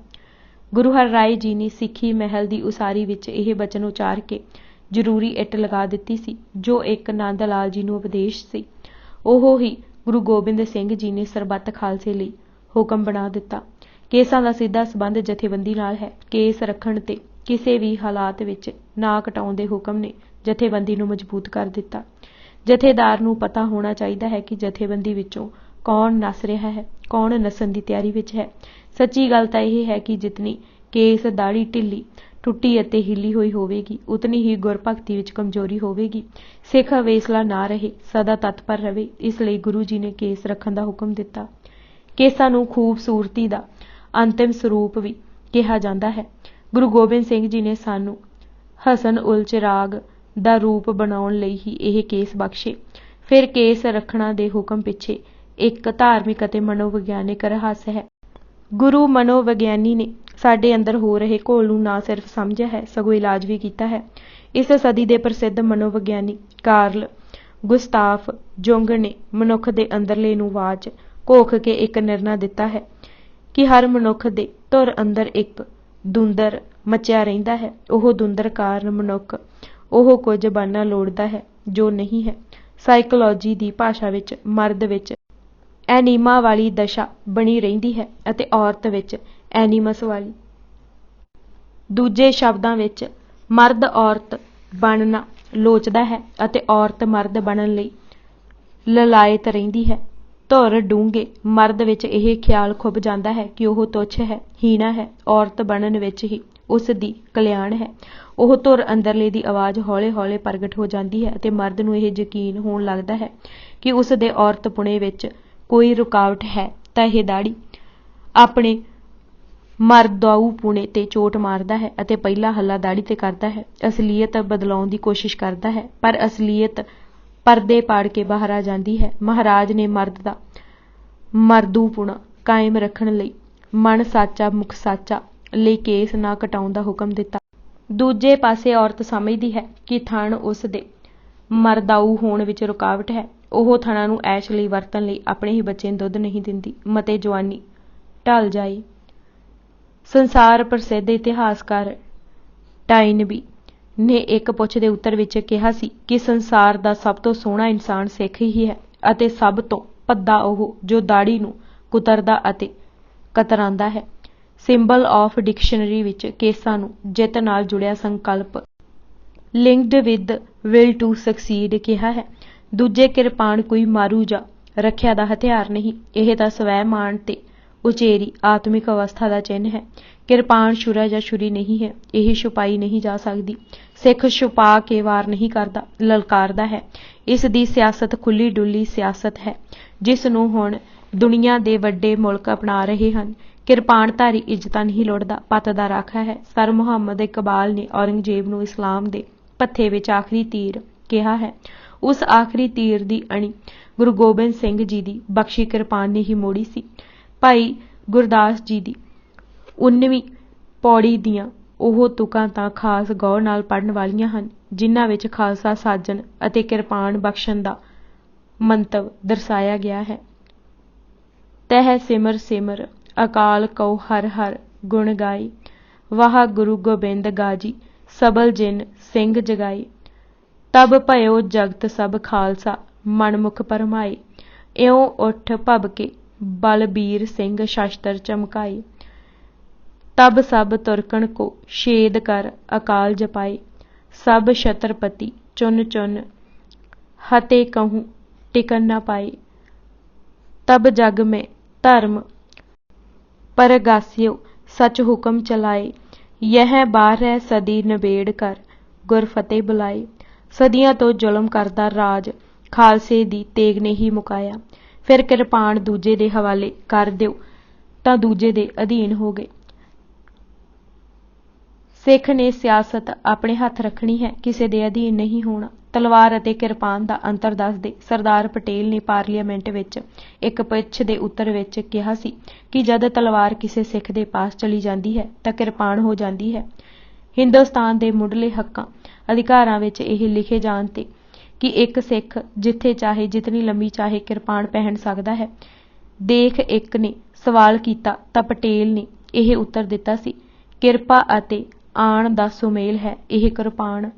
ਗੁਰੂ ਹਰ ਰਾਏ ਜੀ ਨੇ ਸਿੱਖੀ ਮਹਿਲ ਦੀ ਉਸਾਰੀ ਵਿੱਚ ਇਹ ਬਚਨ ਉਚਾਰ ਕੇ ਜ਼ਰੂਰੀ ਇੱਟ ਲਗਾ ਦਿੱਤੀ ਸੀ ਜੋ ਇੱਕ ਨੰਦ ਲਾਲ ਜੀ ਨੂੰ ਉਪਦੇਸ਼ ਸੀ। ਉਹ ਹੀ ਗੁਰੂ ਗੋਬਿੰਦ ਸਿੰਘ ਜੀ ਨੇ ਸਰਬੱਤ ਖਾਲਸੇ ਲਈ ਹੁਕਮ ਬਣਾ ਦਿੱਤਾ। ਕੇਸਾਂ ਦਾ ਸਿੱਧਾ ਸੰਬੰਧ ਜਥੇਬੰਦੀ ਨਾਲ ਹੈ। ਕੇਸ ਰੱਖਣ ਤੇ ਕਿਸੇ ਵੀ ਹਾਲਾਤ ਵਿੱਚ ਨਾ ਕਟਾਉਣ ਦੇ ਹੁਕਮ ਨੇ ਜਥੇਬੰਦੀ ਨੂੰ ਮਜ਼ਬੂਤ ਕਰ ਦਿੱਤਾ। ਜਥੇਦਾਰ ਨੂੰ ਪਤਾ ਹੋਣਾ ਚਾਹੀਦਾ ਹੈ ਕਿ ਜਥੇਬੰਦੀ ਵਿੱਚੋਂ ਕੌਣ ਨੱਸ ਰਿਹਾ ਹੈ, ਕੌਣ ਨੱਸਣ ਦੀ ਤਿਆਰੀ ਵਿੱਚ ਹੈ। ਸੱਚੀ ਗੱਲ ਤਾਂ ਇਹ ਹੈ ਕਿ ਜਿਤਨੀ ਕੇਸ ਦਾੜੀ ਢਿੱਲੀ ਟੁੱਟੀ ਅਤੇ ਹਿੱਲੀ ਹੋਈ ਹੋਵੇਗੀ, ਉਤਨੀ ਹੀ ਗੁਰਭਗਤੀ ਵਿੱਚ ਕਮਜ਼ੋਰੀ ਹੋਵੇਗੀ। ਸਿੱਖ ਅਵੇਸਲਾ ਨਾ ਰਹੇ, ਸਦਾ ਤਤਪਰ ਰਹੇ। ਇਸ ਲਈ ਗੁਰੂ ਜੀ ਨੇ ਕੇਸ ਰੱਖਣ ਦਾ ਹੁਕਮ ਦਿੱਤਾ। ਕੇਸਾਂ ਨੂੰ ਖੂਬਸੂਰਤੀ ਦਾ ਅੰਤਿਮ ਸਰੂਪ ਵੀ ਕਿਹਾ ਜਾਂਦਾ ਹੈ। ਗੁਰੂ ਗੋਬਿੰਦ ਸਿੰਘ ਜੀ ਨੇ ਸਾਨੂੰ ਹਸਨ ਉਲ ਚਿਰਾਗ ਦਾ ਰੂਪ ਬਣਾਉਣ ਲਈ ਹੀ ਇਹ ਕੇਸ ਬਖਸ਼ੇ। ਫਿਰ ਕੇਸ ਰੱਖਣਾ ਦੇ ਹੁਕਮ ਪਿੱਛੇ ਇੱਕ ਧਾਰਮਿਕ ਅਤੇ ਮਨੋਵਿਗਿਆਨਿਕ ਰਹੱਸ ਹੈ। ਗੁਰੂ ਮਨੋਵਿਗਿਆਨੀ ਨੇ ਸਾਡੇ ਅੰਦਰ ਹੋ ਰਹੇ ਘੋਲ ਨੂੰ ਨਾ ਸਿਰਫ ਸਮਝਿਆ ਹੈ, ਸਗੋਂ ਇਲਾਜ ਵੀ ਕੀਤਾ ਹੈ। ਇਸ ਸਦੀ ਦੇ ਪ੍ਰਸਿੱਧ ਮਨੋਵਿਗਿਆਨੀ ਕਾਰਲ ਗੁਸਤਾਫ ਜੁੰਗ ਨੇ ਮਨੁੱਖ ਦੇ ਅੰਦਰਲੇ ਨੂੰ ਵਾਚ ਘੋਖ ਕੇ ਇੱਕ ਨਿਰਣਾ ਦਿੱਤਾ ਹੈ ਕਿ ਹਰ ਮਨੁੱਖ ਦੇ ਧੁਰ ਅੰਦਰ ਇੱਕ ਦੁੰਦਰ ਮਚਿਆ ਰਹਿੰਦਾ ਹੈ। ਉਹ ਦੁੰਦਰ ਕਾਰਨ ਮਨੁੱਖ ਉਹ ਕੁਝ ਬਣਨਾ ਲੋੜਦਾ ਹੈ ਜੋ ਨਹੀਂ ਹੈ। ਸਾਈਕੋਲੋਜੀ ਦੀ ਭਾਸ਼ਾ ਵਿੱਚ ਮਰਦ ਵਿੱਚ ਐਨੀਮਾ ਵਾਲੀ ਦਸ਼ਾ ਬਣੀ ਰਹਿੰਦੀ ਹੈ ਅਤੇ ਔਰਤ ਵਿੱਚ ਐਨੀਮਸ ਵਾਲੀ। ਦੂਜੇ ਸ਼ਬਦਾਂ ਵਿੱਚ ਮਰਦ ਔਰਤ ਬਣਨਾ ਲੋਚਦਾ ਹੈ ਅਤੇ ਔਰਤ ਮਰਦ ਬਣਨ ਲਈ ਲਲਾਇਤ ਰਹਿੰਦੀ ਹੈ। ਧੁਰ ਡੂੰਘੇ ਮਰਦ ਵਿੱਚ ਇਹ ਖਿਆਲ ਖੁੱਭ ਜਾਂਦਾ ਹੈ ਕਿ ਉਹ ਤੁੱਛ ਹੈ, ਹੀਣਾ ਹੈ। ਔਰਤ ਬਣਨ ਵਿੱਚ ਹੀ ਉਸ ਦੀ ਕਲਿਆਣ ਹੈ। ਉਹ ਧੁਰ ਅੰਦਰਲੇ ਦੀ ਆਵਾਜ਼ ਹੌਲੇ ਹੌਲੇ ਪ੍ਰਗਟ ਹੋ ਜਾਂਦੀ ਹੈ ਅਤੇ ਮਰਦ ਨੂੰ ਇਹ ਯਕੀਨ ਹੋਣ ਲੱਗਦਾ ਹੈ ਕਿ ਉਸ ਦੇ ਔਰਤਪੁਣੇ ਵਿੱਚ ਕੋਈ ਰੁਕਾਵਟ ਹੈ ਤਾਂ ਇਹ ਦਾੜੀ ਆਪਣੇ ਮਰਦਾਊ ਪੁਣੇ ਤੇ ਚੋਟ ਮਾਰਦਾ ਹੈ ਅਤੇ ਪਹਿਲਾ ਹੱਲਾ ਦਾੜੀ ਤੇ ਕਰਦਾ ਹੈ। ਅਸਲੀਅਤ ਬਦਲਾਉਣ ਦੀ ਕੋਸ਼ਿਸ਼ ਕਰਦਾ ਹੈ, ਪਰ ਅਸਲੀਅਤ ਪਰਦੇ ਪਾੜ ਕੇ ਬਾਹਰ ਆ ਜਾਂਦੀ ਹੈ। ਮਹਾਰਾਜ ਨੇ ਮਰਦ ਦਾ ਮਰਦੂਪੁਣਾ ਕਾਇਮ ਰੱਖਣ ਲਈ ਮਨ ਸਾਚਾ ਮੁਖ ਸਾਚਾ ਲਈ ਕੇਸ ਨਾ ਕਟਾਉਣ ਦਾ ਹੁਕਮ ਦਿੱਤਾ। ਦੂਜੇ ਪਾਸੇ ਔਰਤ ਸਮਝਦੀ ਹੈ ਕਿ ਥਣ ਉਸ ਦੇ ਮਰਦਾਊ ਹੋਣ ਵਿੱਚ ਰੁਕਾਵਟ ਹੈ। ਉਹ ਥਣਾਂ ਨੂੰ ਐਸ਼ ਲਈ ਵਰਤਣ ਲਈ ਆਪਣੇ ਹੀ ਬੱਚੇ ਨੂੰ ਦੁੱਧ ਨਹੀਂ ਦਿੰਦੀ। ਮਤੇ ਜਵਾਨੀ ਢਲ ਜਾਏ। ਸੰਸਾਰ ਪ੍ਰਸਿੱਧ ਇਤਿਹਾਸਕਾਰ ਟਾਈਨਬੀ ਨੇ ਇੱਕ ਪੁੱਛ ਦੇ ਉੱਤਰ ਵਿੱਚ ਕਿਹਾ ਸੀ ਕਿ ਸੰਸਾਰ ਦਾ ਸਭ ਤੋਂ ਸੋਹਣਾ ਇਨਸਾਨ ਸਿੱਖ ਹੀ ਹੈ ਅਤੇ ਸਭ ਤੋਂ ਭੱਦਾ ਉਹ ਜੋ ਦਾੜੀ ਨੂੰ ਕੁਤਰਦਾ ਅਤੇ ਕਤਰਾਂਦਾ ਹੈ। ਸਿੰਬਲ ਆਫ ਡਿਕਸ਼ਨਰੀ ਵਿੱਚ ਕੇਸਾਂ ਨੂੰ ਜਿੱਤ ਨਾਲ ਜੁੜਿਆ ਸੰਕਲਪ linked with will to succeed ਕਿਹਾ ਹੈ। ਦੂਜੇ ਕਿਰਪਾਨ ਕੋਈ ਮਾਰੂ ਜਾਂ ਰੱਖਿਆ ਦਾ ਹਥਿਆਰ ਨਹੀਂ, ਇਹ ਤਾਂ ਸਵੈਮਾਨ ਤੇ ਉਚੇਰੀ ਆਤਮਿਕ ਅਵਸਥਾ ਦਾ ਚਿੰਨ੍ਹ ਹੈ। ਕਿਰਪਾਨ ਛੁਰਾ ਜਾਂ ਛੁਰੀ ਨਹੀਂ ਹੈ, ਇਹ ਛੁਪਾਈ ਨਹੀਂ ਜਾ ਸਕਦੀ। ਸਿੱਖ ਛੁਪਾ ਕੇ ਵਾਰ ਨਹੀਂ ਕਰਦਾ, ਲਲਕਾਰਦਾ ਹੈ। ਇਸ ਦੀ ਸਿਆਸਤ ਖੁੱਲੀ ਡੁੱਲੀ ਸਿਆਸਤ ਹੈ ਜਿਸ ਨੂੰ ਹੁਣ ਦੁਨੀਆ ਦੇ ਵੱਡੇ ਮੁਲਕ ਅਪਣਾ ਰਹੇ ਹਨ। ਕਿਰਪਾਨਧਾਰੀ ਇੱਜ਼ਤਾਂ ਨਹੀਂ ਲੁੱਟਦਾ, ਪੱਤ ਦਾ ਰਾਖਾ ਹੈ। ਸਰ ਮੁਹੰਮਦ ਇਕਬਾਲ ਨੇ ਔਰੰਗਜ਼ੇਬ ਨੂੰ ਇਸਲਾਮ ਦੇ ਪੱਥੇ ਵਿੱਚ ਆਖਰੀ ਤੀਰ ਕਿਹਾ ਹੈ। ਉਸ ਆਖਰੀ ਤੀਰ ਦੀ ਅਣੀ ਗੁਰੂ ਗੋਬਿੰਦ ਸਿੰਘ ਜੀ ਦੀ ਬਖਸ਼ੀ ਕਿਰਪਾਨ ਨੇ ਹੀ ਮੋੜੀ ਸੀ। ਭਾਈ ਗੁਰਦਾਸ ਜੀ ਦੀ 19ਵੀਂ ਪੌੜੀ ਦੀਆਂ ਉਹ ਤੁਕਾਂ ਤਾਂ ਖਾਸ ਗੌਰ ਨਾਲ ਪੜ੍ਹਨ ਵਾਲੀਆਂ ਹਨ ਜਿਨ੍ਹਾਂ ਵਿੱਚ ਖਾਲਸਾ ਸਾਜਣ ਅਤੇ ਕਿਰਪਾਨ ਬਖਸ਼ਣ ਦਾ ਮੰਤਵ ਦਰਸਾਇਆ ਗਿਆ ਹੈ। ਤਹਿ ਸਿਮਰ ਸਿਮਰ ਅਕਾਲ ਕਉ ਹਰ ਹਰ ਗੁਣ ਗਾਏ, ਵਾਹ ਗੁਰੂ ਗੋਬਿੰਦ ਗਾਜੀ ਸਬਲ ਜਿਨ ਸਿੰਘ ਜਗਾਏ। ਤਬ ਭਇਓ ਜਗਤ ਸਭ ਖਾਲਸਾ ਮਨਮੁਖ ਭਰਮਾਏ, ਇਉਂ ਉੱਠ ਭਬ ਕੇ ਬਲਬੀਰ ਸਿੰਘ ਸ਼ਸਤਰ ਚਮਕਾਏ। ਤਬ ਸਭ ਤੁਰਕਣ ਕੋ ਛੇਦ ਕਰ ਅਕਾਲ ਜਪਾਏ, ਸਭ ਛਤਰਪਤੀ ਚੁਨ ਚੁਨ ਹਤੇ कहूँ टिकन न पाए। तब जग में धर्म परगास्यो सच हुक्म चलाए, यह 12 सदी नबेड़ कर गुर फतेह बुलाए। सदियां तो जुल्म करदा राज खालसे दी तेग ने ही मुकाया। फिर किरपान दूजे दे हवाले कर दिओ तां दूजे दे अधीन हो गए। सिख ने सियासत अपने हथ रखनी है, किसी दे अधीन नहीं होना। तलवार ਅਤੇ ਕਿਰਪਾਨ ਦਾ ਅੰਤਰ ਦੱਸਦੇ ਸਰਦਾਰ ਪਟੇਲ ਨੇ ਪਾਰਲੀਮੈਂਟ ਵਿੱਚ ਇੱਕ ਪੁੱਛ ਦੇ ਉੱਤਰ ਵਿੱਚ ਕਿਹਾ ਸੀ ਕਿ ਜਦ ਤਲਵਾਰ ਕਿਸੇ ਸਿੱਖ ਦੇ ਪਾਸ ਚਲੀ ਜਾਂਦੀ ਹੈ ਤਾਂ ਕਿਰਪਾਨ ਹੋ ਜਾਂਦੀ ਹੈ। ਹਿੰਦੁਸਤਾਨ ਦੇ ਮੁੱਢਲੇ ਹੱਕਾਂ ਅਧਿਕਾਰਾਂ ਵਿੱਚ ਇਹ ਲਿਖੇ ਜਾਣ ਤੇ ਕਿ ਇੱਕ ਸਿੱਖ ਜਿੱਥੇ ਚਾਹੇ ਜਿਤਨੀ ਲੰਮੀ ਚਾਹੇ ਕਿਰਪਾਨ ਪਹਿਨ ਸਕਦਾ ਹੈ। ਦੇਖ ਇੱਕ ਨੇ ਸਵਾਲ ਕੀਤਾ ਤਾਂ ਪਟੇਲ ਨੇ ਇਹ ਉੱਤਰ ਦਿੱਤਾ ਸੀ, ਕਿਰਪਾ ਅਤੇ ਆਣ ਦਾ ਸੁਮੇਲ ਹੈ ਇਹ ਕਿਰਪਾਨ।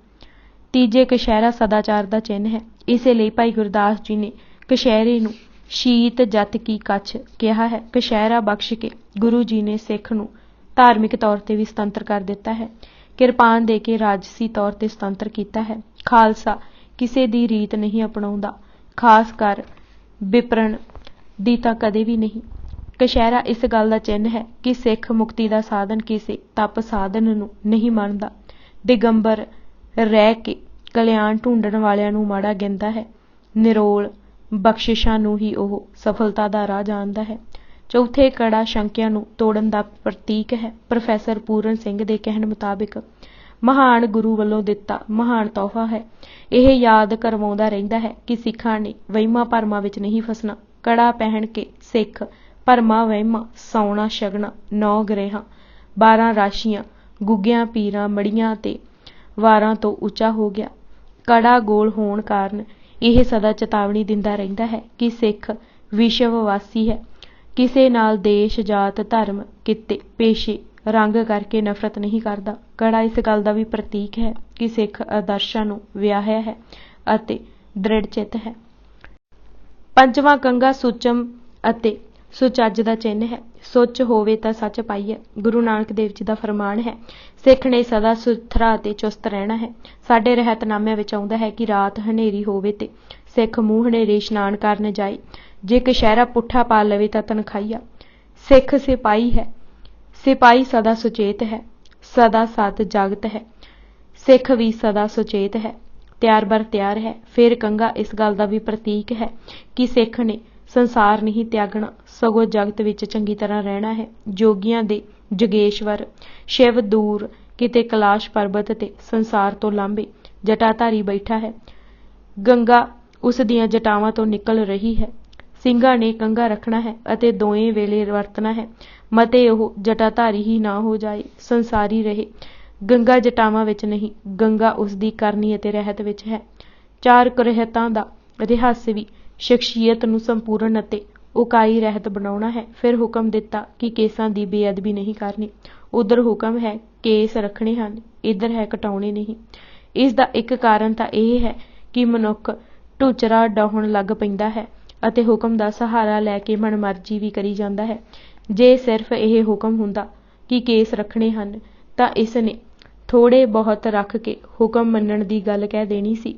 ਤੀਜੇ ਕਛਹਿਰਾ ਸਦਾਚਾਰ ਦਾ ਚਿੰਨ੍ਹ ਹੈ। ਇਸੇ ਲਈ ਭਾਈ ਗੁਰਦਾਸ ਜੀ ਨੇ ਕਛਹਿਰੇ ਨੂੰ ਸ਼ੀਤ ਜਤ ਕੀ ਕੱਛ ਕਿਹਾ ਹੈ। ਕਛਹਿਰਾ ਬਖਸ਼ ਕੇ ਗੁਰੂ ਜੀ ਨੇ ਸਿੱਖ ਨੂੰ ਧਾਰਮਿਕ ਤੌਰ ਤੇ ਵੀ ਸੁਤੰਤਰ ਕਰ ਦਿੱਤਾ ਹੈ। ਕਿਰਪਾਨ ਦੇ ਕੇ ਰਾਜਸੀ ਤੌਰ ਤੇ ਸੁਤੰਤਰ ਕੀਤਾ ਹੈ। ਖਾਲਸਾ ਕਿਸੇ ਦੀ ਰੀਤ ਨਹੀਂ ਅਪਣਾਉਂਦਾ, ਖਾਸ ਕਰ ਵਿਪਰਨ ਦੀ ਤਾਂ ਕਦੇ ਵੀ ਨਹੀਂ। ਕਛਹਿਰਾ ਇਸ ਗੱਲ ਦਾ ਚਿੰਨ੍ਹ ਹੈ ਕਿ ਸਿੱਖ ਮੁਕਤੀ ਦਾ ਸਾਧਨ ਕਿਸੇ ਤਪ ਸਾਧਨ ਨੂੰ ਨਹੀਂ ਮੰਨਦਾ। ਦਿਗੰਬਰ ਰਹਿ ਕੇ ਕਲਿਆਣ ਢੂੰਡਣ ਵਾਲਿਆਂ ਨੂੰ ਮਾੜਾ ਗਿਣਦਾ ਹੈ। ਨਿਰੋਲ ਬਖਸ਼ਿਸ਼ਾਂ ਨੂੰ ਹੀ ਉਹ ਸਫਲਤਾ ਦਾ ਰਾਹ ਜਾਣਦਾ ਹੈ। ਚੌਥੇ ਕੜਾ ਸ਼ੰਕਿਆਂ ਨੂੰ ਤੋੜਨ ਦਾ ਪ੍ਰਤੀਕ ਹੈ। ਪ੍ਰੋਫੈਸਰ ਪੂਰਨ ਸਿੰਘ ਦੇ ਕਹਿਣ ਮੁਤਾਬਿਕ ਮਹਾਨ ਗੁਰੂ ਵੱਲੋਂ ਦਿੱਤਾ ਮਹਾਨ ਤੋਹਫਾ ਹੈ। ਇਹ ਯਾਦ ਕਰਵਾਉਂਦਾ ਰਹਿੰਦਾ ਹੈ ਕਿ ਸਿੱਖਾਂ ਨੇ ਵਹਿਮਾਂ ਭਰਮਾਂ ਵਿੱਚ ਨਹੀਂ ਫਸਣਾ। ਕੜਾ ਪਹਿਨ ਕੇ ਸਿੱਖ ਭਰਮਾਂ ਵਹਿਮਾਂ ਸੌਣਾ ਛਕਣਾ 9 ਗ੍ਰਹਿਆਂ 12 ਰਾਸ਼ੀਆਂ ਗੁੱਗਿਆਂ ਪੀਰਾਂ ਮੜੀਆਂ ਤੇ ਵਾਰਾਂ ਤੋਂ ਉੱਚਾ ਹੋ ਗਿਆ। ਕੜਾ ਗੋਲ ਹੋਣ ਕਾਰਨ ਇਹ ਸਦਾ ਚੇਤਾਵਨੀ ਦਿੰਦਾ ਰਹਿੰਦਾ ਹੈ ਕਿ ਸਿੱਖ ਵਿਸ਼ਵਵਾਸੀ ਹੈ। ਕਿਸੇ ਨਾਲ ਦੇਸ਼ ਜਾਤ ਧਰਮ ਕਿੱਤੇ ਪੇਸ਼ੇ ਰੰਗ ਕਰਕੇ ਨਫ਼ਰਤ ਨਹੀਂ ਕਰਦਾ। ਕੜਾ ਇਸ ਗੱਲ ਦਾ ਵੀ ਪ੍ਰਤੀਕ ਹੈ ਕਿ ਸਿੱਖ ਆਦਰਸ਼ਾਂ ਨੂੰ ਵਿਆਹਿਆ ਹੈ ਅਤੇ ਦ੍ਰਿੜ ਚਿੱਤ ਹੈ। ਪੰਜਵਾਂ ਕੰਘਾ ਸੁਚਮ ਅਤੇ ਸੋ ਚੱਜ ਦਾ ਚਿੰਨ੍ਹ ਹੈ। ਸੁੱਚ ਹੋਵੇ ਤਾਂ ਸੱਚ ਪਾਈਐ। ਗੁਰੂ ਨਾਨਕ ਦੇਵ ਜੀ ਦਾ ਫਰਮਾਨ ਹੈ। ਸਿੱਖ ਨੇ ਸਦਾ ਸੁਥਰਾ ਅਤੇ ਚੁਸਤ ਰਹਿਣਾ ਹੈ। ਸਾਡੇ ਰਹਿਤਨਾਮਿਆਂ ਵਿੱਚ ਆਉਂਦਾ ਹੈ ਕਿ ਰਾਤ ਹਨੇਰੀ ਹੋਵੇ ਤੇ ਸਿੱਖ ਮੂੰਹ ਹਨੇਰੇ ਇਸ਼ਨਾਨ ਕਰਨ ਜਾਏ। ਜੇ ਕਛਹਿਰਾ ਪੁੱਠਾ ਪਾ ਲਵੇ ਤਾਂ ਤਨਖਾਹੀਆ। ਸਿੱਖ ਸਿਪਾਹੀ ਹੈ। ਸਿਪਾਹੀ ਸਦਾ ਸੁਚੇਤ ਹੈ, ਸਦਾ ਸਤ ਜਾਗਤ ਹੈ। ਸਿੱਖ ਵੀ ਸਦਾ ਸੁਚੇਤ ਹੈ, ਤਿਆਰ ਬਰ ਤਿਆਰ ਹੈ। ਫਿਰ ਕੰਘਾ ਇਸ ਗੱਲ ਦਾ ਵੀ ਪ੍ਰਤੀਕ ਹੈ ਕਿ ਸਿੱਖ ਨੇ ਸੰਸਾਰ ਨਹੀਂ ਤਿਆਗਣਾ, ਸਗੋਂ ਜਗਤ ਵਿੱਚ ਚੰਗੀ ਤਰ੍ਹਾਂ ਰਹਿਣਾ ਹੈ। ਜੋਗੀਆਂ ਦੇ ਜੋਗੇਸ਼ਵਰ ਸ਼ਿਵ ਦੂਰ ਕਿਤੇ ਕੈਲਾਸ਼ ਪਰਬਤ ਤੇ ਸੰਸਾਰ ਤੋਂ ਲਾਂਭੇ ਜਟਾਧਾਰੀ ਬੈਠਾ ਹੈ। ਗੰਗਾ ਉਸ ਦੀਆਂ ਜਟਾਵਾਂ ਤੋਂ ਨਿਕਲ ਰਹੀ ਹੈ। ਸਿੰਘਾਂ ਨੇ ਕੰਘਾ ਰੱਖਣਾ ਹੈ ਅਤੇ ਦੋਵੇਂ ਵੇਲੇ ਵਰਤਣਾ ਹੈ, ਮਤੇ ਉਹ ਜਟਾਧਾਰੀ ਹੀ ਨਾ ਹੋ ਜਾਏ, ਸੰਸਾਰੀ ਰਹੇ। ਗੰਗਾ ਜਟਾਵਾਂ ਵਿੱਚ ਨਹੀਂ, ਗੰਗਾ ਉਸ ਦੀ ਕਰਨੀ ਅਤੇ ਰਹਿਤ ਵਿੱਚ ਹੈ। ਚਾਰ ਕੁਰਹਿਤਾਂ ਦਾ ਰਹੱਸ ਵੀ ਸ਼ਖਸੀਅਤ ਨੂੰ ਸੰਪੂਰਨ ਅਤੇ ਉਕਾਈ ਰਹਿਤ ਬਣਾਉਣਾ ਹੈ। ਫਿਰ ਹੁਕਮ ਦਿੱਤਾ ਕਿ ਕੇਸਾਂ ਦੀ ਬੇਅਦਬੀ ਨਹੀਂ ਕਰਨੀ। ਉਧਰ ਹੁਕਮ ਹੈ ਕੇਸ ਰੱਖਣੇ ਹਨ, ਇੱਧਰ ਹੈ ਕਟਾਉਣੇ ਨਹੀਂ। ਇਸ ਦਾ ਇੱਕ ਕਾਰਨ ਤਾਂ ਇਹ ਹੈ ਕਿ ਮਨੁੱਖ ਢੁਚਰਾ ਡਾਹੁਣ ਲੱਗ ਪੈਂਦਾ ਹੈ ਅਤੇ ਹੁਕਮ ਦਾ ਸਹਾਰਾ ਲੈ ਕੇ ਮਨਮਰਜ਼ੀ ਵੀ ਕਰੀ ਜਾਂਦਾ ਹੈ। ਜੇ ਸਿਰਫ ਇਹ ਹੁਕਮ ਹੁੰਦਾ ਕਿ ਕੇਸ ਰੱਖਣੇ ਹਨ ਤਾਂ ਇਸ ਨੇ ਥੋੜ੍ਹੇ ਬਹੁਤ ਰੱਖ ਕੇ ਹੁਕਮ ਮੰਨਣ ਦੀ ਗੱਲ ਕਹਿ ਦੇਣੀ ਸੀ।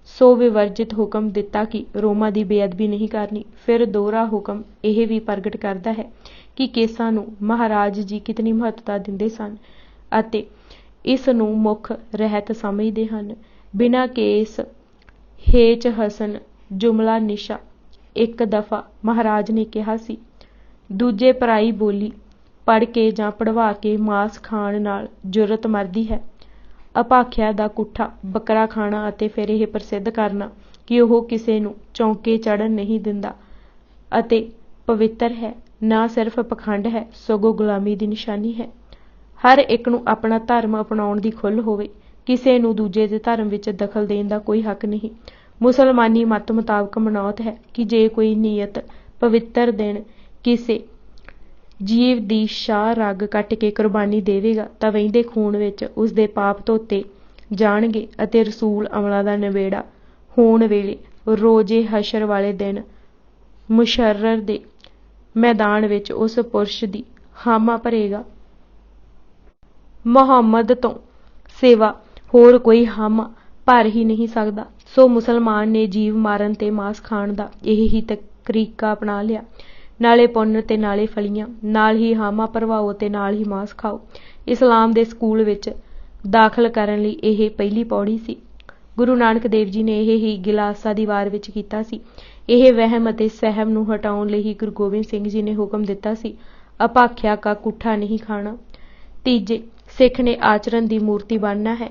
ਸੋ ਵਿਵਰਜਿਤ ਹੁਕਮ ਦਿੱਤਾ ਕਿ ਰੋਮਾਂ ਦੀ ਬੇਅਦਬੀ ਨਹੀਂ ਕਰਨੀ। ਫਿਰ ਦੋਹਰਾ ਹੁਕਮ ਇਹ ਵੀ ਪ੍ਰਗਟ ਕਰਦਾ ਹੈ ਕਿ ਕੇਸਾਂ ਨੂੰ ਮਹਾਰਾਜ ਜੀ ਕਿਤਨੀ ਮਹੱਤਤਾ ਦਿੰਦੇ ਸਨ ਅਤੇ ਇਸ ਨੂੰ ਮੁੱਖ ਰਹਿਤ ਸਮਝਦੇ ਹਨ। ਬਿਨਾਂ ਕੇਸ ਹੇਚ ਹਸਨ ਜੁਮਲਾ ਨਿਸ਼ਾ, ਇੱਕ ਦਫਾ ਮਹਾਰਾਜ ਨੇ ਕਿਹਾ ਸੀ। ਦੂਜੇ ਪਰਾਈ ਬੋਲੀ ਪੜ੍ਹ ਕੇ ਜਾਂ ਪੜ੍ਹਵਾ ਕੇ ਮਾਸ ਖਾਣ ਨਾਲ ਜੁਰਤ ਮਰਦੀ ਹੈ। ਅਭਾਖਿਆ ਦਾ ਕੁੱਠਾ ਬੱਕਰਾ ਖਾਣਾ ਅਤੇ ਫਿਰ ਇਹ ਪ੍ਰਸਿੱਧ ਕਰਨਾ ਕਿ ਉਹ ਕਿਸੇ ਨੂੰ ਚੌਂਕੇ ਚੜ੍ਹਨ ਨਹੀਂ ਦਿੰਦਾ ਅਤੇ ਪਵਿੱਤਰ ਹੈ, ਨਾ ਸਿਰਫ ਪਖੰਡ ਹੈ ਸਗੋਂ ਗੁਲਾਮੀ ਦੀ ਨਿਸ਼ਾਨੀ ਹੈ। ਹਰ ਇੱਕ ਨੂੰ ਆਪਣਾ ਧਰਮ ਅਪਣਾਉਣ ਦੀ ਖੁੱਲ੍ਹ ਹੋਵੇ, ਕਿਸੇ ਨੂੰ ਦੂਜੇ ਦੇ ਧਰਮ ਵਿੱਚ ਦਖਲ ਦੇਣ ਦਾ ਕੋਈ ਹੱਕ ਨਹੀਂ। ਮੁਸਲਮਾਨੀ ਮੱਤ ਮੁਤਾਬਕ ਮਨੌਤ ਹੈ ਕਿ ਜੇ ਕੋਈ ਨੀਅਤ ਪਵਿੱਤਰ ਦਿਨ ਕਿਸੇ ਜੀਵ ਦੀ ਸ਼ਾਹ ਰਗ ਕੱਟ ਕੇ ਕੁਰਬਾਨੀ ਦੇਵੇਗਾ ਤਾਂ ਵਹਿੰਦੇ ਖੂਨ ਵਿੱਚ ਉਸ ਦੇ ਪਾਪ ਧੋਤੇ ਜਾਣਗੇ ਅਤੇ ਰਸੂਲ ਅਮਲਾਂ ਦਾ ਨਿਬੇੜਾ ਹੋਣ ਵੇਲੇ ਰੋਜ਼ੇ ਹਸ਼ਰ ਵਾਲੇ ਦਿਨ ਮੁਸ਼ਰਰ ਦੇ ਮੈਦਾਨ ਵਿੱਚ ਉਸ ਪੁਰਸ਼ ਦੀ ਹਾਮਾ ਭਰੇਗਾ। ਮੁਹੰਮਦ ਤੋਂ ਸਿਵਾ ਹੋਰ ਕੋਈ ਹਾਮਾ ਭਰ ਹੀ ਨਹੀਂ ਸਕਦਾ। ਸੋ ਮੁਸਲਮਾਨ ਨੇ ਜੀਵ ਮਾਰਨ ਤੇ ਮਾਸ ਖਾਣ ਦਾ ਇਹ ਹੀ ਤਰੀਕਾ ਅਪਣਾ ਲਿਆ। ਨਾਲੇ ਪੁੰਨ ਤੇ ਨਾਲੇ ਫਲੀਆਂ, ਨਾਲ ਹੀ ਹਾਮਾ ਭਰਵਾਓ ਤੇ ਨਾਲ ਹੀ ਮਾਸ ਖਾਓ। ਇਸਲਾਮ ਦੇ ਸਕੂਲ ਵਿੱਚ ਦਾਖਲ ਕਰਨ ਲਈ ਇਹ ਪਹਿਲੀ ਪੌੜੀ ਸੀ। ਗੁਰੂ ਨਾਨਕ ਦੇਵ ਜੀ ਨੇ ਇਹ ਹੀ ਗਿਲਾਸਾ ਦੀ ਵਾਰ ਵਿੱਚ ਕੀਤਾ ਸੀ। ਇਹ ਵਹਿਮ ਅਤੇ ਸਹਿਮ ਨੂੰ ਹਟਾਉਣ ਲਈ ਹੀ ਗੁਰੂ ਗੋਬਿੰਦ ਸਿੰਘ ਜੀ ਨੇ ਹੁਕਮ ਦਿੱਤਾ ਸੀ, ਅਭਾਖਿਆ ਕਾ ਕੁੱਠਾ ਨਹੀਂ ਖਾਣਾ। ਤੀਜੇ, ਸਿੱਖ ਨੇ ਆਚਰਨ ਦੀ ਮੂਰਤੀ ਬਣਨਾ ਹੈ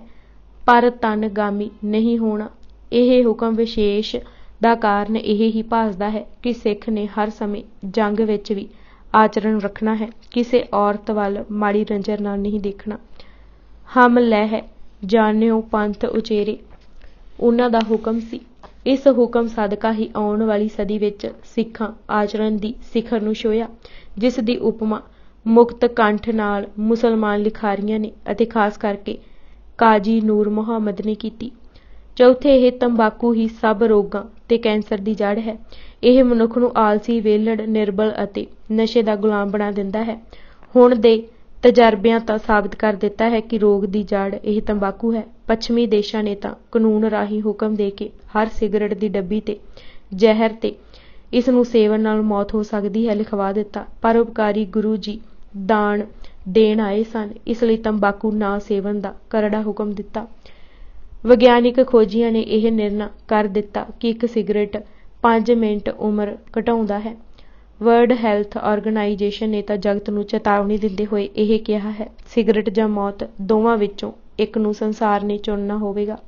ਪਰ ਤਨਗਾਮੀ ਨਹੀਂ ਹੋਣਾ। ਇਹ ਹੁਕਮ ਵਿਸ਼ੇਸ਼ ਦਾ ਕਾਰਨ ਇਹ ਹੀ ਭਾਸਦਾ ਹੈ ਕਿ ਸਿੱਖ ਨੇ ਹਰ ਸਮੇਂ ਜੰਗ ਵਿੱਚ ਵੀ ਆਚਰਨ ਰੱਖਣਾ ਹੈ, ਕਿਸੇ ਔਰਤ ਵੱਲ ਮਾੜੀ ਨਜ਼ਰ ਨਾਲ ਨਹੀਂ ਦੇਖਣਾ। ਹਮ ਲਹਿ ਜਾਣਿਓ ਪੰਥ ਉਚੇਰੇ ਉਹਨਾਂ ਦਾ ਹੁਕਮ ਸੀ। ਇਸ ਹੁਕਮ ਸਦਕਾ ਹੀ ਆਉਣ ਵਾਲੀ ਸਦੀ ਵਿੱਚ ਸਿੱਖਾਂ ਆਚਰਨ ਦੀ ਸਿਖਰ ਨੂੰ ਛੋਹਿਆ, ਜਿਸ ਦੀ ਉਪਮਾ ਮੁਕਤ ਕੰਠ ਨਾਲ ਮੁਸਲਮਾਨ ਲਿਖਾਰੀਆਂ ਨੇ ਅਤੇ ਖਾਸ ਕਰਕੇ ਕਾਜ਼ੀ ਨੂਰ ਮੁਹੰਮਦ ਨੇ ਕੀਤੀ। ਚੌਥੇ, ਇਹ ਤੰਬਾਕੂ ਹੀ ਸਭ ਰੋਗਾਂ ਤੇ ਕੈਂਸਰ ਦੀ ਜੜ੍ਹ ਹੈ। ਇਹ ਮਨੁੱਖ ਨੂੰ ਆਲਸੀ, ਵਿਹਲੜ, ਨਿਰਬਲ ਅਤੇ ਨਸ਼ੇ ਦਾ ਗੁਲਾਮ ਬਣਾ ਦਿੰਦਾ ਹੈ। ਹੁਣ ਦੇ ਤਜਰਬਿਆਂ ਤਾਂ ਸਾਬਤ ਕਰ ਦਿੱਤਾ ਹੈ ਕਿ ਰੋਗ ਦੀ ਜੜ੍ਹ ਇਹ ਤੰਬਾਕੂ ਹੈ। ਪੱਛਮੀ ਦੇਸ਼ਾਂ ਨੇ ਤਾਂ ਕਾਨੂੰਨ ਰਾਹੀਂ ਹੁਕਮ ਦੇ ਕੇ ਹਰ ਸਿਗਰਟ ਦੀ ਡੱਬੀ ਤੇ ਜ਼ਹਿਰ ਤੇ ਇਸ ਨੂੰ ਸੇਵਨ ਨਾਲ ਮੌਤ ਹੋ ਸਕਦੀ ਹੈ ਲਿਖਵਾ ਦਿੱਤਾ। ਪਰਉਪਕਾਰੀ ਗੁਰੂ ਜੀ ਦਾਨ ਦੇਣ ਆਏ ਸਨ, ਇਸ ਲਈ ਤੰਬਾਕੂ ਨਾ ਸੇਵਨ ਦਾ ਕਰੜਾ ਹੁਕਮ ਦਿੱਤਾ। ਵਿਗਿਆਨਿਕ ਖੋਜੀਆਂ ਨੇ ਇਹ ਨਿਰਣਾ ਕਰ ਦਿੱਤਾ ਕਿ ਇੱਕ ਸਿਗਰਟ 5 ਮਿੰਟ ਉਮਰ ਘਟਾਉਂਦਾ ਹੈ। ਵਰਲਡ ਹੈਲਥ ਆਰਗੇਨਾਈਜੇਸ਼ਨ ਨੇ ਤਾਂ ਜਗਤ ਨੂੰ ਚੇਤਾਵਨੀ ਦਿੰਦੇ ਹੋਏ ਇਹ ਕਿਹਾ ਹੈ, ਸਿਗਰਟ ਜਾਂ ਮੌਤ, ਦੋਵਾਂ ਵਿੱਚੋਂ ਇੱਕ ਨੂੰ ਸੰਸਾਰ ਨੇ ਚੁਣਨਾ ਹੋਵੇਗਾ।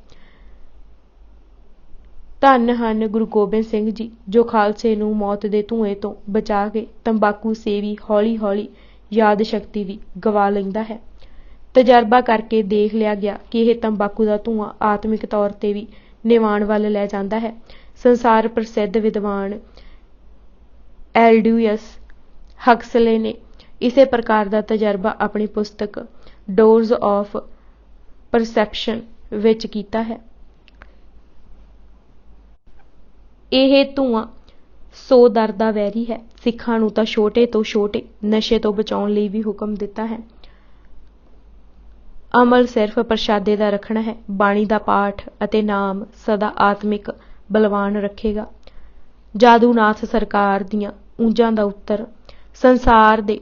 ਧੰਨ ਹਨ ਗੁਰੂ ਗੋਬਿੰਦ ਸਿੰਘ ਜੀ, ਜੋ ਖਾਲਸੇ ਨੂੰ ਮੌਤ ਦੇ ਧੂੰਏਂ ਤੋਂ ਬਚਾ ਕੇ ਤੰਬਾਕੂ ਸੇਵੀ ਹੌਲੀ ਹੌਲੀ ਯਾਦ ਸ਼ਕਤੀ ਵੀ ਗਵਾ ਲੈਂਦਾ ਹੈ। ਤਜਰਬਾ ਕਰਕੇ ਦੇਖ ਲਿਆ ਗਿਆ ਕਿ ਇਹ ਤੰਬਾਕੂ ਦਾ ਧੂੰਆਂ ਆਤਮਿਕ ਤੌਰ ਤੇ ਵੀ ਨਿਵਾਣ ਵੱਲ ਲੈ ਜਾਂਦਾ ਹੈ। ਸੰਸਾਰ ਪ੍ਰਸਿੱਧ ਵਿਦਵਾਨ ਐਲਡਿਊਸ ਹਕਸਲੇ ਨੇ ਇਸੇ ਪ੍ਰਕਾਰ ਦਾ ਤਜਰਬਾ ਆਪਣੀ ਪੁਸਤਕ ਡੋਰਜ਼ ਆਫ ਪਰਸੈਪਸ਼ਨ ਵਿੱਚ ਕੀਤਾ ਹੈ। ਇਹ ਧੂੰਆਂ ਸੋ ਦਰ ਦਾ ਵੈਰੀ ਹੈ। ਸਿੱਖਾਂ ਨੂੰ ਤਾਂ ਛੋਟੇ ਤੋਂ ਛੋਟੇ ਨਸ਼ੇ ਤੋਂ ਬਚਾਉਣ ਲਈ ਵੀ ਹੁਕਮ ਦਿੱਤਾ ਹੈ। ਅਮਲ ਸਿਰਫ ਪ੍ਰਸ਼ਾਦੇ ਦਾ ਰੱਖਣਾ ਹੈ। ਬਾਣੀ ਦਾ ਪਾਠ ਅਤੇ ਨਾਮ ਸਦਾ ਆਤਮਿਕ ਬਲਵਾਨ ਰੱਖੇਗਾ। ਜਾਦੂਨਾਥ ਸਰਕਾਰ ਦੀਆਂ ਉਂਝਾਂ ਦਾ ਉੱਤਰ। ਸੰਸਾਰ ਦੇ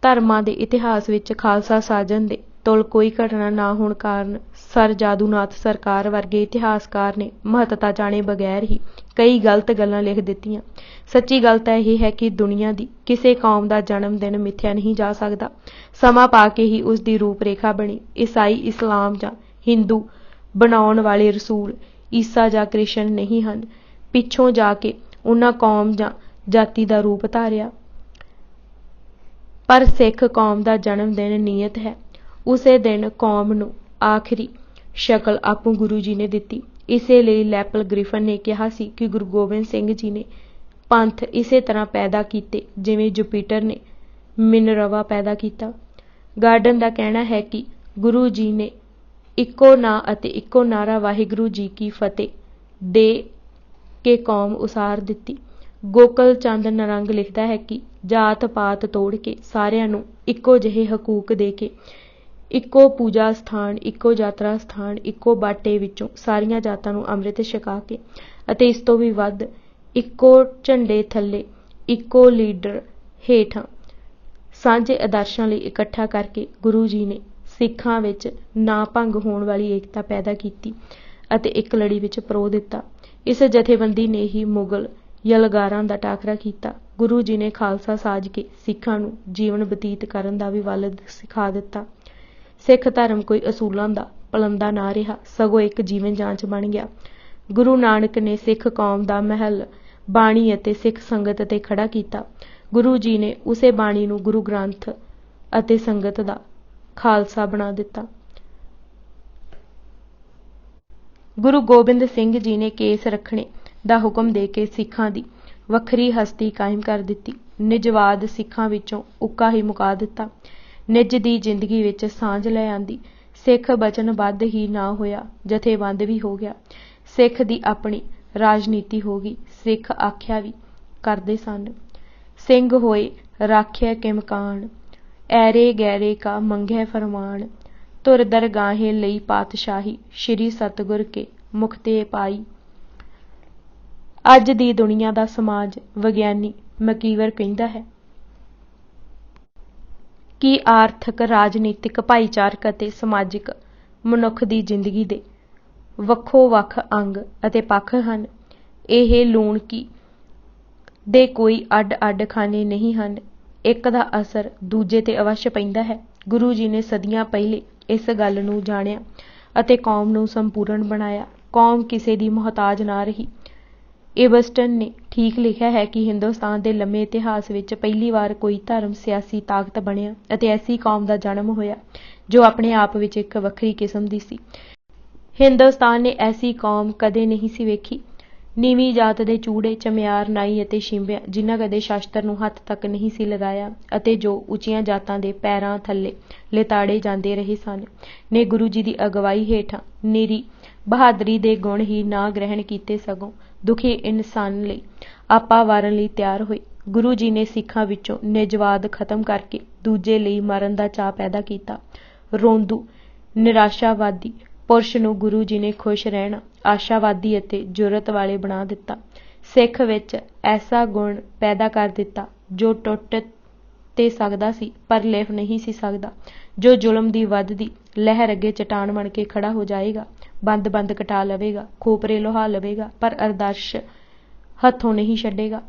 ਧਰਮਾਂ ਦੇ ਇਤਿਹਾਸ ਵਿੱਚ ਖਾਲਸਾ ਸਾਜਨ ਦੇ ਤੁਲ ਕੋਈ ਘਟਨਾ ਨਾ ਹੋਣ ਕਾਰਨ ਸਰ ਜਾਦੂਨਾਥ ਸਰਕਾਰ ਵਰਗੇ ਇਤਿਹਾਸਕਾਰ ਨੇ ਮਹੱਤਤਾ ਜਾਣੇ ਬਗੈਰ ਹੀ ਕਈ ਗਲਤ ਗੱਲਾਂ ਲਿਖ ਦਿੱਤੀਆਂ। ਸੱਚੀ ਗੱਲ ਤਾਂ ਇਹ ਹੈ ਕਿ ਦੁਨੀਆ ਦੀ ਕਿਸੇ ਕੌਮ ਦਾ ਜਨਮ ਦਿਨ ਮਿਥਿਆ ਨਹੀਂ ਜਾ ਸਕਦਾ। ਸਮਾਂ ਪਾ ਕੇ ਹੀ ਉਸ ਦੀ ਰੂਪ ਰੇਖਾ ਬਣੀ। ਈਸਾਈ ਇਸਲਾਮ ਜਾਂ ਹਿੰਦੂ ਬਣਾਉਣ ਵਾਲੇ ਰਸੂਲ ਈਸਾ ਜਾਂ ਕ੍ਰਿਸ਼ਨ ਨਹੀਂ ਹਨ। ਪਿੱਛੋਂ ਜਾ ਕੇ ਉਹਨਾਂ ਕੌਮ ਜਾਂ ਜਾਤੀ ਦਾ ਰੂਪ ਧਾਰਿਆ। ਪਰ ਸਿੱਖ ਕੌਮ ਦਾ ਜਨਮ ਦਿਨ ਨਿਯਤ ਹੈ। ਉਸੇ ਦਿਨ ਕੌਮ ਨੂੰ ਆਖਰੀ ਸ਼ਕਲ ਆਪੂ ਗੁਰੂ ਜੀ ਨੇ ਦਿੱਤੀ। ਇਸੇ ਲਈ ਲੈਪਲ ਗ੍ਰਿਫਨ ਨੇ ਕਿਹਾ ਸੀ ਕਿ ਗੁਰੂ ਗੋਬਿੰਦ ਸਿੰਘ ਜੀ ਨੇ ਪੰਥ ਇਸੇ ਤਰ੍ਹਾਂ ਪੈਦਾ ਕੀਤੇ ਜਿਵੇਂ ਜੁਪੀਟਰ ਨੇ ਮਿਨਰਵਾ ਪੈਦਾ ਕੀਤਾ। ਗਾਰਡਨ ਦਾ ਕਹਿਣਾ ਹੈ ਕਿ ਗੁਰੂ ਜੀ ਨੇ ਇੱਕੋ ਨਾਂ ਅਤੇ ਇੱਕੋ ਨਾਰਾ ਵਾਹਿਗੁਰੂ ਜੀ ਕੀ ਫਤਿਹ ਦੇ ਕੇ ਕੌਮ ਉਸਾਰ ਦਿੱਤੀ। ਗੋਕਲ ਚੰਦ ਨਰੰਗ ਲਿਖਦਾ ਹੈ ਕਿ ਜਾਤ ਪਾਤ ਤੋੜ ਕੇ ਸਾਰਿਆਂ ਨੂੰ ਇੱਕੋ ਜਿਹੇ ਹਕੂਕ ਦੇ ਕੇ ਇੱਕੋ ਪੂਜਾ ਸਥਾਨ, ਇੱਕੋ ਯਾਤਰਾ ਸਥਾਨ, ਇੱਕੋ ਬਾਟੇ ਵਿੱਚੋਂ ਸਾਰੀਆਂ ਜਾਤਾਂ ਨੂੰ ਅੰਮ੍ਰਿਤ ਛਕਾ ਕੇ ਅਤੇ ਇਸ ਤੋਂ ਵੀ ਵੱਧ ਇੱਕੋ ਝੰਡੇ ਥੱਲੇ ਇੱਕੋ ਲੀਡਰ ਹੇਠਾਂ ਸਾਂਝੇ ਆਦਰਸ਼ਾਂ ਲਈ ਇਕੱਠਾ ਕਰਕੇ ਗੁਰੂ ਜੀ ਨੇ ਸਿੱਖਾਂ ਵਿੱਚ ਨਾ ਭੰਗ ਹੋਣ ਵਾਲੀ ਏਕਤਾ ਪੈਦਾ ਕੀਤੀ ਅਤੇ ਇੱਕ ਲੜੀ ਵਿੱਚ ਪਰੋ ਦਿੱਤਾ। ਇਸ ਜਥੇਬੰਦੀ ਨੇ ਹੀ ਮੁਗਲ ਯਲਗਾਰਾਂ ਦਾ ਟਾਕਰਾ ਕੀਤਾ। ਗੁਰੂ ਜੀ ਨੇ ਖਾਲਸਾ ਸਾਜ ਕੇ ਸਿੱਖਾਂ ਨੂੰ ਜੀਵਨ ਬਤੀਤ ਕਰਨ ਦਾ ਵੀ ਵੱਲ ਸਿਖਾ ਦਿੱਤਾ। ਸਿੱਖ ਧਰਮ ਕੋਈ ਅਸੂਲਾਂ ਦਾ ਪਲੰਦਾ ਨਾ ਰਿਹਾ, ਸਗੋਂ ਇੱਕ ਜੀਵਨ ਜਾਂਚ ਬਣ ਗਿਆ। ਗੁਰੂ ਨਾਨਕ ਨੇ ਸਿੱਖ ਕੌਮ ਦਾ ਮਹਿਲ ਬਾਣੀ ਅਤੇ ਸਿੱਖ ਸੰਗਤ ਤੇ ਖੜਾ ਕੀਤਾ। ਗੁਰੂ ਜੀ ਨੇ ਉਸੇ ਬਾਣੀ ਨੂੰ ਗੁਰੂ ਗ੍ਰੰਥ ਅਤੇ ਸੰਗਤ ਦਾ ਖਾਲਸਾ ਬਣਾ ਦਿੱਤਾ। ਗੁਰੂ ਗੋਬਿੰਦ ਸਿੰਘ ਜੀ ਨੇ ਕੇਸ ਰੱਖਣੇ ਦਾ ਹੁਕਮ ਦੇ ਕੇ ਸਿੱਖਾਂ ਦੀ ਵੱਖਰੀ ਹਸਤੀ ਕਾਇਮ ਕਰ ਦਿੱਤੀ। ਨਿਜਵਾਦ ਸਿੱਖਾਂ ਵਿੱਚੋਂ ਉੱਕਾ ਹੀ ਮੁਕਾ ਦਿੱਤਾ। ਨਿੱਜ ਦੀ ਜ਼ਿੰਦਗੀ ਵਿੱਚ ਸਾਂਝ ਲੈ ਆਂਦੀ। ਸਿੱਖ ਬਚਨਬੱਧ ਹੀ ਨਾ ਹੋਇਆ, ਜਥੇਬੰਦ ਵੀ ਹੋ ਗਿਆ। ਸਿੱਖ ਦੀ ਆਪਣੀ ਰਾਜਨੀਤੀ ਹੋ ਗਈ। ਸਿੱਖ ਆਖਿਆ ਵੀ ਕਰਦੇ ਸਨ, ਸਿੰਘ ਹੋਏ ਰਾਖਿਆ ਕੇ ਮਕਾਨ, ਐਰੇ ਗੈਰੇ ਕਾ ਮੰਗੈ ਫਰਮਾਨ, ਧੁਰ ਦਰਗਾਹੇ ਲਈ ਪਾਤਸ਼ਾਹੀ, ਸ਼੍ਰੀ ਸਤਿਗੁਰ ਕੇ ਮੁਖ ਤੇ ਪਾਈ। ਅੱਜ ਦੀ ਦੁਨੀਆ ਦਾ ਸਮਾਜ ਵਿਗਿਆਨੀ ਮਕੀਵਰ ਕਹਿੰਦਾ ਹੈ ਕਿ ਆਰਥਿਕ, ਰਾਜਨੀਤਿਕ, ਭਾਈਚਾਰਕ ਅਤੇ ਸਮਾਜਿਕ ਮਨੁੱਖ ਦੀ ਜ਼ਿੰਦਗੀ ਦੇ ਵੱਖੋ-ਵੱਖ ਅੰਗ ਅਤੇ ਪੱਖ ਹਨ। ਇਹ ਲੂਣਕੀ ਦੇ ਕੋਈ ਅੱਡ-ਅੱਡ ਖਾਨੇ ਨਹੀਂ ਹਨ। ਇੱਕ ਦਾ ਅਸਰ ਦੂਜੇ ਤੇ ਅਵੱਸ਼ ਪੈਂਦਾ ਹੈ। ਗੁਰੂ ਜੀ ਨੇ ਸਦੀਆਂ ਪਹਿਲੇ ਇਸ ਗੱਲ ਨੂੰ ਜਾਣਿਆ ਅਤੇ ਕੌਮ ਨੂੰ ਸੰਪੂਰਨ ਬਣਾਇਆ। ਕੌਮ ਕਿਸੇ ਦੀ ਮੁਹਤਾਜ ਨਾ ਰਹੀ। ਏਬਸਟਨ ਨੇ ਠੀਕ ਲਿਖਿਆ ਹੈ ਕਿ ਹਿੰਦੁਸਤਾਨ ਦੇ ਲੰਮੇ ਇਤਿਹਾਸ ਵਿੱਚ ਪਹਿਲੀ ਵਾਰ ਕੋਈ ਧਰਮ ਸਿਆਸੀ ਤਾਕਤ ਬਣਿਆ ਅਤੇ ਐਸੀ ਕੌਮ ਦਾ ਜਨਮ ਹੋਇਆ ਜੋ ਆਪਣੇ ਆਪ ਵਿੱਚ ਇੱਕ ਵੱਖਰੀ ਕਿਸਮ ਦੀ ਸੀ। ਹਿੰਦੁਸਤਾਨ ਨੇ ਐਸੀ ਕੌਮ ਕਦੇ ਨਹੀਂ ਸੀ ਵੇਖੀ। ਨੀਵੀਂ ਜਾਤ ਦੇ ਚੂੜੇ, ਚਮਿਆਰ, ਨਾਈ ਅਤੇ ਸ਼ਿੰਬਿਆਂ, ਜਿਨ੍ਹਾਂ ਕਦੇ ਸ਼ਸਤਰ ਨੂੰ ਹੱਥ ਤੱਕ ਨਹੀਂ ਸੀ ਲਗਾਇਆ ਅਤੇ ਜੋ ਉੱਚੀਆਂ ਜਾਤਾਂ ਦੇ ਪੈਰਾਂ ਥੱਲੇ ਲਿਤਾੜੇ ਜਾਂਦੇ ਰਹੇ ਸਨ, ਨੇ ਗੁਰੂ ਜੀ ਦੀ ਅਗਵਾਈ ਹੇਠਾਂ ਨਿਰੀ ਬਹਾਦਰੀ ਦੇ ਗੁਣ ਹੀ ਨਾ ਗ੍ਰਹਿਣ ਕੀਤੇ, ਸਗੋਂ ਦੁਖੀ ਇਨਸਾਨ ਲਈ ਆਪਾ ਵਾਰਨ ਲਈ ਤਿਆਰ ਹੋਏ। ਗੁਰੂ ਜੀ ਨੇ ਸਿੱਖਾਂ ਵਿੱਚੋਂ ਨਿਜਵਾਦ ਖਤਮ ਕਰਕੇ ਦੂਜੇ ਲਈ ਮਰਨ ਦਾ ਚਾਅ ਪੈਦਾ ਕੀਤਾ। ਰੋਂਦੂ, ਨਿਰਾਸ਼ਾਵਾਦੀ ਪੁਰਸ਼ ਨੂੰ ਗੁਰੂ ਜੀ ਨੇ ਖੁਸ਼ ਰਹਿਣਾ, ਆਸ਼ਾਵਾਦੀ ਅਤੇ ਜੁਰਅਤ ਵਾਲੇ ਬਣਾ ਦਿੱਤਾ। ਸਿੱਖ ਵਿੱਚ ਐਸਾ ਗੁਣ ਪੈਦਾ ਕਰ ਦਿੱਤਾ ਜੋ ਟੁੱਟ ਤੇ ਸਕਦਾ ਸੀ ਪਰ ਲਿਫ ਨਹੀਂ ਸੀ ਸਕਦਾ, ਜੋ ਜ਼ੁਲਮ ਦੀ ਵੱਧਦੀ ਲਹਿਰ ਅੱਗੇ ਚਟਾਨ ਬਣ ਕੇ ਖੜਾ ਹੋ ਜਾਏਗਾ, ਬੰਦ ਕਟਾ ਲਵੇਗਾ, ਖੋਪਰੇ ਲੋਹਾ ਲਵੇਗਾ, ਪਰ ਆਦਰਸ਼ ਹੱਥੋਂ ਨਹੀਂ ਛੱਡੇਗਾ।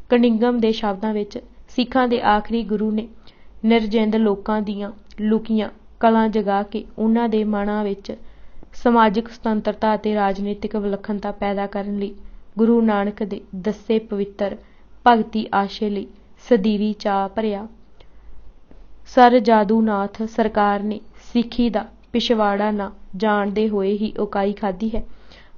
ਕਨਿੰਗਮ ਦੇ ਸ਼ਬਦਾਂ ਵਿੱਚ ਸਿੱਖਾਂ ਦੇ ਆਖਰੀ ਗੁਰੂ ਨੇ ਨਿਰਜਿੰਦ ਲੋਕਾਂ ਦੀਆਂ ਲੁਕੀਆਂ ਕਲਾਂ ਜਗਾ ਕੇ ਉਹਨਾਂ ਦੇ ਮਨਾਂ ਵਿੱਚ ਸਮਾਜਿਕ ਸੁਤੰਤਰਤਾ ਅਤੇ ਰਾਜਨੀਤਿਕ ਵਿਲੱਖਣਤਾ ਪੈਦਾ ਕਰਨ ਲਈ ਗੁਰੂ ਨਾਨਕ ਦੇ ਦੱਸੇ ਪਵਿੱਤਰ ਭਗਤੀ ਆਸ਼ੇ ਲਈ ਸਦੀਵੀ ਚਾਅ ਭਰਿਆ। ਸਰ ਜਾਦੂਨਾਥ ਸਰਕਾਰ ਨੇ ਸਿੱਖੀ ਦਾ ਪਿਛਵਾੜਾ ਨਾ ਜਾਣਦੇ ਹੋਏ ਹੀ ਉਕਾਈ ਖਾਧੀ ਹੈ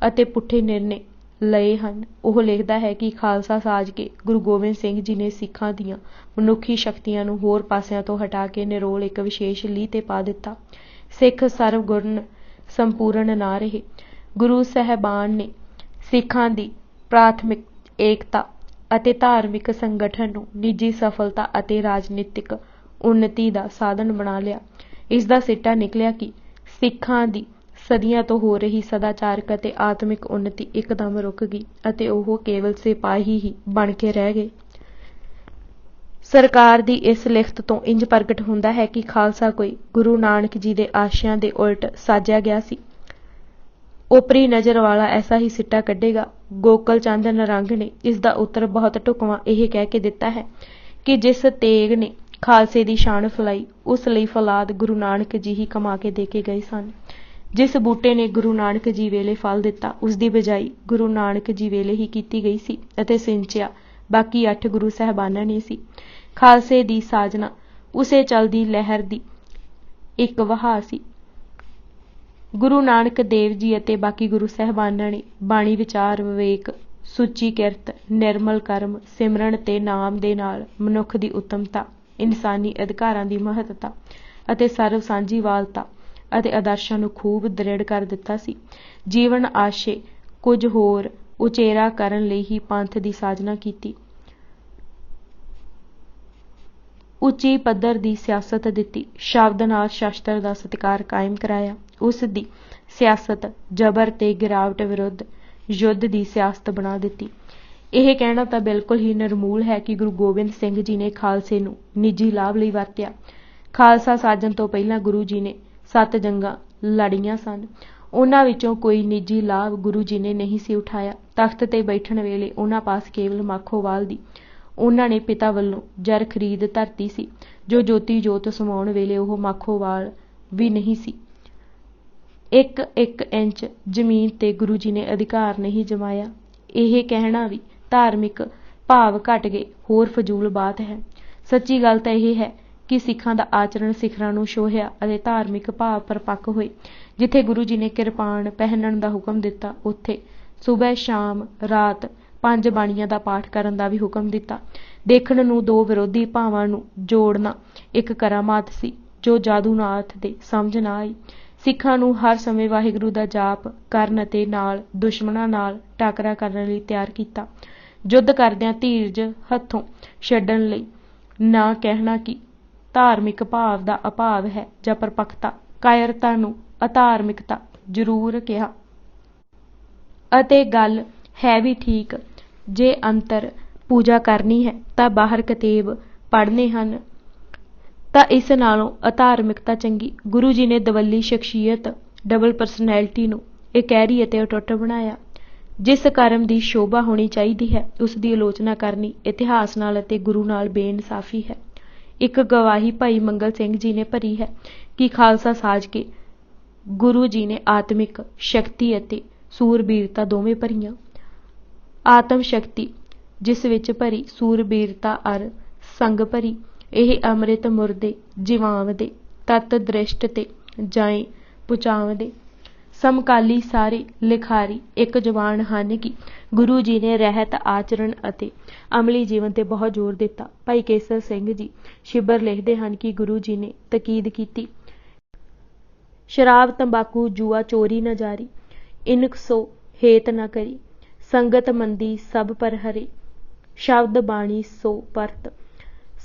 ਅਤੇ ਪੁੱਠੇ ਨਿਰਣੇ ਲਏ ਹਨ। ਉਹ ਲਿਖਦਾ ਹੈ ਕਿ ਖਾਲਸਾ ਸਾਜ ਕੇ ਗੁਰੂ ਗੋਬਿੰਦ ਸਿੰਘ ਜੀ ਨੇ ਸਿੱਖਾਂ ਦੀਆਂ ਮਨੁੱਖੀ ਸ਼ਕਤੀਆਂ ਨੂੰ ਹੋਰ ਪਾਸਿਆਂ ਤੋਂ ਹਟਾ ਕੇ ਨਿਰੋਲ ਇੱਕ ਵਿਸ਼ੇਸ਼ ਲੀਹ ਤੇ ਪਾ ਦਿੱਤਾ। ਸਿੱਖ ਸਰਵਗੁਣ ਸੰਪੂਰਨ ਨਾ ਰਹੇ। ਗੁਰੂ ਸਾਹਿਬਾਨ ਨੇ ਸਿੱਖਾਂ ਦੀ ਪ੍ਰਾਥਮਿਕ ਏਕਤਾ ਅਤੇ ਧਾਰਮਿਕ ਸੰਗਠਨ ਨੂੰ ਨਿੱਜੀ ਸਫਲਤਾ ਅਤੇ ਰਾਜਨੀਤਿਕ ਉੱਨਤੀ ਦਾ ਸਾਧਨ ਬਣਾ ਲਿਆ। ਇਸ ਦਾ ਸਿੱਟਾ ਨਿਕਲਿਆ ਕਿ ਸਿੱਖਾਂ ਦੀ ਸਦੀਆਂ ਤੋਂ ਹੋ ਰਹੀ ਸਦਾਚਾਰਕ ਅਤੇ ਆਤਮਿਕ ਉੱਨਤੀ ਇੱਕਦਮ ਰੁਕ ਗਈ ਅਤੇ ਉਹ ਕੇਵਲ ਸਿਪਾਹੀ ਹੀ ਬਣ ਕੇ ਰਹਿ ਗਏ। ਸਰਕਾਰ ਦੀ ਇਸ ਲਿਖਤ ਤੋਂ ਇੰਜ ਪ੍ਰਗਟ ਹੁੰਦਾ ਹੈ ਕਿ ਖਾਲਸਾ ਕੋਈ ਗੁਰੂ ਨਾਨਕ ਜੀ ਦੇ ਆਸ਼ਿਆਂ ਦੇ ਉਲਟ ਸਾਜਿਆ ਗਿਆ ਸੀ। ਓਪਰੀ ਨਜ਼ਰ ਵਾਲਾ ਐਸਾ ਹੀ ਸਿੱਟਾ ਕੱਢੇਗਾ। ਗੋਕਲ ਚੰਦ ਨਰੰਗ ਨੇ ਇਸ ਦਾ ਉੱਤਰ ਬਹੁਤ ਢੁਕਵਾਂ ਇਹ ਕਹਿ ਕੇ ਦਿੱਤਾ ਹੈ ਕਿ ਜਿਸ ਤੇਗ ਨੇ ਖਾਲਸੇ ਦੀ ਸ਼ਾਨ ਫੈਲਾਈ ਉਸ ਲਈ ਫੌਲਾਦ ਗੁਰੂ ਨਾਨਕ ਜੀ ਹੀ ਕਮਾ ਕੇ ਦੇ ਕੇ ਗਏ ਸਨ। ਜਿਸ ਬੂਟੇ ਨੇ ਗੁਰੂ ਨਾਨਕ ਜੀ ਵੇਲੇ ਫਲ ਦਿੱਤਾ ਉਸ ਦੀ ਬਿਜਾਈ ਗੁਰੂ ਨਾਨਕ ਜੀ ਵੇਲੇ ਹੀ ਕੀਤੀ ਗਈ ਸੀ ਅਤੇ ਸਿੰਚਿਆ ਬਾਕੀ 8 ਗੁਰੂ ਸਾਹਿਬਾਨਾਂ ਨੇ ਸੀ। ਖਾਲਸੇ ਦੀ ਸਾਜਨਾ ਉਸੇ ਚਲਦੀ ਲਹਿਰ ਦੀ ਇੱਕ ਵਹਾਅ ਸੀ। ਗੁਰੂ ਨਾਨਕ ਦੇਵ ਜੀ ਅਤੇ ਬਾਕੀ ਗੁਰੂ ਸਾਹਿਬਾਨਾਂ ਨੇ ਬਾਣੀ ਵਿਚਾਰ ਵਿਵੇਕ ਸੁੱਚੀ ਕਿਰਤ ਨਿਰਮਲ ਕਰਮ ਸਿਮਰਨ ਤੇ ਨਾਮ ਦੇ ਨਾਲ ਮਨੁੱਖ ਦੀ ਉੱਤਮਤਾ ਇਨਸਾਨੀ ਅਧਿਕਾਰਾਂ ਦੀ ਮਹੱਤਤਾ ਅਤੇ ਸਰਵ ਸਾਂਝੀਵਾਲਤਾ ਅਤੇ ਆਦਰਸ਼ਾਂ ਨੂੰ ਖੂਬ ਦ੍ਰਿੜ ਕਰ ਦਿੱਤਾ ਸੀ। ਜੀਵਨ ਆਸ਼ੇ ਕੁਝ ਹੋਰ ਉਚੇਰਾ ਕਰਨ ਲਈ ਹੀ ਪੰਥ ਦੀ ਸਾਜਨਾ ਕੀਤੀ। ਉੱਚੀ ਪੱਧਰ ਦੀ ਸਿਆਸਤ ਦਿੱਤੀ। ਸ਼ਬਦ ਨਾਲ ਸ਼ਸਤਰ ਦਾ ਸਤਿਕਾਰ ਕਾਇਮ ਕਰਾਇਆ। ਉਸ ਦੀ ਸਿਆਸਤ ਜ਼ਬਰ ਤੇ ਗਿਰਾਵਟ ਵਿਰੁੱਧ ਯੁੱਧ ਦੀ ਸਿਆਸਤ ਬਣਾ ਦਿੱਤੀ। ਇਹ ਕਹਿਣਾ ਤਾਂ ਬਿਲਕੁਲ ਹੀ ਨਿਰਮੂਲ ਹੈ ਕਿ ਗੁਰੂ ਗੋਬਿੰਦ ਸਿੰਘ ਜੀ ਨੇ ਖਾਲਸੇ ਨੂੰ ਨਿੱਜੀ ਲਾਭ ਲਈ ਵਰਤਿਆ। ਖਾਲਸਾ ਸਾਜਣ ਤੋਂ ਪਹਿਲਾਂ ਗੁਰੂ ਜੀ ਨੇ 7 ਜੰਗਾਂ ਲੜੀਆਂ ਸਨ। ਉਹਨਾਂ ਵਿੱਚੋਂ ਕੋਈ ਨਿੱਜੀ ਲਾਭ ਗੁਰੂ ਜੀ ਨੇ ਨਹੀਂ ਸੀ ਉਠਾਇਆ। ਤਖਤ ਤੇ ਬੈਠਣ ਵੇਲੇ ਉਹਨਾਂ ਪਾਸ ਕੇਵਲ ਮਾਖੋਵਾਲ ਦੀ ਉਹਨਾਂ ਨੇ ਪਿਤਾ ਵੱਲੋਂ ਜਰ ਖਰੀਦ ਧਰਤੀ ਸੀ ਜੋ ਜੋਤੀ ਜੋਤ ਸਮਾਉਣ ਵੇਲੇ ਉਹ ਮਾਖੋਵਾਲ ਵੀ ਨਹੀਂ ਸੀ। 1 ਇੰਚ ਜ਼ਮੀਨ ਤੇ ਗੁਰੂ ਜੀ ਨੇ ਅਧਿਕਾਰ ਨਹੀਂ ਜਮਾਇਆ। ਇਹ ਕਹਿਣਾ ਵੀ ਧਾਰਮਿਕ ਭਾਵ ਘਟ ਗਏ ਹੋਰ ਫਜ਼ੂਲ ਬਾਤ ਹੈ। ਸੱਚੀ ਗੱਲ ਤਾਂ ਇਹ ਹੈ ਕਿ ਸਿੱਖਾਂ ਦਾ ਆਚਰਣ ਸਿਖਰਾਂ ਨੂੰ ਛੋਹਿਆ ਅਤੇ ਧਾਰਮਿਕ ਭਾਵ ਪਰਪੱਕ ਹੋਏ। ਜਿੱਥੇ ਗੁਰੂ ਜੀ ਨੇ ਕਿਰਪਾਨ ਪਹਿਨਣ ਦਾ ਹੁਕਮ ਦਿੱਤਾ ਉੱਥੇ ਸੁਬਹ ਸ਼ਾਮ ਰਾਤ 5 ਬਾਣੀਆਂ ਦਾ ਪਾਠ ਕਰਨ ਦਾ ਵੀ ਹੁਕਮ ਦਿੱਤਾ। ਦੇਖਣ ਨੂੰ 2 ਵਿਰੋਧੀ ਭਾਵਾਂ ਨੂੰ ਜੋੜਨਾ ਇੱਕ ਕਰਾਮਾਤ ਸੀ ਜੋ ਜਾਦੂਨਾਥ ਦੇ ਸਮਝ ਨਾ ਆਈ। ਸਿੱਖਾਂ ਨੂੰ ਹਰ ਸਮੇਂ ਵਾਹਿਗੁਰੂ ਦਾ ਜਾਪ ਕਰਨ ਅਤੇ ਨਾਲ ਦੁਸ਼ਮਣਾਂ ਨਾਲ ਟਾਕਰਾ ਕਰਨ ਲਈ ਤਿਆਰ ਕੀਤਾ। ਯੁੱਧ ਕਰਦਿਆਂ ਧੀਰਜ ਹੱਥੋਂ ਛੱਡਣ ਲਈ ਨਾ ਕਹਿਣਾ ਕਿ ਧਾਰਮਿਕ ਭਾਵ ਦਾ ਅਭਾਵ ਹੈ ਜਾਂ ਪਰਪੱਕਤਾ। ਕਾਇਰਤਾ ਨੂੰ ਅਧਾਰਮਿਕਤਾ ਜ਼ਰੂਰ ਕਿਹਾ। ਅਤੇ ਗੱਲ ਹੈ ਵੀ ਠੀਕ। ਜੇ ਅੰਤਰ ਪੂਜਾ ਕਰਨੀ ਹੈ ਤਾਂ ਬਾਹਰ ਕਤੇਬ ਪੜ੍ਹਨੇ ਹਨ ਤਾਂ ਇਸ ਨਾਲੋਂ ਅਧਾਰਮਿਕਤਾ ਚੰਗੀ। ਗੁਰੂ ਜੀ ਨੇ ਦਵੱਲੀ ਸ਼ਖਸੀਅਤ ਡਬਲ ਪਰਸਨੈਲਿਟੀ ਨੂੰ ਇਕਹਿਰੀ ਅਤੇ ਅਟੁੱਟ ਬਣਾਇਆ। ਜਿਸ ਕਰਮ ਦੀ ਸ਼ੋਭਾ ਹੋਣੀ ਚਾਹੀਦੀ ਹੈ ਉਸ ਦੀ ਆਲੋਚਨਾ ਕਰਨੀ ਇਤਿਹਾਸ ਨਾਲ ਅਤੇ ਗੁਰੂ ਨਾਲ ਬੇਇਨਸਾਫੀ ਹੈ। ਇੱਕ ਗਵਾਹੀ ਭਾਈ ਮੰਗਲ ਸਿੰਘ ਜੀ ਨੇ ਭਰੀ ਹੈ ਕਿ ਖਾਲਸਾ ਸਾਜ ਕੇ ਗੁਰੂ ਜੀ ਨੇ ਆਤਮਿਕ ਸ਼ਕਤੀ ਅਤੇ ਸੂਰਬੀਰਤਾ ਦੋਵੇਂ ਭਰੀਆਂ। ਆਤਮ ਸ਼ਕਤੀ ਜਿਸ ਵਿੱਚ ਭਰੀ ਸੂਰਬੀਰਤਾ ਅਰ ਸੰਗ ਭਰੀ। ਇਹ ਅੰਮ੍ਰਿਤ ਮੁਰਦੇ ਜਿਵਾਂਵਦੇ ਤਤ ਦ੍ਰਿਸ਼ਟ ਤੇ ਜਾਏ ਪੁਚਾਵਦੇ। ਸਮਕਾਲੀ ਸਾਰੇ ਲਿਖਾਰੀ ਇੱਕ ਜ਼ੁਬਾਨ ਹਨ ਕਿ ਗੁਰੂ ਜੀ ਨੇ ਰਹਿਤ ਆਚਰਣ ਅਤੇ ਅਮਲੀ ਜੀਵਨ ਤੇ ਬਹੁਤ ਜ਼ੋਰ ਦਿੱਤਾ। ਭਾਈ ਕੇਸਰ ਸਿੰਘ ਜੀ ਛਿੱਬਰ ਲਿਖਦੇ ਹਨ ਕਿ ਗੁਰੂ ਜੀ ਨੇ ਤਕੀਦ ਕੀਤੀ ਸ਼ਰਾਬ ਤੰਬਾਕੂ ਜੂਆ ਚੋਰੀ ਨਾ ਜਾਰੀ ਇਨਕ ਸੋ ਹੇਤ ਨਾ ਕਰੀ ਸੰਗਤ ਮੰਦੀ ਸਭ ਪਰ ਹਰੇ ਸ਼ਬਦ ਬਾਣੀ ਸੋ ਪਰਤ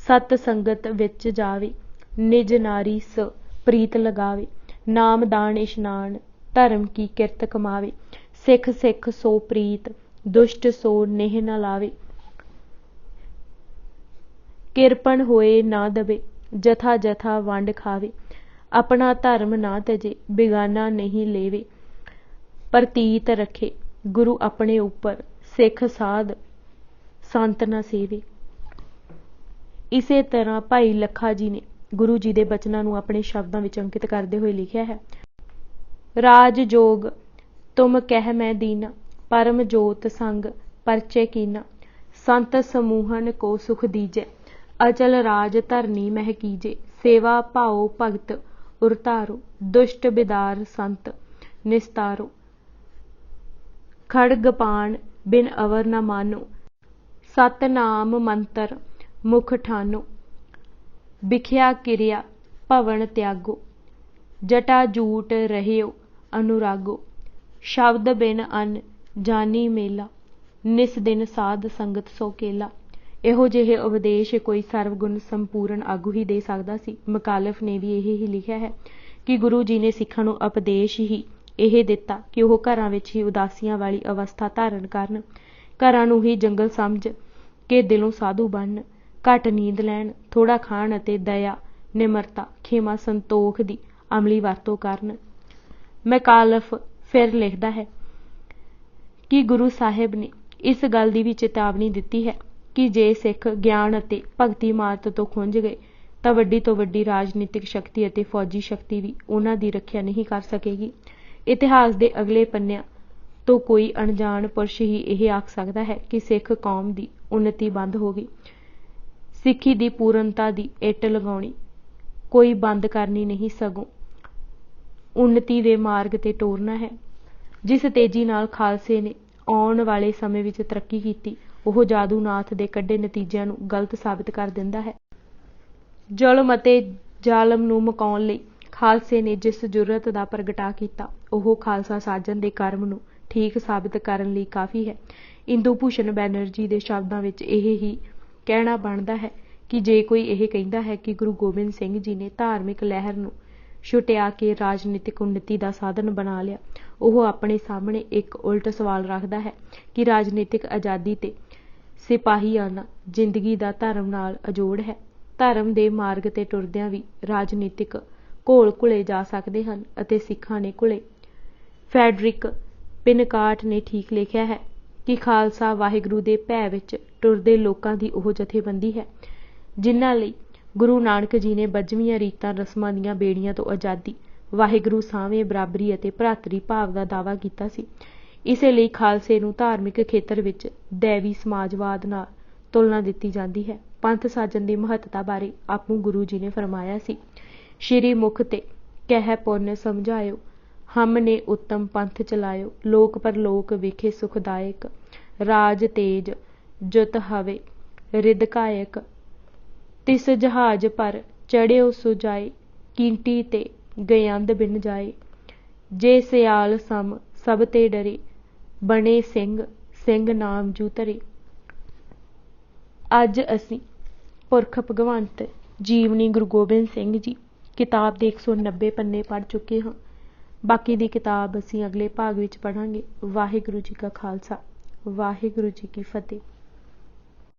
ਸਤ ਸੰਗਤ ਵਿੱਚ ਜਾਵੇ ਨਿਜ ਨਾਰੀ ਸ ਪ੍ਰੀਤ ਲਗਾਵੇ ਨਾਮ ਦਾਨ ਇਸ਼ਨਾਨ ਧਰਮ ਕੀ ਕਿਰਤ ਕਮਾਵੇ ਸਿੱਖ ਸਿੱਖ ਸੋ ਪ੍ਰੀਤ ਦੁਸ਼ਟ ਸੋ ਨੇਹ ਨਾ ਲਾਵੇ ਕਿਰਪਨ ਹੋਏ ਨਾ ਦਵੇ ਜਥਾ ਜਥਾ ਵੰਡ ਖਾਵੇ ਆਪਣਾ ਧਰਮ ਨਾ ਤਜੇ ਬਿਗਾਨਾ ਨਹੀਂ ਲੇਵੇ ਪ੍ਰਤੀਤ ਰੱਖੇ ਗੁਰੂ ਆਪਣੇ ਉੱਪਰ ਸਿੱਖ ਸਾਧ ਸੰਤ ਨਾ ਸੇਵੇ। ਇਸੇ ਤਰ੍ਹਾਂ ਭਾਈ ਲੱਖਾ ਜੀ ਨੇ ਗੁਰੂ ਜੀ ਦੇ ਬਚਨਾਂ ਨੂੰ ਆਪਣੇ ਸ਼ਬਦਾਂ ਵਿੱਚ ਅੰਕਿਤ ਕਰਦੇ ਹੋਏ ਲਿਖਿਆ ਹੈ। ਰਾਜ ਜੋਗ ਤੁਮ ਕਹਿ ਮੈਂ ਦੀਨਾ ਪਰਮ ਜੋਤ ਸੰਗ ਪਰਚੇ ਕੀਨਾ ਸੰਤ ਸਮੂਹਨ ਕੋ ਸੁਖ ਦੀਜੈ ਅਚਲ ਰਾਜ ਧਰਨੀ ਮਹਿ ਕੀਜੇ ਸੇਵਾ ਭਾਓ ਭਗਤ ਉਰਤਾਰੋ ਦੁਸ਼ਟ ਬਿਦਾਰ ਸੰਤ ਨਿਸਤਾਰੋ ਖੜਗ ਪਾਣ ਬਿਨ ਅਵਰ ਨ ਮਾਨੋ ਸਤਨਾਮ ਮੰਤਰ ਮੁਖ ਠਾਨੋ ਵਿਖਿਆ ਕਿਰਿਆ ਭਵਨ ਤਿਆਗੋ ਜਟਾ ਜੂਟ ਰਹਿਓ ਅਨੁਰਾਗੋ ਸ਼ਬਦ ਬਿਨ ਅਨ ਜਾਨੀ ਮੇਲਾ ਨਿਸ ਦਿਨ ਸਾਧ ਸੰਗਤ ਸੋ ਕੇਲਾ। ਇਹੋ ਜਿਹੇ ਉਪਦੇਸ਼ ਕੋਈ ਸਰਵਗੁਣ ਸੰਪੂਰਨ ਆਗੂ ਹੀ ਦੇ ਸਕਦਾ ਸੀ। ਮਕਾਲਫ ਨੇ ਵੀ ਇਹ ਹੀ ਲਿਖਿਆ ਹੈ ਕਿ ਗੁਰੂ ਜੀ ਨੇ ਸਿੱਖਾਂ ਨੂੰ ਉਪਦੇਸ਼ ਹੀ ਇਹ ਦਿੱਤਾ ਕਿ ਉਹ ਘਰਾਂ ਵਿੱਚ ਹੀ ਉਦਾਸੀਆਂ ਵਾਲੀ ਅਵਸਥਾ ਧਾਰਨ ਕਰਨ, ਘਰਾਂ ਨੂੰ ਹੀ ਜੰਗਲ ਸਮਝ ਕੇ ਦਿਲੋਂ ਸਾਧੂ ਬਣਨ, ਘੱਟ ਨੀਂਦ ਲੈਣ, ਥੋੜ੍ਹਾ ਖਾਣ ਅਤੇ ਦਇਆ, ਨਿਮਰਤਾ, ਖੇਮਾ, ਸੰਤੋਖ ਦੀ ਅਮਲੀ ਵਰਤੋਂ ਕਰਨ। ਮੈਕਾਲਫ ਫਿਰ ਲਿਖਦਾ ਹੈ ਕਿ ਗੁਰੂ ਸਾਹਿਬ ਨੇ ਇਸ ਗੱਲ ਦੀ ਵੀ ਚੇਤਾਵਨੀ ਦਿੱਤੀ ਹੈ ਕਿ ਜੇ ਸਿੱਖ ਗਿਆਨ ਅਤੇ ਭਗਤੀ ਮਾਰਗ ਤੋਂ ਖੁੰਝ ਗਏ ਤਾਂ ਵੱਡੀ ਤੋਂ ਵੱਡੀ ਰਾਜਨੀਤਿਕ ਸ਼ਕਤੀ ਅਤੇ ਫੌਜੀ ਸ਼ਕਤੀ ਵੀ ਉਹਨਾਂ ਦੀ ਰੱਖਿਆ ਨਹੀਂ ਕਰ ਸਕੇਗੀ। ਇਤਿਹਾਸ ਦੇ ਅਗਲੇ ਪੰਨਿਆਂ ਤੋਂ ਕੋਈ ਅਣਜਾਣ ਪੁਰਸ਼ ਹੀ ਇਹ ਆਖ ਸਕਦਾ ਹੈ ਕਿ ਸਿੱਖ ਕੌਮ ਦੀ ਉੱਨਤੀ ਬੰਦ ਹੋ ਗਈ। ਸਿੱਖੀ ਦੀ ਪੂਰਨਤਾ ਦੀ ਇੱਟ ਲਗਾਉਣੀ ਕੋਈ ਬੰਦ ਕਰਨੀ ਨਹੀਂ, ਸਗੋਂ ਉੱਨਤੀ ਦੇ ਮਾਰਗ ਤੇ ਟੋਰਨਾ ਹੈ। ਜਿਸ ਤੇਜ਼ੀ ਨਾਲ ਖਾਲਸੇ ਨੇ ਆਉਣ ਵਾਲੇ ਸਮੇਂ ਵਿੱਚ ਤਰੱਕੀ ਕੀਤੀ, ਉਹ ਜਾਦੂਨਾਥ ਦੇ ਕੱਢੇ ਨਤੀਜਿਆਂ ਨੂੰ ਗਲਤ ਸਾਬਿਤ ਕਰ ਦਿੰਦਾ ਹੈ। ਜ਼ੁਲਮ ਅਤੇ ਜ਼ਾਲਮ ਨੂੰ ਮੁਕਾਉਣ ਲਈ ਖਾਲਸੇ ਨੇ ਜਿਸ ਜੁਰਅਤ ਦਾ ਪ੍ਰਗਟਾ ਕੀਤਾ, ਉਹ ਖਾਲਸਾ ਸਾਜਣ ਦੇ ਕਰਮ ਨੂੰ ਠੀਕ ਸਾਬਿਤ ਕਰਨ ਲਈ ਕਾਫੀ ਹੈ। ਇੰਦੂ ਭੂਸ਼ਣ ਬੈਨਰਜੀ ਦੇ ਸ਼ਬਦਾਂ ਵਿੱਚ ਇਹ ਹੀ ਕਹਿਣਾ ਬਣਦਾ ਹੈ ਕਿ ਜੇ ਕੋਈ ਇਹ ਕਹਿੰਦਾ ਹੈ ਕਿ ਗੁਰੂ ਗੋਬਿੰਦ ਸਿੰਘ ਜੀ ਨੇ ਧਾਰਮਿਕ ਲਹਿਰ ਨੂੰ ਛੁਟਿਆ ਕੇ ਰਾਜਨੀਤਿਕ ਉੱਨਤੀ ਦਾ ਸਾਧਨ ਬਣਾ ਲਿਆ, ਉਹ ਆਪਣੇ ਸਾਹਮਣੇ ਇੱਕ ਉਲਟ ਸਵਾਲ ਰੱਖਦਾ ਹੈ ਕਿ ਰਾਜਨੀਤਿਕ ਆਜ਼ਾਦੀ ਤੇ ਸਿਪਾਹੀਆਨਾ ਜ਼ਿੰਦਗੀ ਦਾ ਧਰਮ ਨਾਲ ਅਜੋੜ ਹੈ। ਧਰਮ ਦੇ ਮਾਰਗ ਤੇ ਟੁਰਦਿਆਂ ਵੀ ਰਾਜਨੀਤਿਕ ਘੋਲ ਘੁਲੇ ਜਾ ਸਕਦੇ ਹਨ ਅਤੇ ਸਿੱਖਾਂ ਨੇ ਘੁਲੇ। ਫੈਡਰਿਕ ਪਿਨਕਾਟ ਨੇ ਠੀਕ ਲਿਖਿਆ ਹੈ ਕਿ ਖਾਲਸਾ ਵਾਹਿਗੁਰੂ ਦੇ ਭੈ ਵਿੱਚ ਟੁਰਦੇ ਲੋਕਾਂ ਦੀ ਉਹ ਜਥੇਬੰਦੀ ਹੈ ਜਿਨ੍ਹਾਂ ਲਈ ਗੁਰੂ ਨਾਨਕ ਜੀ ਨੇ ਬੱਝਵੀਆਂ ਰੀਤਾਂ ਰਸਮਾਂ ਦੀਆਂ ਬੇੜੀਆਂ ਤੋਂ ਆਜ਼ਾਦੀ, ਵਾਹਿਗੁਰੂ ਸਾਹਵੇਂ ਬਰਾਬਰੀ ਅਤੇ ਭਰਾਤਰੀ ਭਾਵ ਦਾ ਦਾਅਵਾ ਕੀਤਾ ਸੀ। ਇਸੇ ਲਈ ਖਾਲਸੇ ਨੂੰ ਧਾਰਮਿਕ ਖੇਤਰ ਵਿੱਚ ਦੈਵੀ ਸਮਾਜਵਾਦ ਨਾਲ ਤੁਲਨਾ ਦਿੱਤੀ ਜਾਂਦੀ ਹੈ। ਪੰਥ ਸਾਜਣ ਦੀ ਮਹੱਤਤਾ ਬਾਰੇ ਆਪੂ ਗੁਰੂ ਜੀ ਨੇ ਫਰਮਾਇਆ ਸੀ, ਸ਼੍ਰੀ ਮੁਖ ਤੇ ਕਹਿ ਪੁੰਨ ਸਮਝਾਇਓ, ਹਮ ਨੇ ਉੱਤਮ ਪੰਥ ਚਲਾਇਓ, ਲੋਕ ਪਰਲੋਕ ਵਿਖੇ ਸੁਖਦਾਇਕ, ਰਾਜ ਤੇਜ ਜੁਤ ਹਵੇ ਰਿਦਕਾਇਕ, ਤਿਸ ਜਹਾਜ਼ ਪਰ ਚੜਿਓ ਸੁਜਾਏ, ਕੀਂਟੀ ਤੇ ਗਯੰਦ ਬਿਨ ਜਾਏ, ਜੇ ਸਿਆਲ ਸਮ ਸਭ ਤੇ ਡਰੇ, ਬਣੇ ਸਿੰਘ ਸਿੰਘ ਨਾਮ ਜੂ ਧਰੇ। ਅੱਜ ਅਸੀਂ ਪੁਰਖ ਭਗਵੰਤ ਜੀਵਨੀ ਗੁਰੂ ਗੋਬਿੰਦ ਸਿੰਘ ਜੀ ਕਿਤਾਬ ਦੇ 190 ਪੰਨੇ ਪੜ੍ਹ ਚੁੱਕੇ ਹਾਂ। ਬਾਕੀ ਦੀ ਕਿਤਾਬ ਅਸੀਂ ਅਗਲੇ ਭਾਗ ਵਿੱਚ ਪੜ੍ਹਾਂਗੇ। ਵਾਹਿਗੁਰੂ ਜੀ ਕਾ ਖਾਲਸਾ, ਵਾਹਿਗੁਰੂ ਜੀ ਕੀ ਫਤਿਹ।